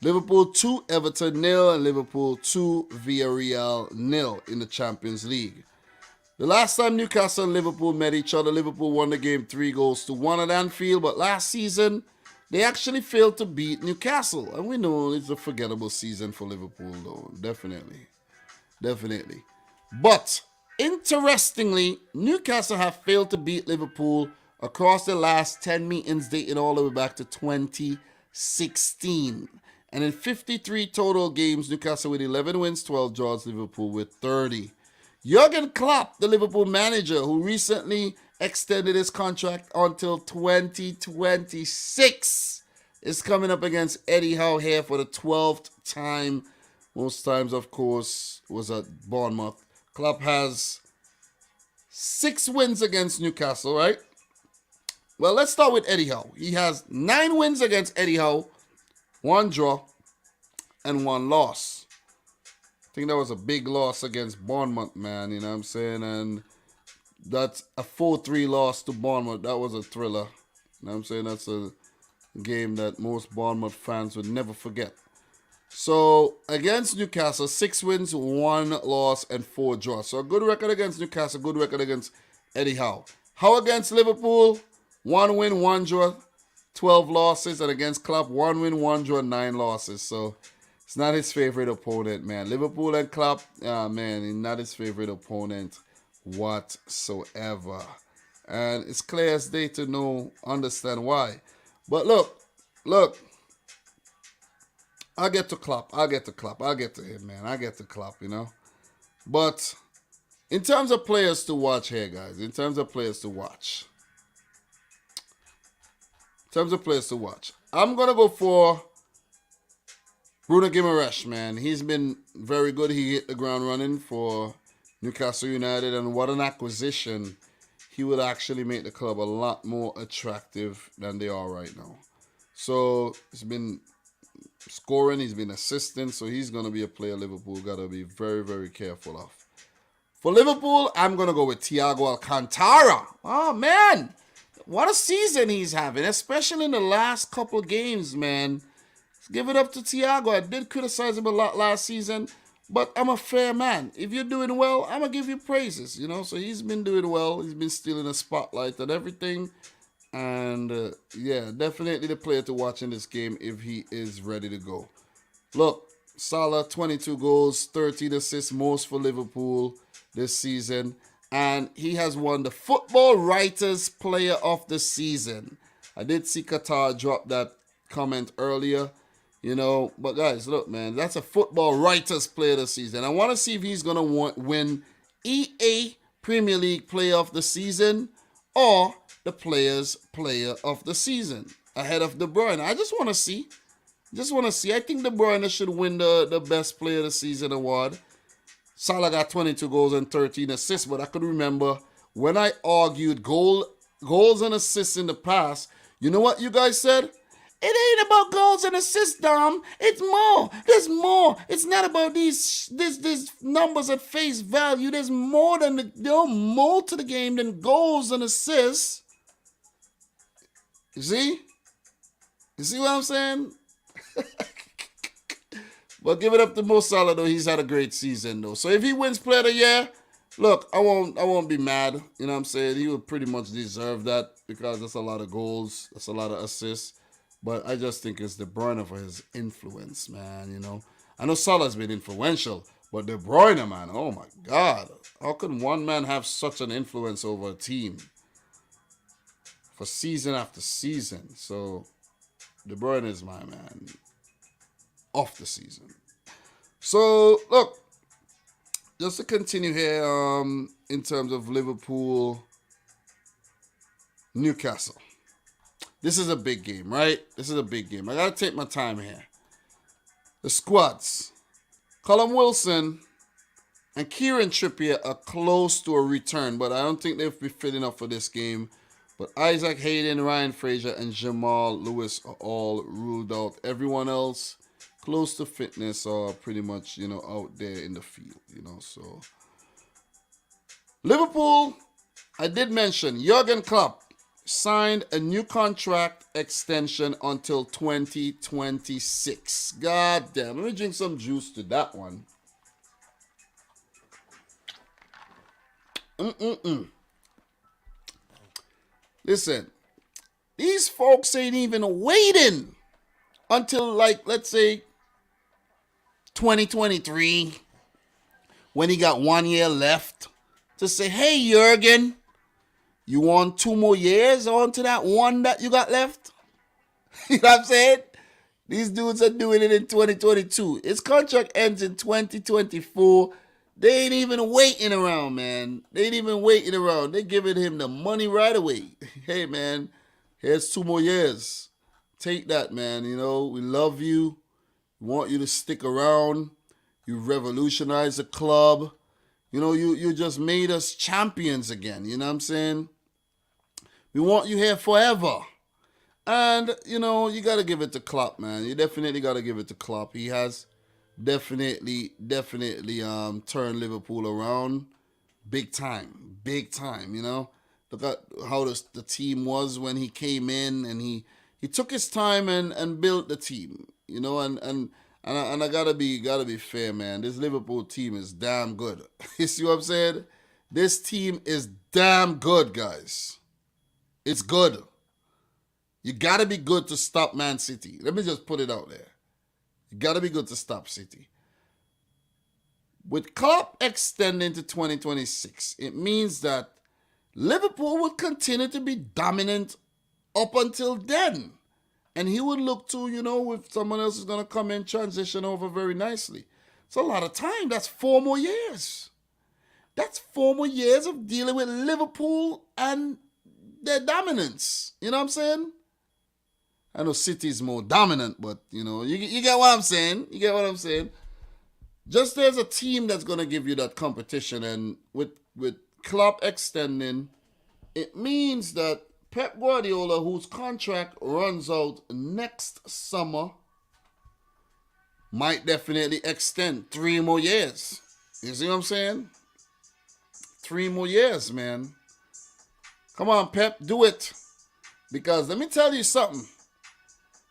Liverpool 2, Everton 0, and Liverpool 2, Villarreal 0 in the Champions League. The last time Newcastle and Liverpool met each other, Liverpool won the game 3-1 at Anfield, but last season, they actually failed to beat Newcastle. And we know it's a forgettable season for Liverpool, though. Definitely. But, interestingly, Newcastle have failed to beat Liverpool across the last 10 meetings dating all the way back to 2016. And in 53 total games, Newcastle with 11 wins, 12 draws, Liverpool with 30. Jurgen Klopp, the Liverpool manager, who recently extended his contract until 2026, is coming up against Eddie Howe here for the 12th time. Most times, of course, was at Bournemouth. Klopp has 6 wins against Newcastle, right? Well, let's start with Eddie Howe. He has 9 wins against Eddie Howe, 1 draw, and 1 loss. I think that was a big loss against Bournemouth, man, you know what I'm saying? And that's a 4-3 loss to Bournemouth. That was a thriller. You know what I'm saying? That's a game that most Bournemouth fans would never forget. So, against Newcastle, 6 wins, 1 loss, and 4 draws. So, a good record against Newcastle, good record against Eddie Howe. Howe against Liverpool, 1 win, 1 draw, 12 losses. And against Klopp, 1 win, 1 draw, 9 losses. So, it's not his favorite opponent, man. Liverpool and Klopp, man, not his favorite opponent whatsoever. And it's clear as day to understand why. But look. I'll get to Klopp. I'll get to him, man. I'll get to Klopp, you know. But in terms of players to watch here, guys, I'm going to go for Bruno Guimaraes, man. He's been very good. He hit the ground running for Newcastle United, and what an acquisition. He would actually make the club a lot more attractive than they are right now. So, he's been scoring, he's been assisting, so he's going to be a player Liverpool got to be very, very careful of. For Liverpool, I'm going to go with Thiago Alcantara. Oh, man. What a season he's having, especially in the last couple games, man. Give it up to Thiago. I did criticize him a lot last season, but I'm a fair man. If you're doing well, I'm going to give you praises, you know. So he's been doing well. He's been stealing the spotlight and everything. And, yeah, definitely the player to watch in this game if he is ready to go. Look, Salah, 22 goals, 13 assists, most for Liverpool this season. And he has won the Football Writers Player of the Season. I did see Qatar drop that comment earlier, you know. But, guys, look, man, that's a Football Writers Player of the Season. I want to see if he's going to win EA Premier League Player of the Season or the Players Player of the Season ahead of De Bruyne. I just want to see. I think De Bruyne should win the Best Player of the Season award. Salah got 22 goals and 13 assists, but I could remember when I argued goals and assists in the past, you know what you guys said? It ain't about goals and assists, Dom. It's more. There's more. It's not about these numbers at face value. There's more more to the game than goals and assists. You see? You see what I'm saying? But give it up to Mo Salah though. He's had a great season though. So if he wins Player of the Year, look, I won't be mad. You know what I'm saying? He would pretty much deserve that because that's a lot of goals. That's a lot of assists. But I just think it's De Bruyne for his influence, man, you know. I know Salah's been influential, but De Bruyne, man, oh my God. How can one man have such an influence over a team for season after season? So De Bruyne is my man off the season. So, look, just to continue here in terms of Liverpool, Newcastle. This is a big game, right? This is a big game. I got to take my time here. The squads. Callum Wilson and Kieran Trippier are close to a return, but I don't think they'll be fit enough for this game. But Isaac Hayden, Ryan Fraser, and Jamal Lewis are all ruled out. Everyone else close to fitness are pretty much, out there in the field, so. Liverpool, I did mention, Jurgen Klopp signed a new contract extension until 2026. God damn. Let me drink some juice to that one. Listen, these folks ain't even waiting until, let's say, 2023, when he got 1 year left, to say, hey, Jurgen, you want 2 more years onto that one that you got left? You know what I'm saying? These dudes are doing it in 2022. His contract ends in 2024. They ain't even waiting around, man. They ain't even waiting around. They giving him the money right away. Hey, man, here's 2 more years. Take that, man. We love you. We want you to stick around. You revolutionized the club. You just made us champions again. You know what I'm saying? We want you here forever. And, you got to give it to Klopp, man. You definitely got to give it to Klopp. He has definitely turned Liverpool around big time, Look at how the team was when he came in, and he took his time and built the team, and I gotta be fair, man. This Liverpool team is damn good. You see what I'm saying? This team is damn good, guys. It's good. You gotta be good to stop Man City. Let me just put it out there. You gotta be good to stop City. With Klopp extending to 2026, it means that Liverpool will continue to be dominant up until then. And he would look to, if someone else is going to come in, transition over very nicely. It's a lot of time. That's 4 more years. That's 4 more years of dealing with Liverpool and their dominance. You know what I'm saying? I know City's more dominant, but, you get what I'm saying. You get what I'm saying? Just there's a team that's going to give you that competition. And with Klopp extending, it means that Pep Guardiola, whose contract runs out next summer, might definitely extend 3 more years. You see what I'm saying? 3 more years, man. Come on, Pep, do it. Because let me tell you something.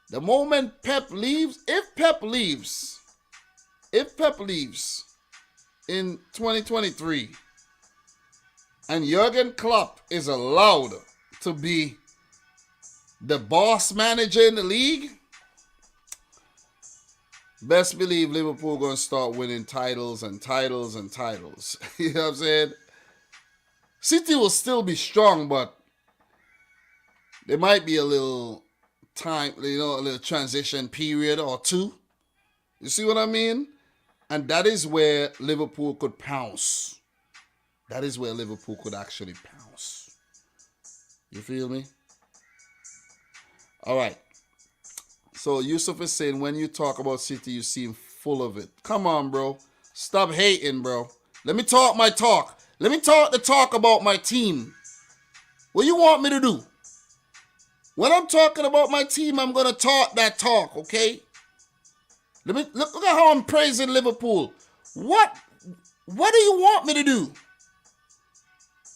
The moment Pep leaves, if Pep leaves in 2023, and Jurgen Klopp is allowed to be the boss manager in the league, best believe Liverpool going to start winning titles and titles and titles. You know what I'm saying? City will still be strong, but there might be a little time, a little transition period or 2. You see what I mean? And that is where Liverpool could pounce. That is where Liverpool could actually pounce. You feel me? All right. So Yusuf is saying, when you talk about City, you seem full of it. Come on, bro. Stop hating, bro. Let me talk my talk. Let me talk the talk about my team. What you want me to do? When I'm talking about my team, I'm going to talk that talk, okay? Look at how I'm praising Liverpool. What do you want me to do?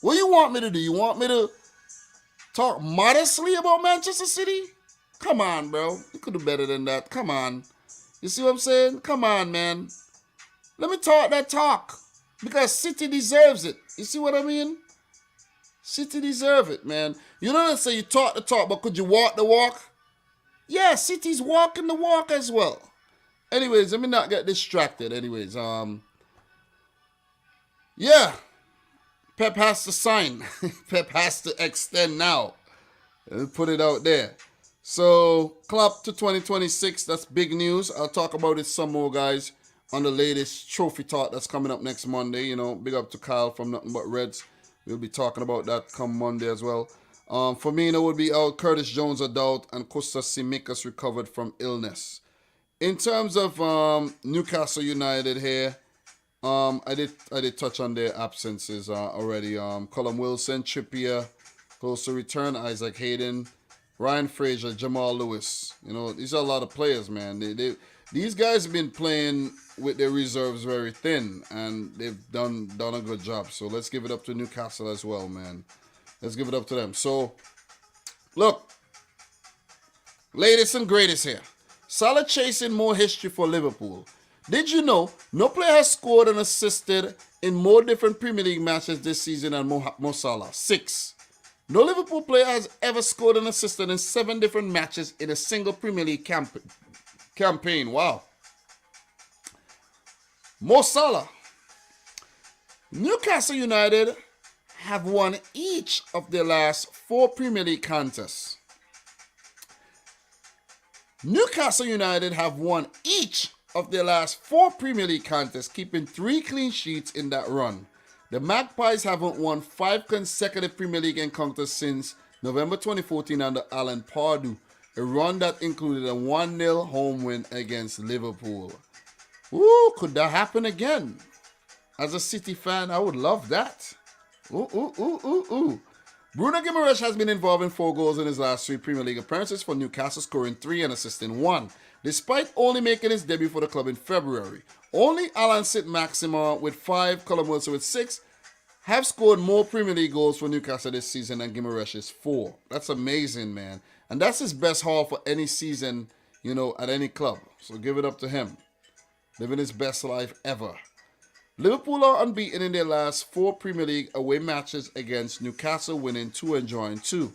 What do you want me to do? You want me to talk modestly about Manchester City? Come on, bro. You could do better than that. Come on. You see what I'm saying? Come on, man. Let me talk that talk. Because City deserves it. You see what I mean? City deserve it, man. You don't say you talk the talk, but could you walk the walk? Yeah, City's walking the walk as well. Anyways, let me not get distracted. Anyways, yeah. Pep has to sign. Pep has to extend now. Put it out there. So, Klopp to 2026. That's big news. I'll talk about it some more, guys, on the latest trophy talk that's coming up next Monday. You know, big up to Kyle from Nothing But Reds. We'll be talking about that come Monday as well. Firmino would be out. Curtis Jones adult. And Kostas Tsimikas recovered from illness. In terms of Newcastle United here, I did touch on their absences already. Callum Wilson, Trippier, close to return. Isaac Hayden, Ryan Fraser, Jamal Lewis. You know, these are a lot of players, man. These guys have been playing with their reserves very thin, and they've done a good job. So let's give it up to Newcastle as well, man. Let's give it up to them. So, look, latest and greatest here. Salah chasing more history for Liverpool. Did you know no player has scored and assisted in more different Premier League matches this season than Mo Salah? 6. No Liverpool player has ever scored and assisted in 7 different matches in a single Premier League campaign. Wow. Mo Salah. Newcastle United have won each of their last 4 Premier League contests. Newcastle United have won each of their last 4 Premier League contests, keeping 3 clean sheets in that run. The Magpies haven't won 5 consecutive Premier League encounters since November 2014 under Alan Pardew, a run that included a 1-0 home win against Liverpool. Ooh, could that happen again? As a City fan, I would love that. Ooh. Bruno Guimaraes has been involved in 4 goals in his last 3 Premier League appearances for Newcastle, scoring 3 and assisting 1. Despite only making his debut for the club in February, only Alan St-Maximin with 5, Callum Wilson with 6, have scored more Premier League goals for Newcastle this season than Guimaraes' 4. That's amazing, man. And that's his best haul for any season, you know, at any club. So give it up to him. Living his best life ever. Liverpool are unbeaten in their last 4 Premier League away matches against Newcastle, winning 2 and drawing 2.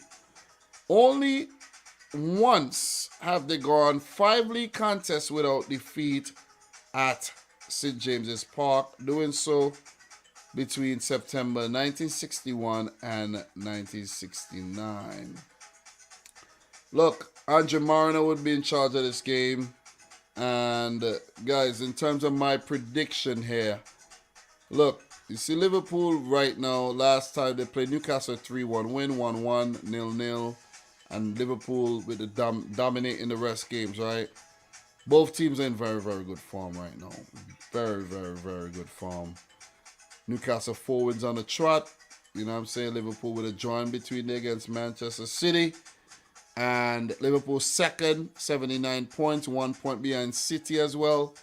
Only once have they gone 5 league contests without defeat at St. James's Park, doing so between September 1961 and 1969. Look, Andre Marino would be in charge of this game. And guys, in terms of my prediction here, look, you see Liverpool right now, last time they played Newcastle 3-1 win, 1-1, 0-0. And Liverpool with the dominating the rest games, right? Both teams are in very, very good form right now. Very, very, very good form. Newcastle 4 wins on the trot. You know what I'm saying? Liverpool with a draw in between there against Manchester City. And Liverpool second, 79 points, 1 point behind City as well.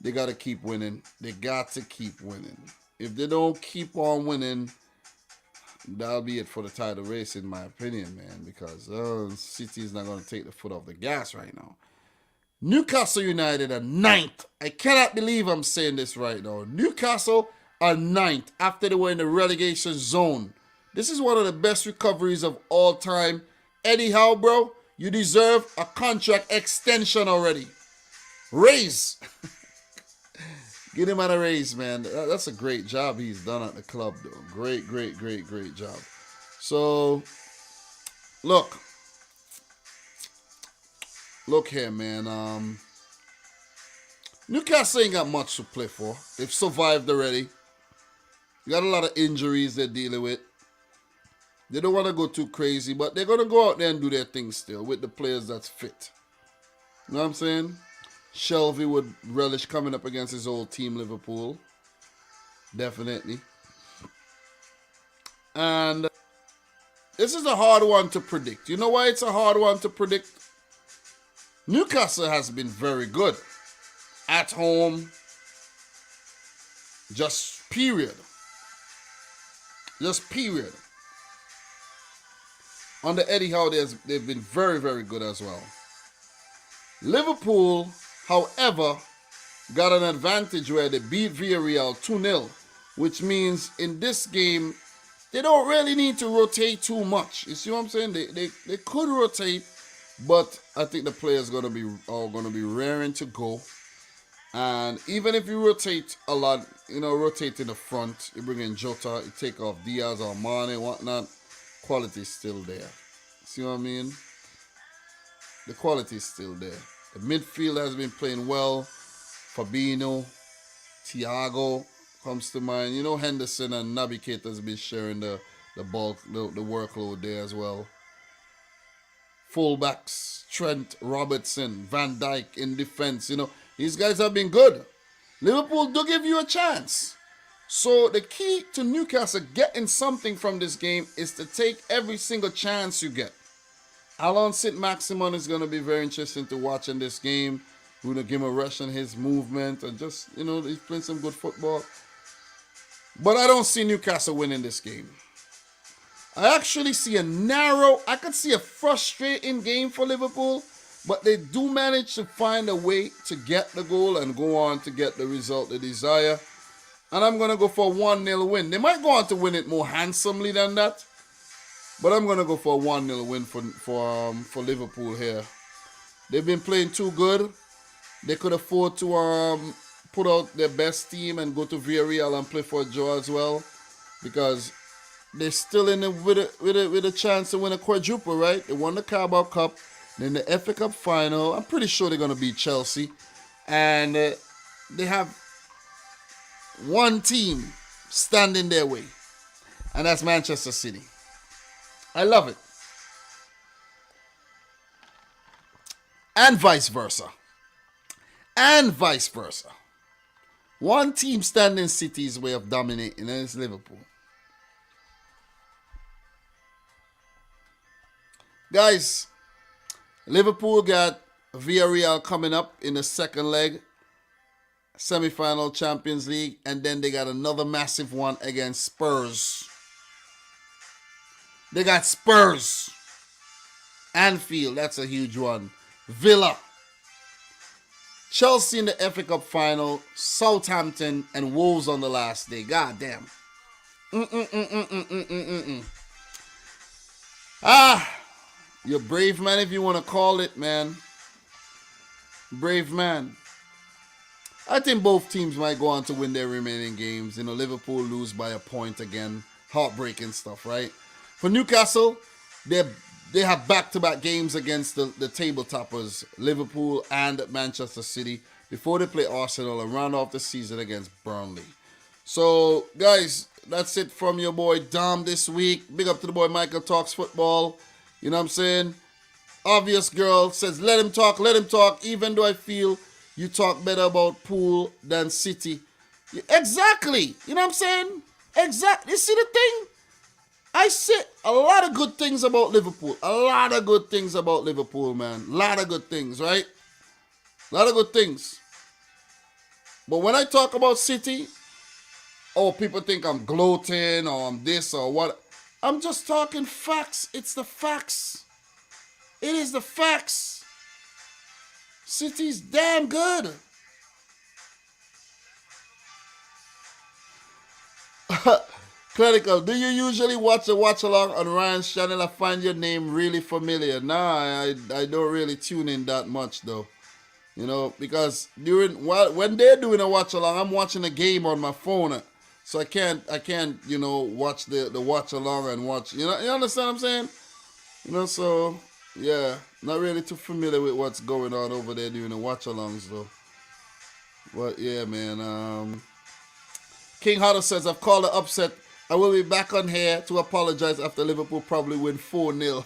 They got to keep winning. They got to keep winning. If they don't keep on winning, that'll be it for the title race, in my opinion, man, because City is not going to take the foot off the gas right now. Newcastle United are 9th. I cannot believe I'm saying this right now. Newcastle are 9th after they were in the relegation zone. This is one of the best recoveries of all time. Eddie Howe, bro, you deserve a contract extension already. Raise. Get him on a raise, man. That's a great job he's done at the club, though. Great job. So, look here, man. Newcastle ain't got much to play for. They've survived already. Got a lot of injuries they're dealing with. They don't want to go too crazy, but they're going to go out there and do their thing still with the players that's fit. You know what I'm saying? Shelby would relish coming up against his old team, Liverpool. Definitely. And this is a hard one to predict. You know why it's a hard one to predict? Newcastle has been very good. At home, just period. Just period. Under Eddie Howe, they've been very, very good as well. Liverpool, however, got an advantage where they beat Villarreal 2-0, which means in this game, they don't really need to rotate too much. You see what I'm saying? They could rotate, but I think the players are gonna be raring to go. And even if you rotate a lot, rotate in the front, you bring in Jota, you take off Diaz or Mane, whatnot, quality is still there. See what I mean? The quality is still there. The midfield has been playing well. Fabinho, Thiago comes to mind. Henderson and Naby Keita has been sharing the bulk, the workload there as well. Fullbacks, Trent, Robertson, Van Dijk in defense. These guys have been good. Liverpool do give you a chance. So the key to Newcastle getting something from this game is to take every single chance you get. Alon Saint-Maximin is going to be very interesting to watch in this game. We're going to give him a rush on his movement and just, he's playing some good football. But I don't see Newcastle winning this game. I actually see I could see a frustrating game for Liverpool, but they do manage to find a way to get the goal and go on to get the result they desire. And I'm going to go for a 1-0 win. They might go on to win it more handsomely than that, but I'm going to go for a 1-0 win for Liverpool here. They've been playing too good. They could afford to put out their best team and go to Villarreal and play for a draw as well, because they're still in it with a chance to win a quadruple, right? They won the Carabao Cup, then the FA Cup final. I'm pretty sure they're going to beat Chelsea. And they have one team standing their way, and that's Manchester City. I love it. And vice versa. And vice versa. One team standing City's way of dominating, and it's Liverpool. Guys, Liverpool got Villarreal coming up in the second leg, semi-final Champions League, and then they got another massive one against Spurs. They got Spurs. Anfield, that's a huge one. Villa. Chelsea in the FA Cup final. Southampton and Wolves on the last day. God damn. You're brave man if you want to call it, man. Brave man. I think both teams might go on to win their remaining games. Liverpool lose by a point again. Heartbreaking stuff, right? For Newcastle, they have back-to-back games against the table toppers, Liverpool and Manchester City, before they play Arsenal and round off the season against Burnley. So, guys, that's it from your boy Dom this week. Big up to the boy Michael Talks Football. You know what I'm saying? Obvious Girl says, let him talk, even though I feel you talk better about Pool than City. Exactly. You know what I'm saying? Exactly. You see the thing? I say a lot of good things about Liverpool. A lot of good things about Liverpool, man. A lot of good things, right? A lot of good things. But when I talk about City, people think I'm gloating or I'm this or what. I'm just talking facts. It's the facts. It is the facts. City's damn good. Clinical, do you usually watch along on Ryan's channel? I find your name really familiar. Nah, I don't really tune in that much though. Because when they're doing a watch along, I'm watching a game on my phone. So I can't watch the watch along and watch. You understand what I'm saying? So yeah, not really too familiar with what's going on over there doing the watch alongs though. But yeah, man. King Hodder says, I've called the upset. I will be back on here to apologize after Liverpool probably win 4-0.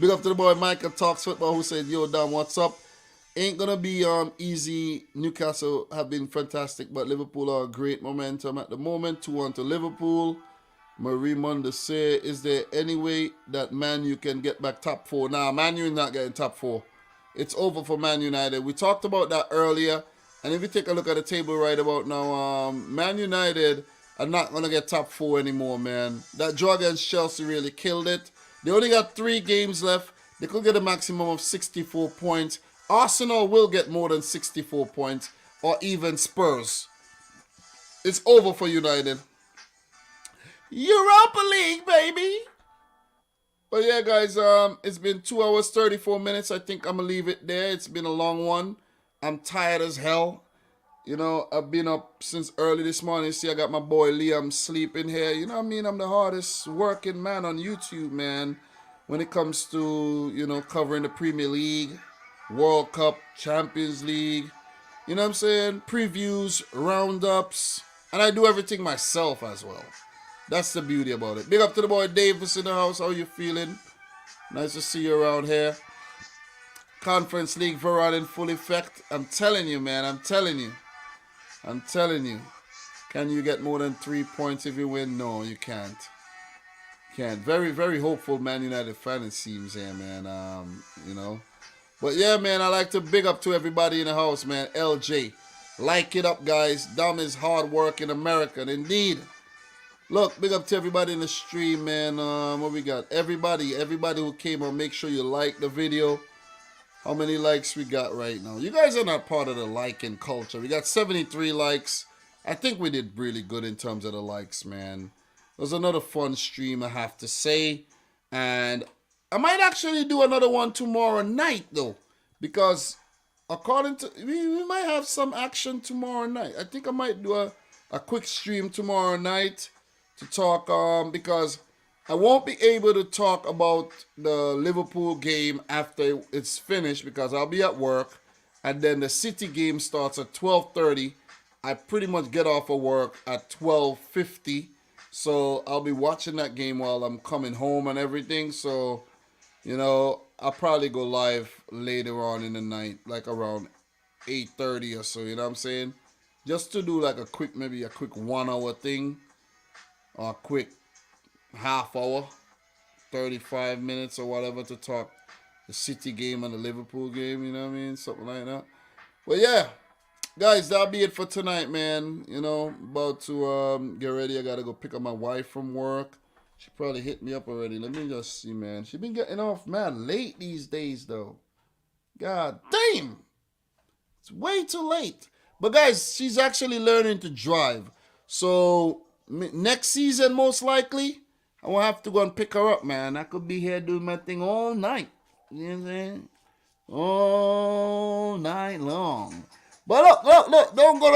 Big up to the boy Michael Talks Football who said, yo, Dom, what's up? Ain't gonna be easy. Newcastle have been fantastic, but Liverpool are great momentum at the moment. 2-1 to Liverpool. Marie Munda say, is there any way that Man U can get back top four? Nah, Man U is not getting top four. It's over for Man United. We talked about that earlier. And if you take a look at the table right about now, Man United are not going to get top four anymore, man. That draw against Chelsea really killed it. They only got 3 games left. They could get a maximum of 64 points. Arsenal will get more than 64 points, or even Spurs. It's over for United. Europa League, baby! But yeah, guys, it's been 2 hours, 34 minutes. I think I'm going to leave it there. It's been a long one. I'm tired as hell. You know, I've been up since early this morning. See, I got my boy Liam sleeping here. You know what I mean? I'm the hardest working man on YouTube, man. When it comes to, you know, covering the Premier League, World Cup, Champions League. You know what I'm saying? Previews, roundups. And I do everything myself as well. That's the beauty about it. Big up to the boy Davis in the house. How you feeling? Nice to see you around here. Conference League Varane in full effect. I'm telling you, man. I'm telling you. Can you get more than 3 points if you win? No, you can't. Very, very hopeful Man United fan it seems here, man. You know. But yeah, man, I like to big up to everybody in the house, man. LJ. Like it up, guys. Dom is hard work in America. Indeed. Look, big up to everybody in the stream, man. What we got? Everybody who came on, make sure you like the video. How many likes we got right now? You guys are not part of the liking culture. We got 73 likes. I think we did really good in terms of the likes, man. It was another fun stream, I have to say. And I might actually do another one tomorrow night, though. Because according to... We might have some action tomorrow night. I think I might do a quick stream tomorrow night to talk, because I won't be able to talk about the Liverpool game after it's finished because I'll be at work. And then the City game starts at 12:30. I pretty much get off of work at 12:50. So I'll be watching that game while I'm coming home and everything. So, you know, I'll probably go live later on in the night, like around 8:30 or so, you know what I'm saying? Just to do like maybe a quick 1 hour thing. Or a quick half hour, 35 minutes or whatever to talk the City game and the Liverpool game, you know what I mean? Something like that. But yeah, guys, that'll be it for tonight, man. You know, about to get ready. I gotta go pick up my wife from work. She probably hit me up already. Let me just see, man. She been getting off, man, late these days, though. God damn. It's way too late. But guys, she's actually learning to drive. So next season, most likely, I won't have to go and pick her up, man. I could be here doing my thing all night. You know what I'm saying? All night long. But look. Don't go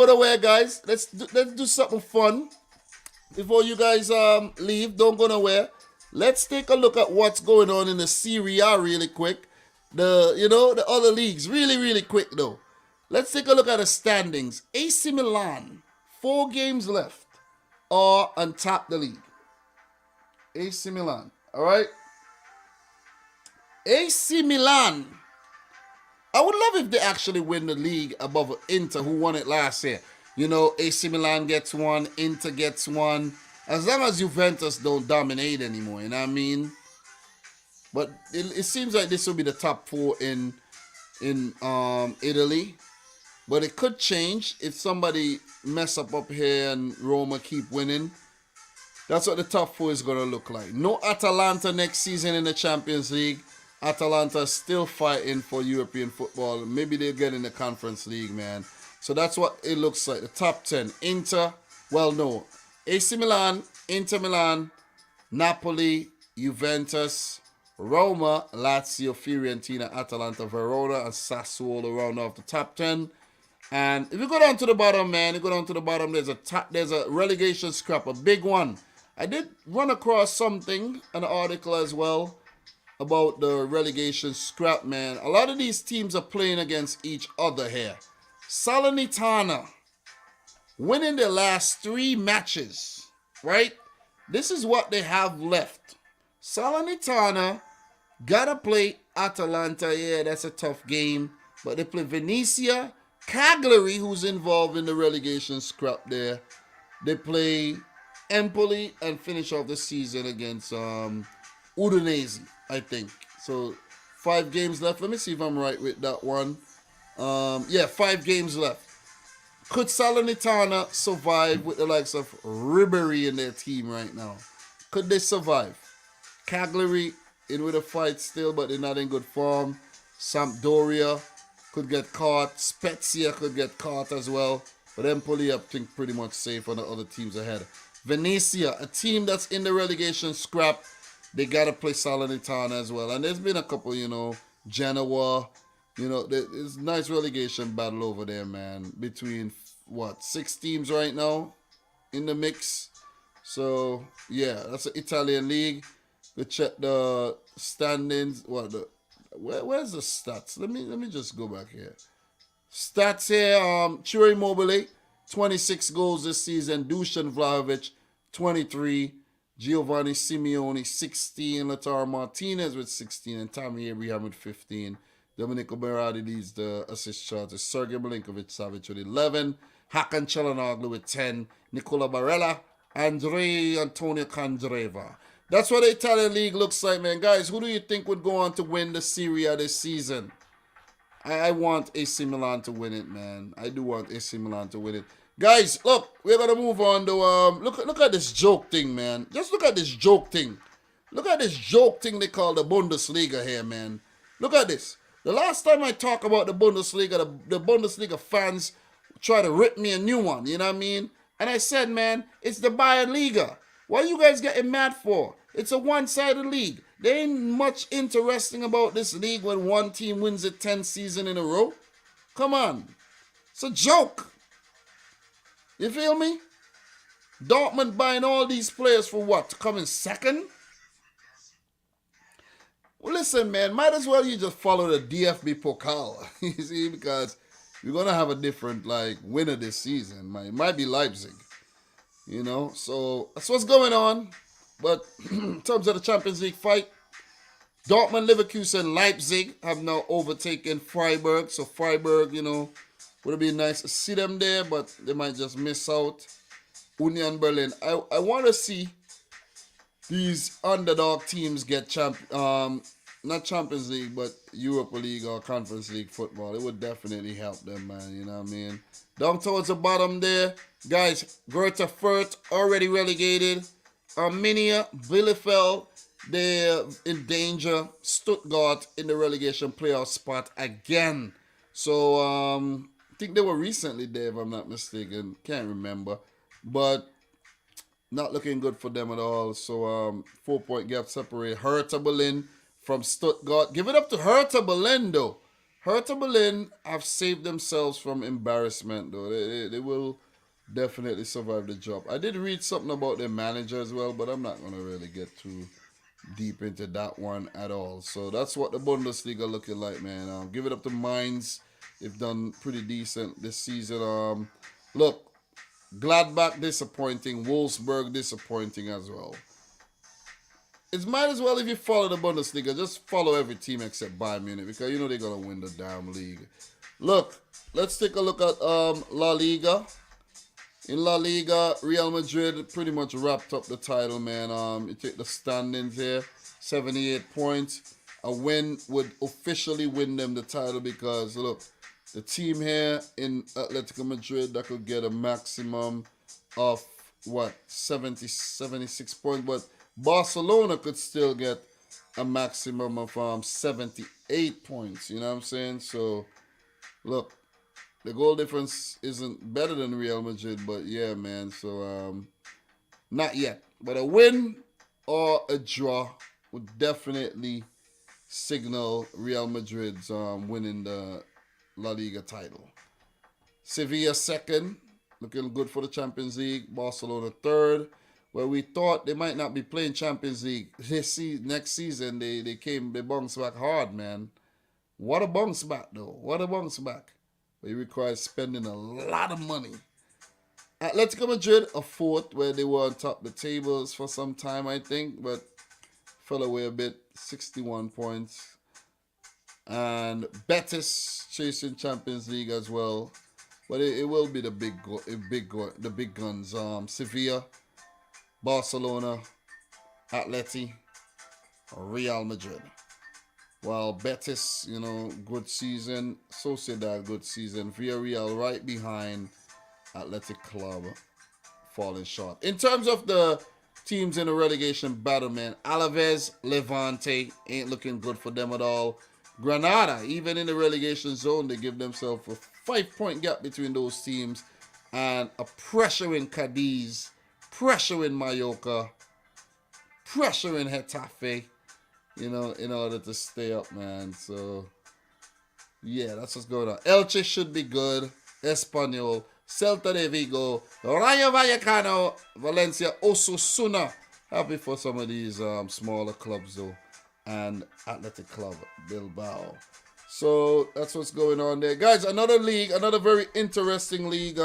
nowhere, guys. Let's do something fun. Before you guys leave, don't go nowhere. Let's take a look at what's going on in the Serie A really quick. The other leagues, really, really quick, though. Let's take a look at the standings. AC Milan, 4 games left, are on top the league. AC Milan, all right? AC Milan. I would love if they actually win the league above Inter, who won it last year. You know, AC Milan gets one, Inter gets one. As long as Juventus don't dominate anymore, you know what I mean? But it seems like this will be the top 4 in Italy. But it could change if somebody mess up here and Roma keep winning. That's what the top 4 is going to look like. No Atalanta next season in the Champions League. Atalanta is still fighting for European football. Maybe they'll get in the Conference League, man. So that's what it looks like. The top 10. AC Milan, Inter Milan, Napoli, Juventus, Roma, Lazio, Fiorentina, Atalanta, Verona, and Sassuolo round off the top 10. And if you go down to the bottom, man, there's a relegation scrap, a big one. I did run across something, an article as well, about the relegation scrap, man. A lot of these teams are playing against each other here. Salernitana winning their last 3 matches, right? This is what they have left. Salernitana gotta play Atalanta. Yeah, that's a tough game. But they play Venezia, Cagliari, who's involved in the relegation scrap there. They play Empoli, and finish off the season against Udinese, I think. So 5 games left. Let me see if I'm right with that one. Yeah, 5 games left. Could Salernitana survive with the likes of Ribery in their team right now? Could they survive? Cagliari in with a fight still, but they're not in good form. Sampdoria could get caught. Spezia could get caught as well. But Empoli, I think, pretty much safe on the other teams ahead. Venezia, a team that's in the relegation scrap, they got to play Salernitana as well. And there's been a couple, Genoa. There's a nice relegation battle over there, man. Between, 6 teams right now in the mix. So, yeah, that's the Italian league. We check the standings. Where's the stats? Let me just go back here. Stats here, Ciro Immobile, 26 goals this season. Dusan Vlahovic, 23. Giovanni Simeone, 16. Lautaro Martinez with 16. And Tammy Abraham with 15. Domenico Berardi leads the assist charts. Sergei Milinkovic-Savic with 11. Hakan Çalhanoğlu with 10. Nicola Barella. Andrei Antonio Candreva. That's what the Italian league looks like, man. Guys, who do you think would go on to win the Serie A this season? I want AC Milan to win it, man. I do want AC Milan to win it. Guys, look, we're going to move on to, look at this joke thing, man. Just look at this joke thing. Look at this joke thing they call the Bundesliga here, man. Look at this. The last time I talk about the Bundesliga, the Bundesliga fans try to rip me a new one, you know what I mean? And I said, man, it's the Bayern Liga. What are you guys getting mad for? It's a one-sided league. There ain't much interesting about this league when one team wins it 10 seasons in a row. Come on. It's a joke. You feel me? Dortmund buying all these players for what? To come in second? Well, listen, man, might as well you just follow the DFB Pokal. You see, because you're going to have a different, winner this season. It might be Leipzig. So that's what's going on. But in terms of the Champions League fight, Dortmund, Leverkusen, Leipzig have now overtaken Freiburg. So Freiburg, would have been nice to see them there, but they might just miss out. Union Berlin. I want to see these underdog teams get not Champions League, but Europa League or Conference League football. It would definitely help them, man. You know what I mean? Down towards the bottom there, guys, Greuther Fürth already relegated. Arminia, Bielefeld, they're in danger. Stuttgart in the relegation playoff spot again. So, I think they were recently there, if I'm not mistaken. Can't remember. But not looking good for them at all. So, 4-point gap separate Hertha Berlin from Stuttgart. Give it up to Hertha Berlin, though. Hertha Berlin have saved themselves from embarrassment, though. They will definitely survive the job. I did read something about their manager as well, but I'm not going to really get too deep into that one at all. So that's what the Bundesliga looking like, man. Give it up to Mainz. They've done pretty decent this season. Look, Gladbach disappointing. Wolfsburg disappointing as well. It might as well, if you follow the Bundesliga, just follow every team except Bayern Munich, because you know they're going to win the damn league. Look, let's take a look at La Liga. In La Liga, Real Madrid pretty much wrapped up the title, man. You take the standings here, 78 points. A win would officially win them the title because, look, the team here in Atletico Madrid that could get a maximum of, 76 points. But Barcelona could still get a maximum of 78 points. You know what I'm saying? So, look. The goal difference isn't better than Real Madrid, but yeah, man. So, not yet. But a win or a draw would definitely signal Real Madrid's winning the La Liga title. Sevilla second, looking good for the Champions League. Barcelona third, where we thought they might not be playing Champions League next season. They bounced back hard, man. What a bounce back, though. What a bounce back. It requires spending a lot of money. Atletico Madrid, a fourth, where they were on top of the tables for some time, I think, but fell away a bit, 61 points. And Betis chasing Champions League as well, but it will be the big guns. Sevilla Barcelona, Atleti, Real Madrid. While Betis, good season. Sociedad, good season. Villarreal right behind Athletic Club, falling short. In terms of the teams in the relegation battle, man, Alaves, Levante, ain't looking good for them at all. Granada, even in the relegation zone, they give themselves a 5-point gap between those teams. And a pressure in Cadiz, pressure in Mallorca, pressure in Getafe, in order to stay up, man. So, yeah, that's what's going on. Elche should be good. Espanyol, Celta de Vigo, Rayo Vallecano, Valencia, Osasuna. Happy for some of these smaller clubs, though. And Athletic Club, Bilbao. So, that's what's going on there. Guys, another league, another very interesting league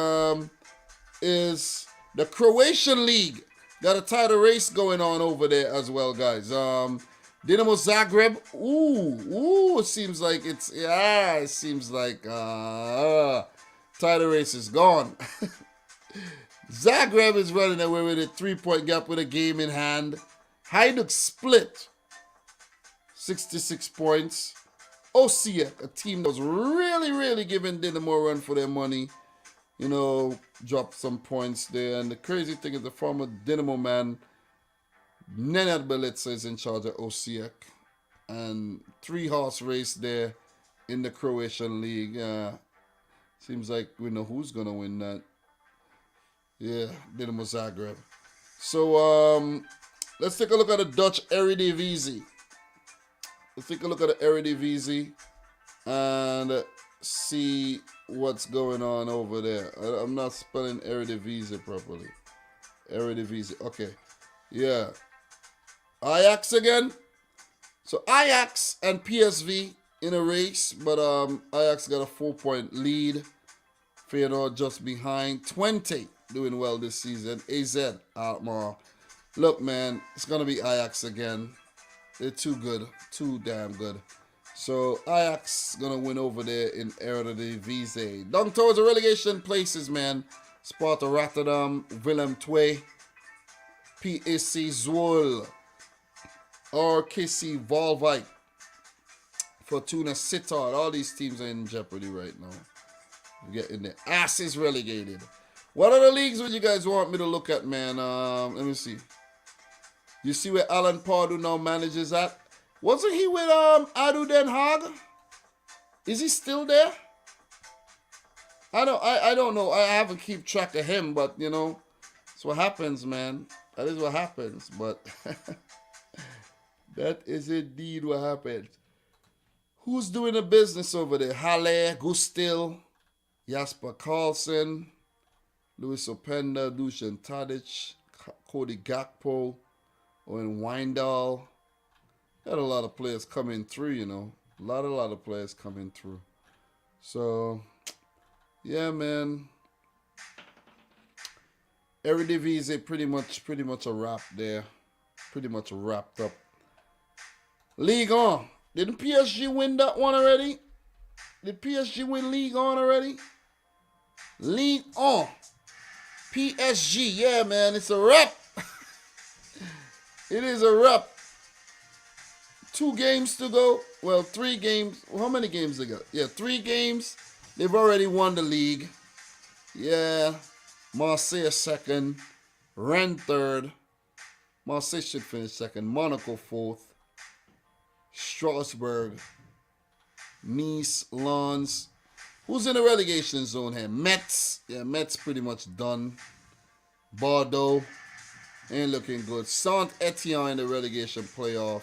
is the Croatian League. Got a title race going on over there as well, guys. Dinamo Zagreb. It seems like title race is gone. Zagreb is running away with a 3-point gap with a game in hand. Hajduk Split, 66 points. Osijek, a team that was really, really giving Dinamo a run for their money, dropped some points there. And the crazy thing is the former Dinamo man, Nenad Belica, is in charge of Osijek. And 3-horse race there in the Croatian League. Seems like we know who's going to win that. Yeah, Dinamo Zagreb. So, let's take a look at the Dutch Eredivisie. Let's take a look at the Eredivisie and see what's going on over there. I'm not spelling Eredivisie properly. Eredivisie, okay. Yeah. Ajax again. So Ajax and PSV in a race, but Ajax got a 4-point lead. Feyenoord just behind. 20 doing well this season. AZ Alkmaar. Look, man, it's going to be Ajax again. They're too good. Too damn good. So Ajax going to win over there in Eredivisie. Down towards the relegation places, man. Sparta Rotterdam, Willem II, PSC Zwolle, RKC Waalwijk, Fortuna Sittard. All these teams are in jeopardy right now. We're getting their asses relegated. What other leagues would you guys want me to look at, man? Let me see. You see where Alan Pardew now manages at? Wasn't he with Adu Den Haag? Is he still there? I don't know. I haven't keep track of him, but that's what happens, man. That is what happens. But that is indeed what happens. Who's doing the business over there? Halle, Gustil, Jasper Carlsen, Luis Openda, Dusan Tadic, Cody Gakpo, Owen Wijndal. Got a lot of players coming through, A lot of players coming through. So, yeah, man. Eredivisie pretty much a wrap there. Pretty much wrapped up. League on. Didn't PSG win that one already? Did PSG win League on already? League on. PSG, yeah, man, it's a wrap. It is a wrap. 2 games to go. Well, 3 games. How many games they got? Yeah, 3 games. They've already won the league. Yeah. Marseille second. Rennes third. Marseille should finish second. Monaco fourth. Strasbourg. Nice. Lens. Who's in the relegation zone here? Metz. Yeah, Metz pretty much done. Bordeaux. Ain't looking good. Saint-Etienne in the relegation playoff.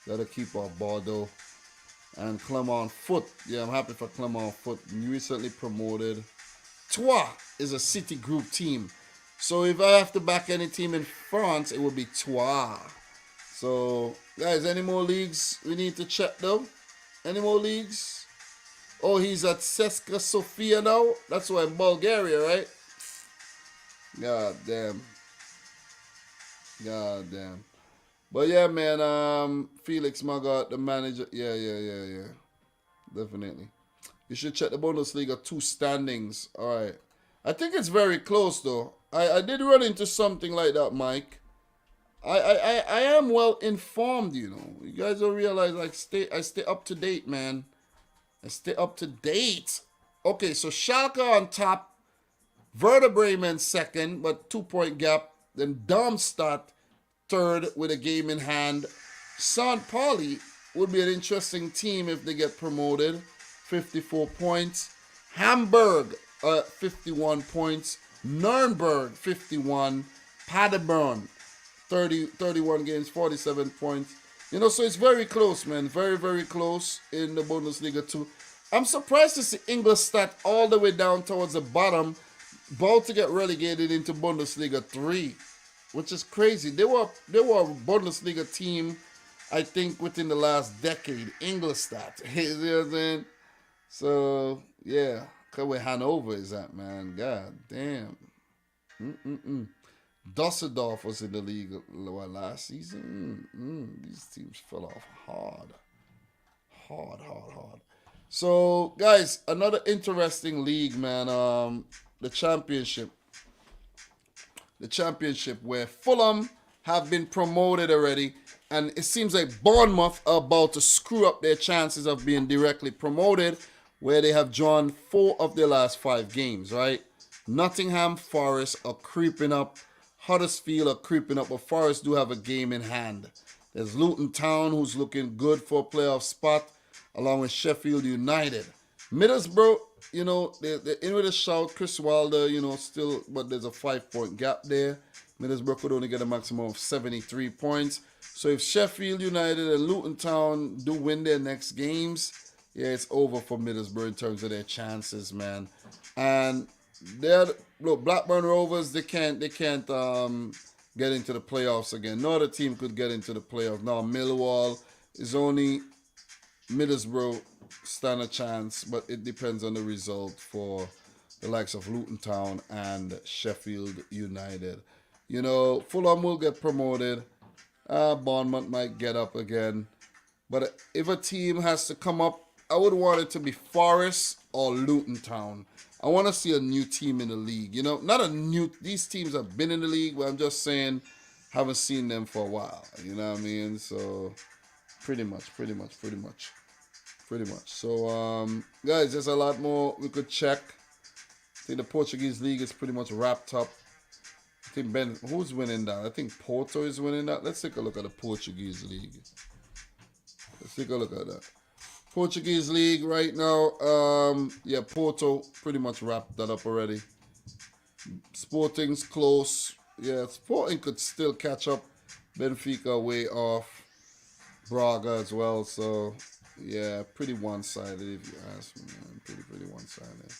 Gotta keep off Bordeaux. And Clermont Foot. Yeah, I'm happy for Clermont Foot. Recently promoted. Troyes is a City Group team. So if I have to back any team in France, it would be Troyes. So, guys, any more leagues we need to check though? Any more leagues? Oh, he's at Ceska Sofia now? That's why in Bulgaria, right? God damn. God damn. But yeah, man, Felix Magath, the manager. Yeah. Definitely. You should check the Bundesliga 2 standings. All right. I think it's very close, though. I did run into something like that, Mike. I am well informed, you know. You guys don't realize I stay up to date, man. I stay up to date. Okay, so Schalke on top, Werder Bremen second, but 2 point gap. Then Darmstadt third with a game in hand. St. Pauli would be an interesting team if they get promoted. 54 points. Hamburg, 51 points. Nuremberg, 51. Paderborn, 31 games, 47 points. You know, so it's very close, man. Very, very close in the Bundesliga too. I'm surprised to see Ingolstadt all the way down towards the bottom, about to get relegated into Bundesliga 3, which is crazy. They were a Bundesliga team, I think, within the last decade. Ingolstadt. You know what I'm saying? So, yeah. Look where Hanover is at, man. God damn. Dusseldorf was in the league last season. These teams fell off hard. Hard. So, guys, another interesting league, man. The championship. The championship where Fulham have been promoted already. And it seems like Bournemouth are about to screw up their chances of being directly promoted, where they have drawn 4 of their last 5 games, right? Nottingham Forest are creeping up. Huddersfield are creeping up, but Forest do have a game in hand. There's Luton Town, who's looking good for a playoff spot, along with Sheffield United. Middlesbrough, you know, they're in with a shout. Chris Wilder, you know, still, but there's a 5-point gap there. Middlesbrough could only get a maximum of 73 points. So if Sheffield United and Luton Town do win their next games, yeah, it's over for Middlesbrough in terms of their chances, man. And Blackburn Rovers, they can't get into the playoffs again. No other team could get into the playoffs. Now Millwall is only Middlesbrough stand a chance, but it depends on the result for the likes of Luton Town and Sheffield United. You know, Fulham will get promoted. Bournemouth might get up again. But if a team has to come up, I would want it to be Forest or Luton Town. I want to see a new team in the league. You know, not a new... These teams have been in the league, but I'm just saying, haven't seen them for a while. You know what I mean? So, pretty much. So, guys, there's a lot more we could check. I think the Portuguese league is pretty much wrapped up. I think who's winning that? I think Porto is winning that. Let's take a look at the Portuguese league. Let's take a look at that. Portuguese league right now. Yeah, Porto pretty much wrapped that up already. Sporting's close. Yeah, Sporting could still catch up. Benfica way off. Braga as well. So, yeah, pretty one-sided if you ask me, man. Pretty one-sided.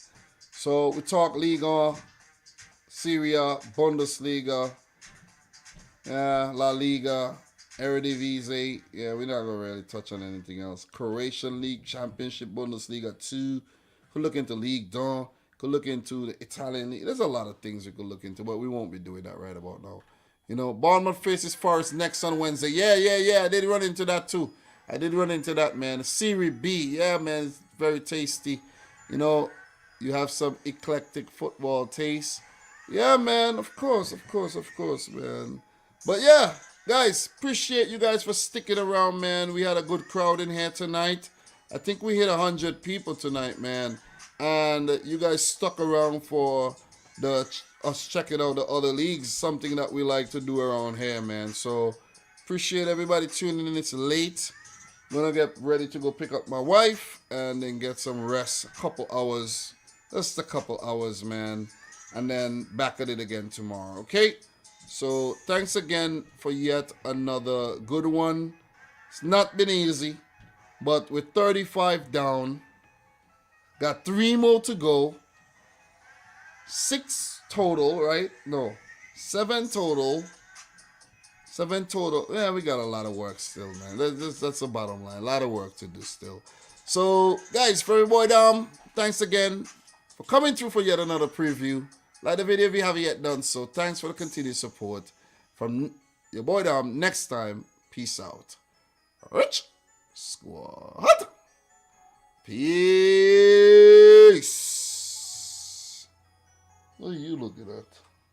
So, we talk Liga, Serie A, Bundesliga, La Liga, Eredivisie. Yeah, we're not going to really touch on anything else. Croatian League, Championship, Bundesliga 2. Could look into Ligue 1. Could look into the Italian League. There's a lot of things we could look into, but we won't be doing that right about now. You know, Bournemouth faces Forest next on Wednesday. Yeah. I did run into that too. I did run into that, man. Serie B. Yeah, man. It's very tasty. You know, you have some eclectic football taste. Yeah, man. Of course, man. But yeah, guys, appreciate you guys for sticking around, man. We had a good crowd in here tonight. I think we hit 100 people tonight, man. And you guys stuck around for us checking out the other leagues, something that we like to do around here, man. So appreciate everybody tuning in. It's late. I'm gonna get ready to go pick up my wife and then get some rest. Just a couple hours, man. And then back at it again tomorrow, okay? So thanks again for yet another good one. It's not been easy, but with 35 down, got 3 more to go. 6 total, right? No, 7 total. 7 total. Yeah, we got a lot of work still, man. That's the bottom line. A lot of work to do still. So, guys, for your boy Dom, thanks again for coming through for yet another preview. Like the video if you haven't yet done so. Thanks for the continued support. From your boy Dom, next time, peace out. Rich Squad. Peace. What are you looking at?